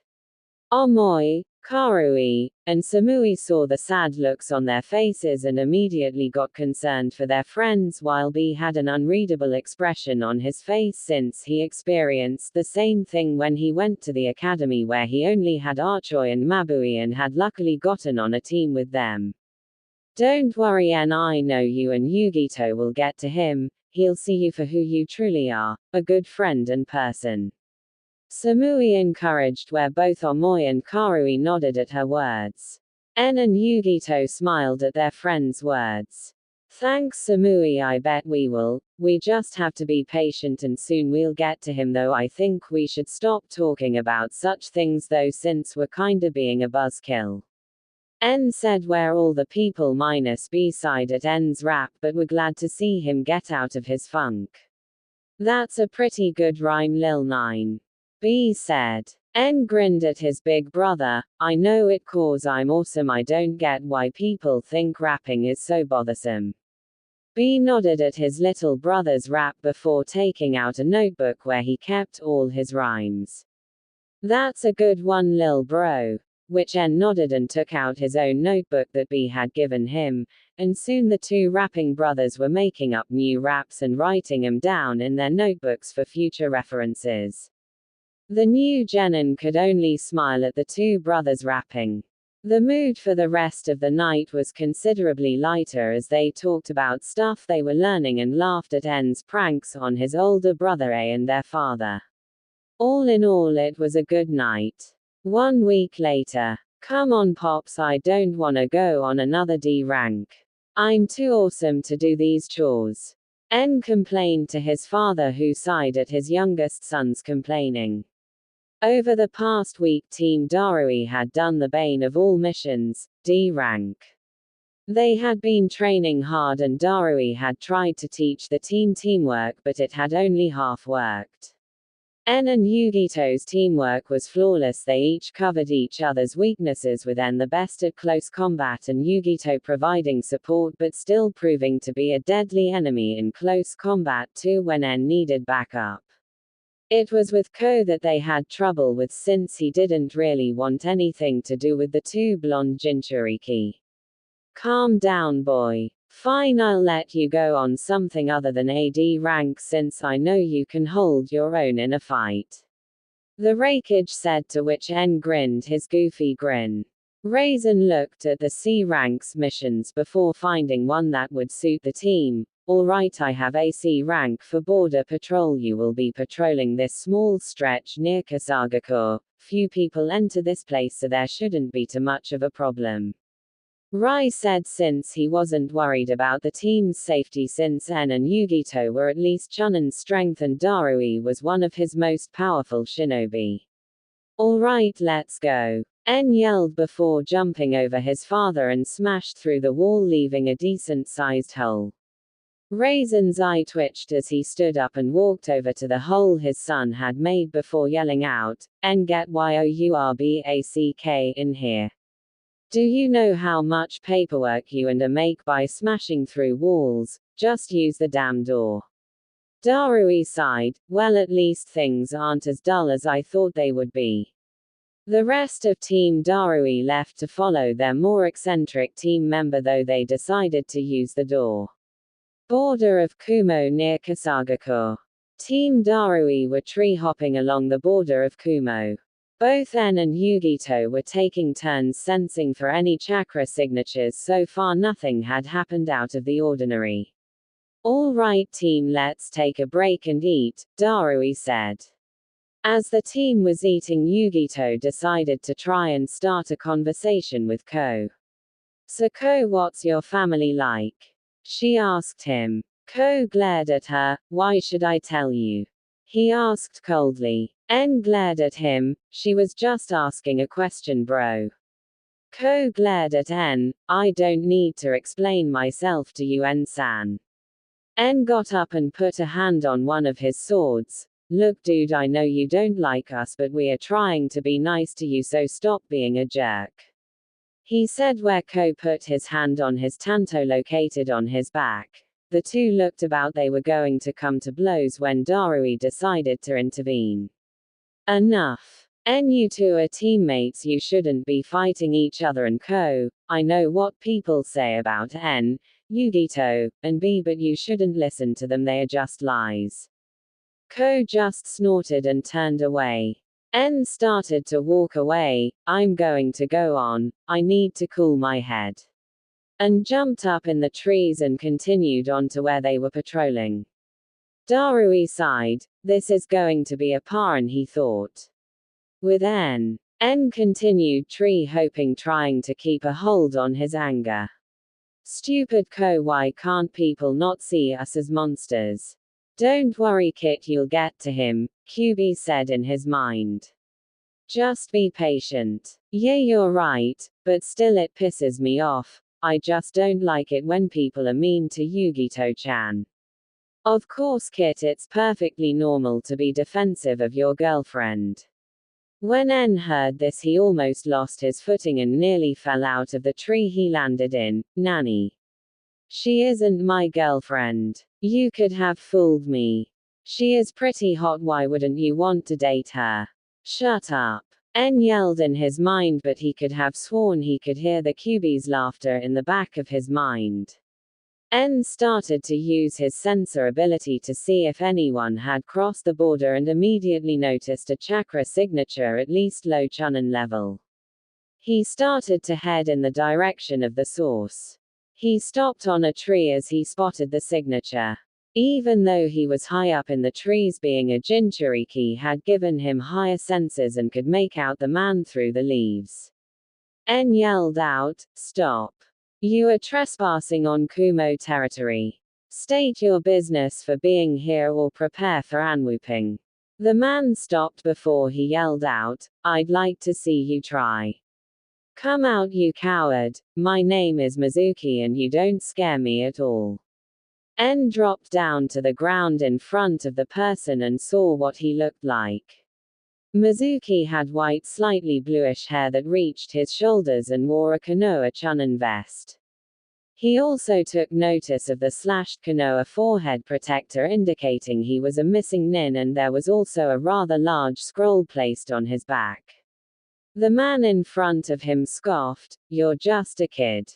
Omoi, Karui, and Samui saw the sad looks on their faces and immediately got concerned for their friends, while B had an unreadable expression on his face, since he experienced the same thing when he went to the academy, where he only had Archoi and Mabui and had luckily gotten on a team with them. "Don't worry N, I know you and Yugito will get to him. He'll see you for who you truly are, a good friend and person," Samui encouraged, where both Omoi and Karui nodded at her words. N and Yugito smiled at their friend's words. "Thanks Samui, I bet we will. We just have to be patient and soon we'll get to him, though I think we should stop talking about such things though, since we're kinda being a buzzkill," N said, where all the people minus B sighed at N's rap but were glad to see him get out of his funk. "That's a pretty good rhyme, Lil 9. B said. N grinned at his big brother. "I know it, cause I'm awesome. I don't get why people think rapping is so bothersome." B nodded at his little brother's rap before taking out a notebook where he kept all his rhymes. "That's a good one, lil bro. which N nodded and took out his own notebook that B had given him, and soon the two rapping brothers were making up new raps and writing them down in their notebooks for future references. The new Jenin could only smile at the two brothers rapping. The mood for the rest of the night was considerably lighter as they talked about stuff they were learning and laughed at N's pranks on his older brother A and their father. All in all, it was a good night. 1 week later. Come on Pops, I don't wanna go on another D rank. I'm too awesome to do these chores. N complained to his father, who sighed at his youngest son's complaining. Over the past week, Team Darui had done the bane of all missions, D rank. They had been training hard and Darui had tried to teach the team teamwork, but it had only half worked. N and Yugito's teamwork was flawless. They each covered each other's weaknesses, with N the best at close combat and Yugito providing support but still proving to be a deadly enemy in close combat too when N needed backup. It was with Ko that they had trouble with, since he didn't really want anything to do with the two blonde Jinchuriki. Calm down boy. Fine, I'll let you go on something other than AD rank since I know you can hold your own in a fight. The Raikage said, to which N grinned his goofy grin. Raisin looked at the C ranks missions before finding one that would suit the team. Alright, I have AC rank for border patrol. You will be patrolling this small stretch near Kasagakure. Few people enter this place, so there shouldn't be too much of a problem. Rai said, since he wasn't worried about the team's safety since En and Yugito were at least Chunan's strength and Darui was one of his most powerful shinobi. Alright, let's go. En yelled before jumping over his father and smashed through the wall, leaving a decent-sized hole. Raisin's eye twitched as he stood up and walked over to the hole his son had made before yelling out, "En get yourback in here. Do you know how much paperwork you and A make by smashing through walls? Just use the damn door." Darui sighed, well, at least things aren't as dull as I thought they would be. The rest of Team Darui left to follow their more eccentric team member, though they decided to use the door. Border of Kumo near Kasagakure. Team Darui were tree hopping along the border of Kumo. Both En and Yugito were taking turns sensing for any chakra signatures. So far nothing had happened out of the ordinary. All right team, let's take a break and eat, Darui said. As the team was eating, Yugito decided to try and start a conversation with Ko. "So Ko, what's your family like?" she asked him. Ko glared at her. "Why should I tell you?" he asked coldly. En glared at him. "She was just asking a question, bro." Ko glared at En. "I don't need to explain myself to you, En-san." En got up and put a hand on one of his swords. "Look dude, I know you don't like us, but we are trying to be nice to you, so stop being a jerk," he said, where Ko put his hand on his tanto located on his back. The two looked about they were going to come to blows when Darui decided to intervene. "Enough. En, you two are teammates, you shouldn't be fighting each other." And Ko, "I know what people say about En, Yugito, and B, but you shouldn't listen to them, they are just lies." Ko just snorted and turned away. En started to walk away. "I'm going to go on, I need to cool my head," and jumped up in the trees and continued on to where they were patrolling. Darui sighed. This is going to be a paran, he thought. With En. En continued tree hopping, trying to keep a hold on his anger. "Stupid Ko, why can't people not see us as monsters?" "Don't worry Kit, you'll get to him," QB said in his mind. "Just be patient." "Yeah, you're right, but still it pisses me off. I just don't like it when people are mean to Yugito-chan." "Of course Kit, it's perfectly normal to be defensive of your girlfriend." When En heard this, he almost lost his footing and nearly fell out of the tree he landed in. "Nanny. She isn't my girlfriend. You could have fooled me. She is pretty hot, why wouldn't you want to date her?" "Shut up. En yelled in his mind, but he could have sworn he could hear the Kyuubi's laughter in the back of his mind. En started to use his sensor ability to see if anyone had crossed the border and immediately noticed a chakra signature at least low Chunin level. He started to head in the direction of the source. He stopped on a tree as he spotted the signature. Even though he was high up in the trees, being a Jinchuriki had given him higher senses and could make out the man through the leaves. En yelled out, "Stop! You are trespassing on Kumo territory. State your business for being here or prepare for anwhooping." The man stopped before he yelled out, "I'd like to see you try. Come out, you coward. My name is Mizuki and you don't scare me at all." En dropped down to the ground in front of the person and saw what he looked like. Mizuki had white, slightly bluish hair that reached his shoulders and wore a Konoha Chunin vest. He also took notice of the slashed Konoha forehead protector indicating he was a missing nin, and there was also a rather large scroll placed on his back. The man in front of him scoffed, "You're just a kid.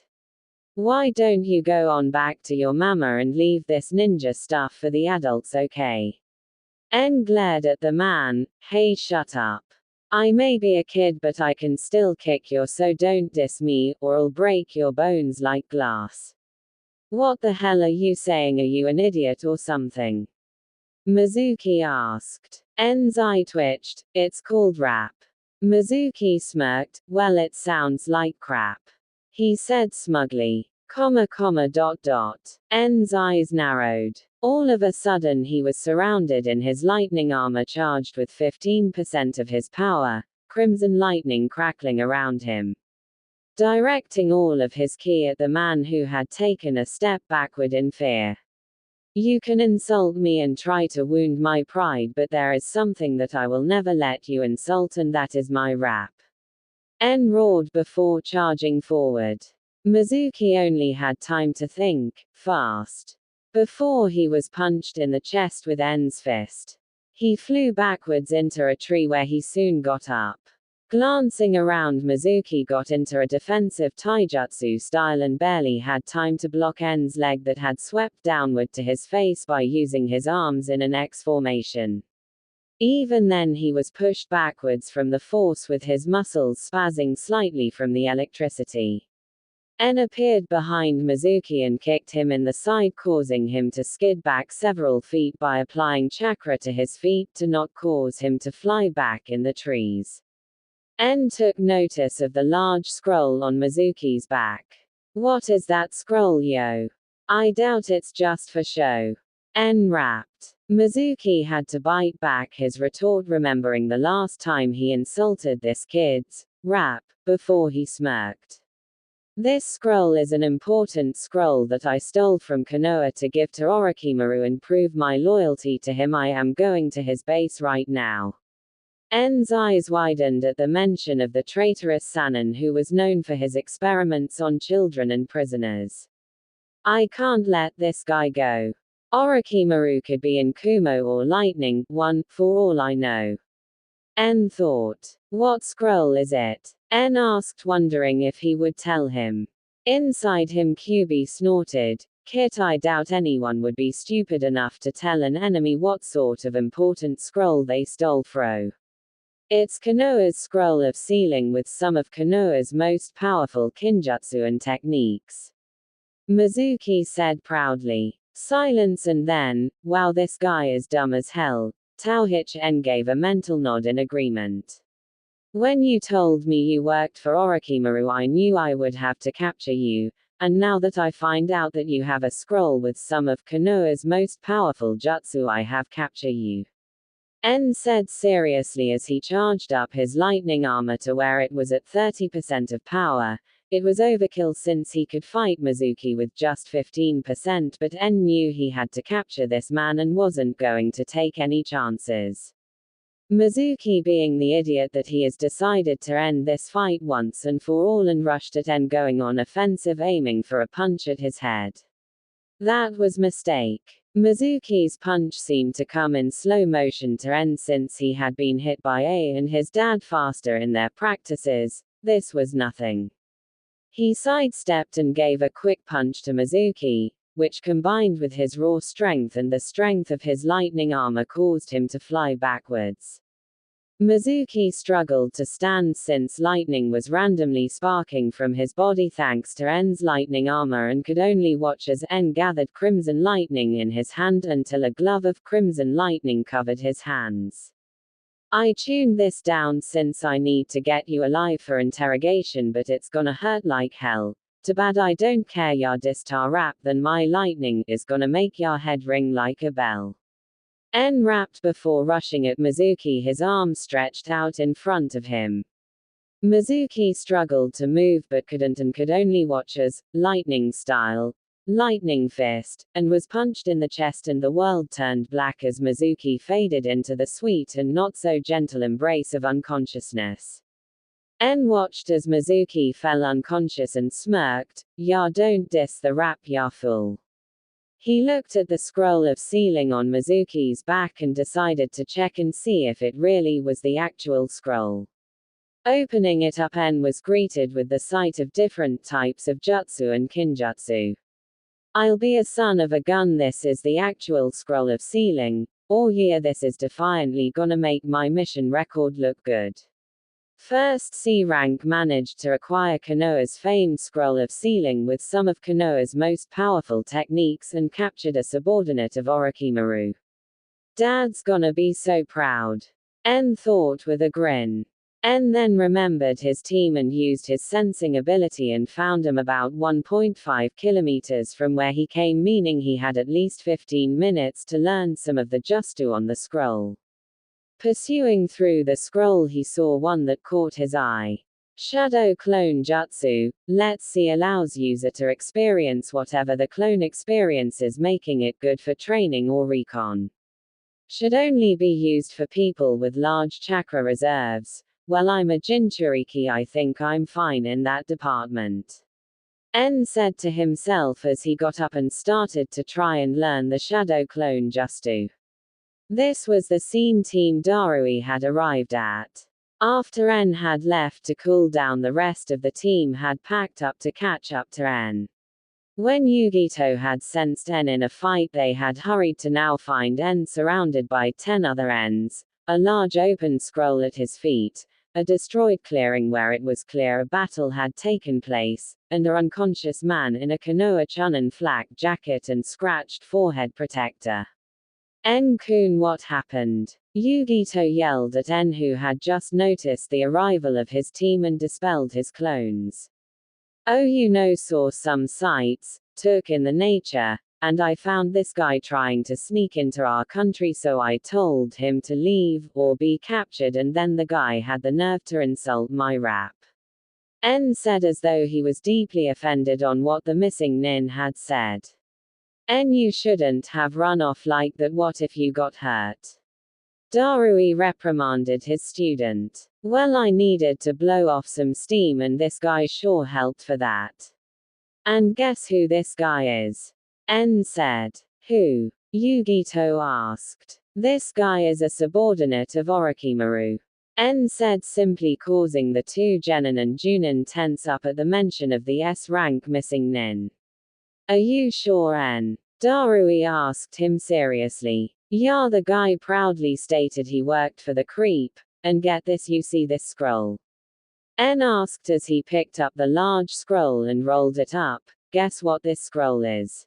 Why don't you go on back to your mama and leave this ninja stuff for the adults, okay?" En glared at the man, "Hey, shut up. I may be a kid but I can still kick you, so don't diss me, or I'll break your bones like glass." "What the hell are you saying? Are you an idiot or something?" Mizuki asked. En's eye twitched. "It's called rap." Mizuki smirked, "Well, it sounds like crap," he said smugly. En's eyes narrowed. All of a sudden he was surrounded in his lightning armor charged with 15% of his power, crimson lightning crackling around him. Directing all of his ki at the man who had taken a step backward in fear. "You can insult me and try to wound my pride, but there is something that I will never let you insult, and that is my rap." En roared before charging forward. Mizuki only had time to think fast before he was punched in the chest with En's fist. He flew backwards into a tree where he soon got up. Glancing around, Mizuki got into a defensive taijutsu style and barely had time to block En's leg that had swept downward to his face by using his arms in an X formation. Even then he was pushed backwards from the force with his muscles spazzing slightly from the electricity. En appeared behind Mizuki and kicked him in the side, causing him to skid back several feet by applying chakra to his feet to not cause him to fly back in the trees. En took notice of the large scroll on Mizuki's back. "What is that scroll, yo? I doubt it's just for show." En rapped. Mizuki had to bite back his retort, remembering the last time he insulted this kid's rap, before he smirked. "This scroll is an important scroll that I stole from Konoha to give to Orochimaru and prove my loyalty to him. I am going to his base right now." En's eyes widened at the mention of the traitorous Sannin, who was known for his experiments on children and prisoners. "I can't let this guy go. Orochimaru could be in Kumo or Lightning One, for all I know." En thought. "What scroll is it?" En asked, wondering if he would tell him. Inside him, Kyuubi snorted, "Kit, I doubt anyone would be stupid enough to tell an enemy what sort of important scroll they stole from. It's Konoha's scroll of sealing with some of Konoha's most powerful kinjutsu and techniques." Mizuki said proudly. Silence, and then, "Wow, this guy is dumb as hell." Tauhich En gave a mental nod in agreement. "When you told me you worked for Orochimaru, I knew I would have to capture you, and now that I find out that you have a scroll with some of Konoha's most powerful jutsu, I have captured you." En said seriously as he charged up his lightning armor to where it was at 30% of power. It was overkill since he could fight Mizuki with just 15%, but En knew he had to capture this man and wasn't going to take any chances. Mizuki, being the idiot that he is, decided to end this fight once and for all and rushed at En, going on offensive, aiming for a punch at his head. That was mistake. Mizuki's punch seemed to come in slow motion to end since he had been hit by A and his dad faster in their practices. This was nothing. He sidestepped and gave a quick punch to Mizuki, which combined with his raw strength and the strength of his lightning armor caused him to fly backwards. Mizuki struggled to stand since lightning was randomly sparking from his body thanks to En's lightning armor and could only watch as En gathered crimson lightning in his hand until a glove of crimson lightning covered his hands. I tuned this down since I need to get you alive for interrogation, but it's gonna hurt like hell. Too bad I don't care ya distar rap, then my lightning is gonna make ya head ring like a bell. En rapped before rushing at Mizuki, his arms stretched out in front of him. Mizuki struggled to move but couldn't and could only watch as, lightning style, lightning fist, and was punched in the chest and the world turned black as Mizuki faded into the sweet and not so gentle embrace of unconsciousness. En watched as Mizuki fell unconscious and smirked, "Ya don't diss the rap ya fool." He looked at the scroll of sealing on Mizuki's back and decided to check and see if it really was the actual scroll. Opening it up, En was greeted with the sight of different types of jutsu and kinjutsu. "I'll be a son of a gun, this is the actual scroll of sealing. Oh yeah, this is defiantly gonna make my mission record look good." First C rank managed to acquire Konoha's famed scroll of sealing with some of Konoha's most powerful techniques and captured a subordinate of Orochimaru. Dad's gonna be so proud. En thought with a grin. En then remembered his team and used his sensing ability and found him about 1.5 kilometers from where he came, meaning he had at least 15 minutes to learn some of the jutsu on the scroll. Pursuing through the scroll, he saw one that caught his eye. Shadow Clone Jutsu. Let's see, allows user to experience whatever the clone experiences, making it good for training or recon. Should only be used for people with large chakra reserves. Well, I'm a Jinchuriki, I think I'm fine in that department. En said to himself as he got up and started to try and learn the Shadow Clone Jutsu. This was the scene Team Darui had arrived at. After En had left to cool down, the rest of the team had packed up to catch up to En. When Yugito had sensed En in a fight, they had hurried to now find En surrounded by 10 other Ens, a large open scroll at his feet, a destroyed clearing where it was clear a battle had taken place, and an unconscious man in a Konoha Chunin flak jacket and scratched forehead protector. En-kun, what happened? Yugito yelled at En, who had just noticed the arrival of his team and dispelled his clones. "Oh, you know, saw some sights, took in the nature, and I found this guy trying to sneak into our country, so I told him to leave or be captured, and then the guy had the nerve to insult my rap." En said as though he was deeply offended on what the missing nin had said. "En, you shouldn't have run off like that. What if you got hurt?" Darui reprimanded his student. "Well, I needed to blow off some steam and this guy sure helped for that." "And guess who this guy is?" En said. "Who?" Yugito asked. "This guy is a subordinate of Orochimaru." En said, simply, causing the two genin and junin tense up at the mention of the S-rank missing nin. "Are you sure, En?" Darui asked him seriously. "Yeah," the guy proudly stated he worked for the creep. "And get this, you see this scroll?" En asked as he picked up the large scroll and rolled it up. "Guess what this scroll is?"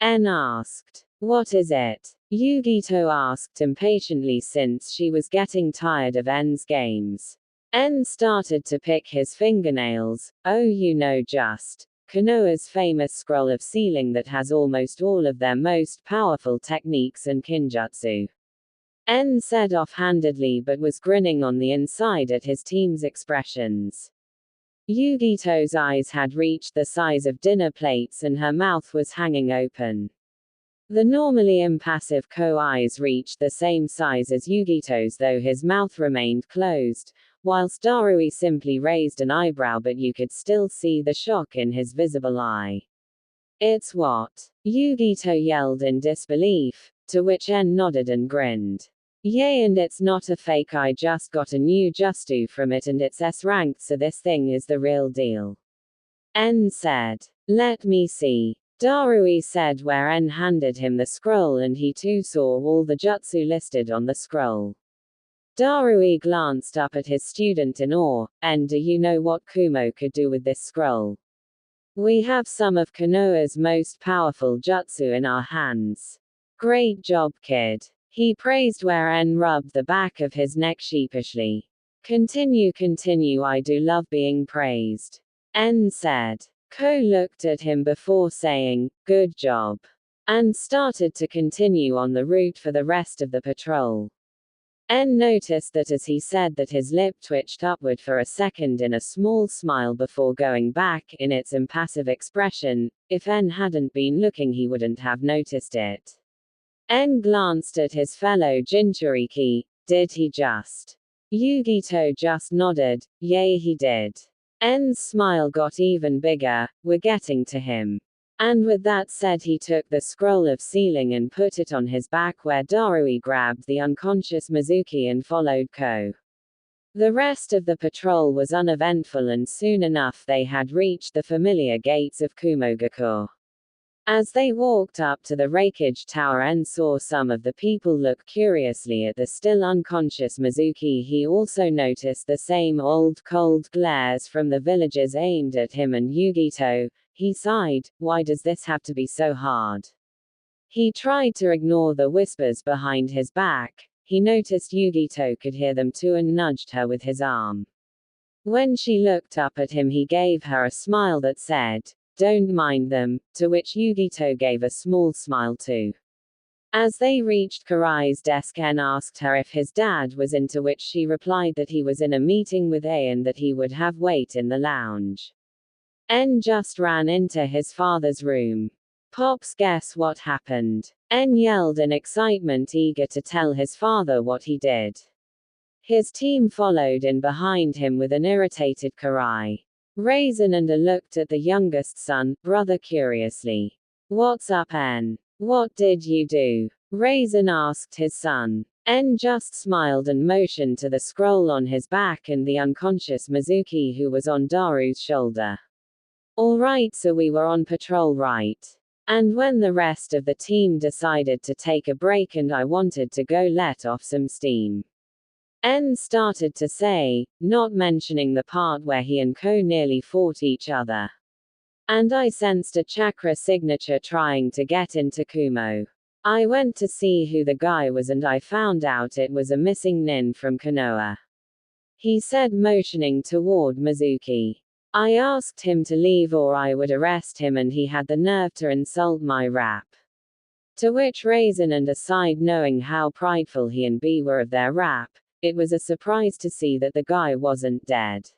En asked. "What is it?" Yugito asked impatiently since she was getting tired of En's games. En started to pick his fingernails. "Oh, you know, just Konoha's famous scroll of sealing that has almost all of their most powerful techniques and kinjutsu." En said offhandedly, but was grinning on the inside at his team's expressions. Yugito's eyes had reached the size of dinner plates and her mouth was hanging open. The normally impassive Ko-eyes reached the same size as Yugito's, though his mouth remained closed, whilst Darui simply raised an eyebrow, but you could still see the shock in his visible eye. It's what? Yugito yelled in disbelief, to which En nodded and grinned. Yay, and it's not a fake, I just got a new Justu from it and it's S ranked, so this thing is the real deal. En said. Let me see. Darui said, where En handed him the scroll and he too saw all the jutsu listed on the scroll. Darui glanced up at his student in awe. En, do you know what Kumo could do with this scroll? We have some of Konoha's most powerful jutsu in our hands. Great job, kid. He praised, where En rubbed the back of his neck sheepishly. Continue, I do love being praised. En said. Ko looked at him before saying, good job, and started to continue on the route for the rest of the patrol. En noticed that as he said that his lip twitched upward for a second in a small smile before going back in its impassive expression. If En hadn't been looking, he wouldn't have noticed it. En glanced at his fellow Jinchuriki. Did he just? Yugito just nodded. Yay, he did. En's smile got even bigger. We're getting to him. And with that said, he took the scroll of sealing and put it on his back, where Darui grabbed the unconscious Mizuki and followed Ko. The rest of the patrol was uneventful, and soon enough they had reached the familiar gates of Kumogakure. As they walked up to the Raikage Tower, En saw some of the people look curiously at the still unconscious Mizuki. He also noticed the same old cold glares from the villagers aimed at him and Yugito. He sighed, why does this have to be so hard? He tried to ignore the whispers behind his back. He noticed Yugito could hear them too and nudged her with his arm. When she looked up at him, he gave her a smile that said, don't mind them, to which Yugito gave a small smile too. As they reached Karai's desk, En asked her if his dad was in, to which she replied that he was in a meeting with A and that he would have wait in the lounge. En just ran into his father's room. Pops, guess what happened? En yelled in excitement, eager to tell his father what he did. His team followed in behind him with an irritated Karai. Raisin and A looked at the youngest son, brother, curiously. What's up, En? What did you do? Raisin asked his son. En just smiled and motioned to the scroll on his back and the unconscious Mizuki who was on Daru's shoulder. Alright, so we were on patrol, right? And when the rest of the team decided to take a break and I wanted to go let off some steam. En started to say, not mentioning the part where he and Ko nearly fought each other. And I sensed a chakra signature trying to get into Kumo. I went to see who the guy was and I found out it was a missing nin from Konoha. He said, motioning toward Mizuki. I asked him to leave or I would arrest him, and he had the nerve to insult my rap. To which Raisin and aside, knowing how prideful he and B were of their rap, it was a surprise to see that the guy wasn't dead.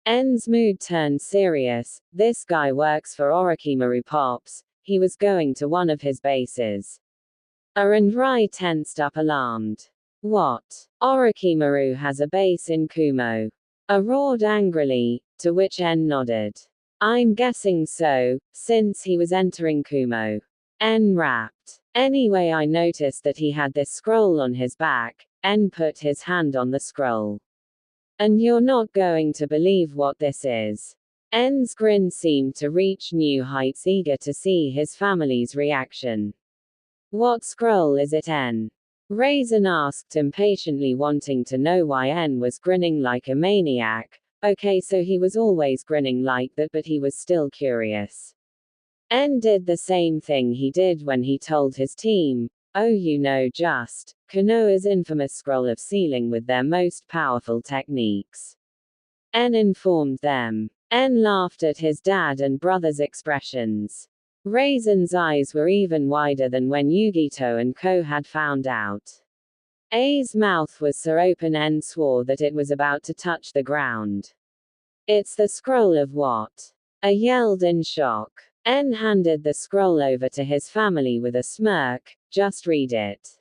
En's mood turned serious. This guy works for Orochimaru, Pops. He was going to one of his bases. And Rai tensed up, alarmed. What? Orochimaru has a base in Kumo? A roared angrily, to which En nodded. I'm guessing so, since he was entering Kumo. En rapped. Anyway, I noticed that he had this scroll on his back. En put his hand on the scroll. And you're not going to believe what this is. En's grin seemed to reach new heights, eager to see his family's reaction. What scroll is it, En? Raisin asked impatiently, wanting to know why En was grinning like a maniac. Okay, so he was always grinning like that, but he was still curious. En did the same thing he did when he told his team, oh, you know, just Konoha's infamous scroll of sealing with their most powerful techniques. En informed them. En laughed at his dad and brother's expressions. Raisin's eyes were even wider than when Yugito and Ko had found out. A's mouth was so open En swore that it was about to touch the ground. It's the scroll of what? A yelled in shock. En handed the scroll over to his family with a smirk. Just read it.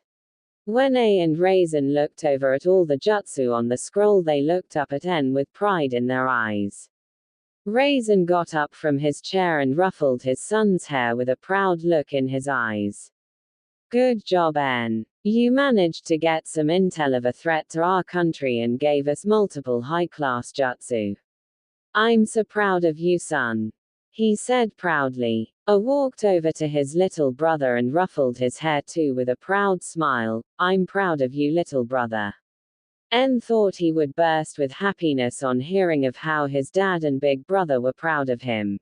When A and Raisin looked over at all the jutsu on the scroll, they looked up at En with pride in their eyes. Raisin got up from his chair and ruffled his son's hair with a proud look in his eyes. Good job, N. You managed to get some intel of a threat to our country and gave us multiple high-class jutsu. I'm so proud of you, son. He said proudly. A walked over to his little brother and ruffled his hair too with a proud smile. I'm proud of you, little brother. N thought he would burst with happiness on hearing of how his dad and big brother were proud of him.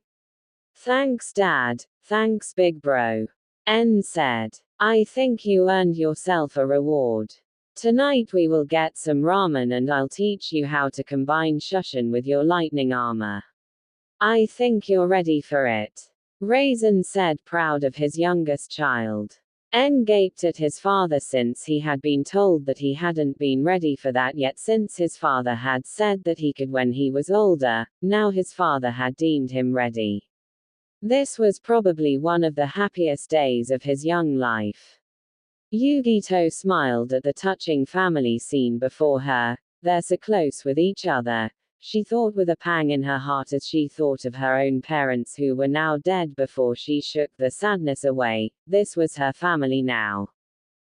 Thanks, Dad. Thanks, big bro. N said. I think you earned yourself a reward. Tonight we will get some ramen and I'll teach you how to combine Shushin with your lightning armor. I think you're ready for it. Raisin said, proud of his youngest child. N gaped at his father since he had been told that he hadn't been ready for that yet, since his father had said that he could when he was older. Now his father had deemed him ready. This was probably one of the happiest days of his young life. Yugito smiled at the touching family scene before her. They're so close with each other, she thought with a pang in her heart as she thought of her own parents who were now dead. Before she shook the sadness away, this was her family now.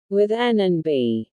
With N and B.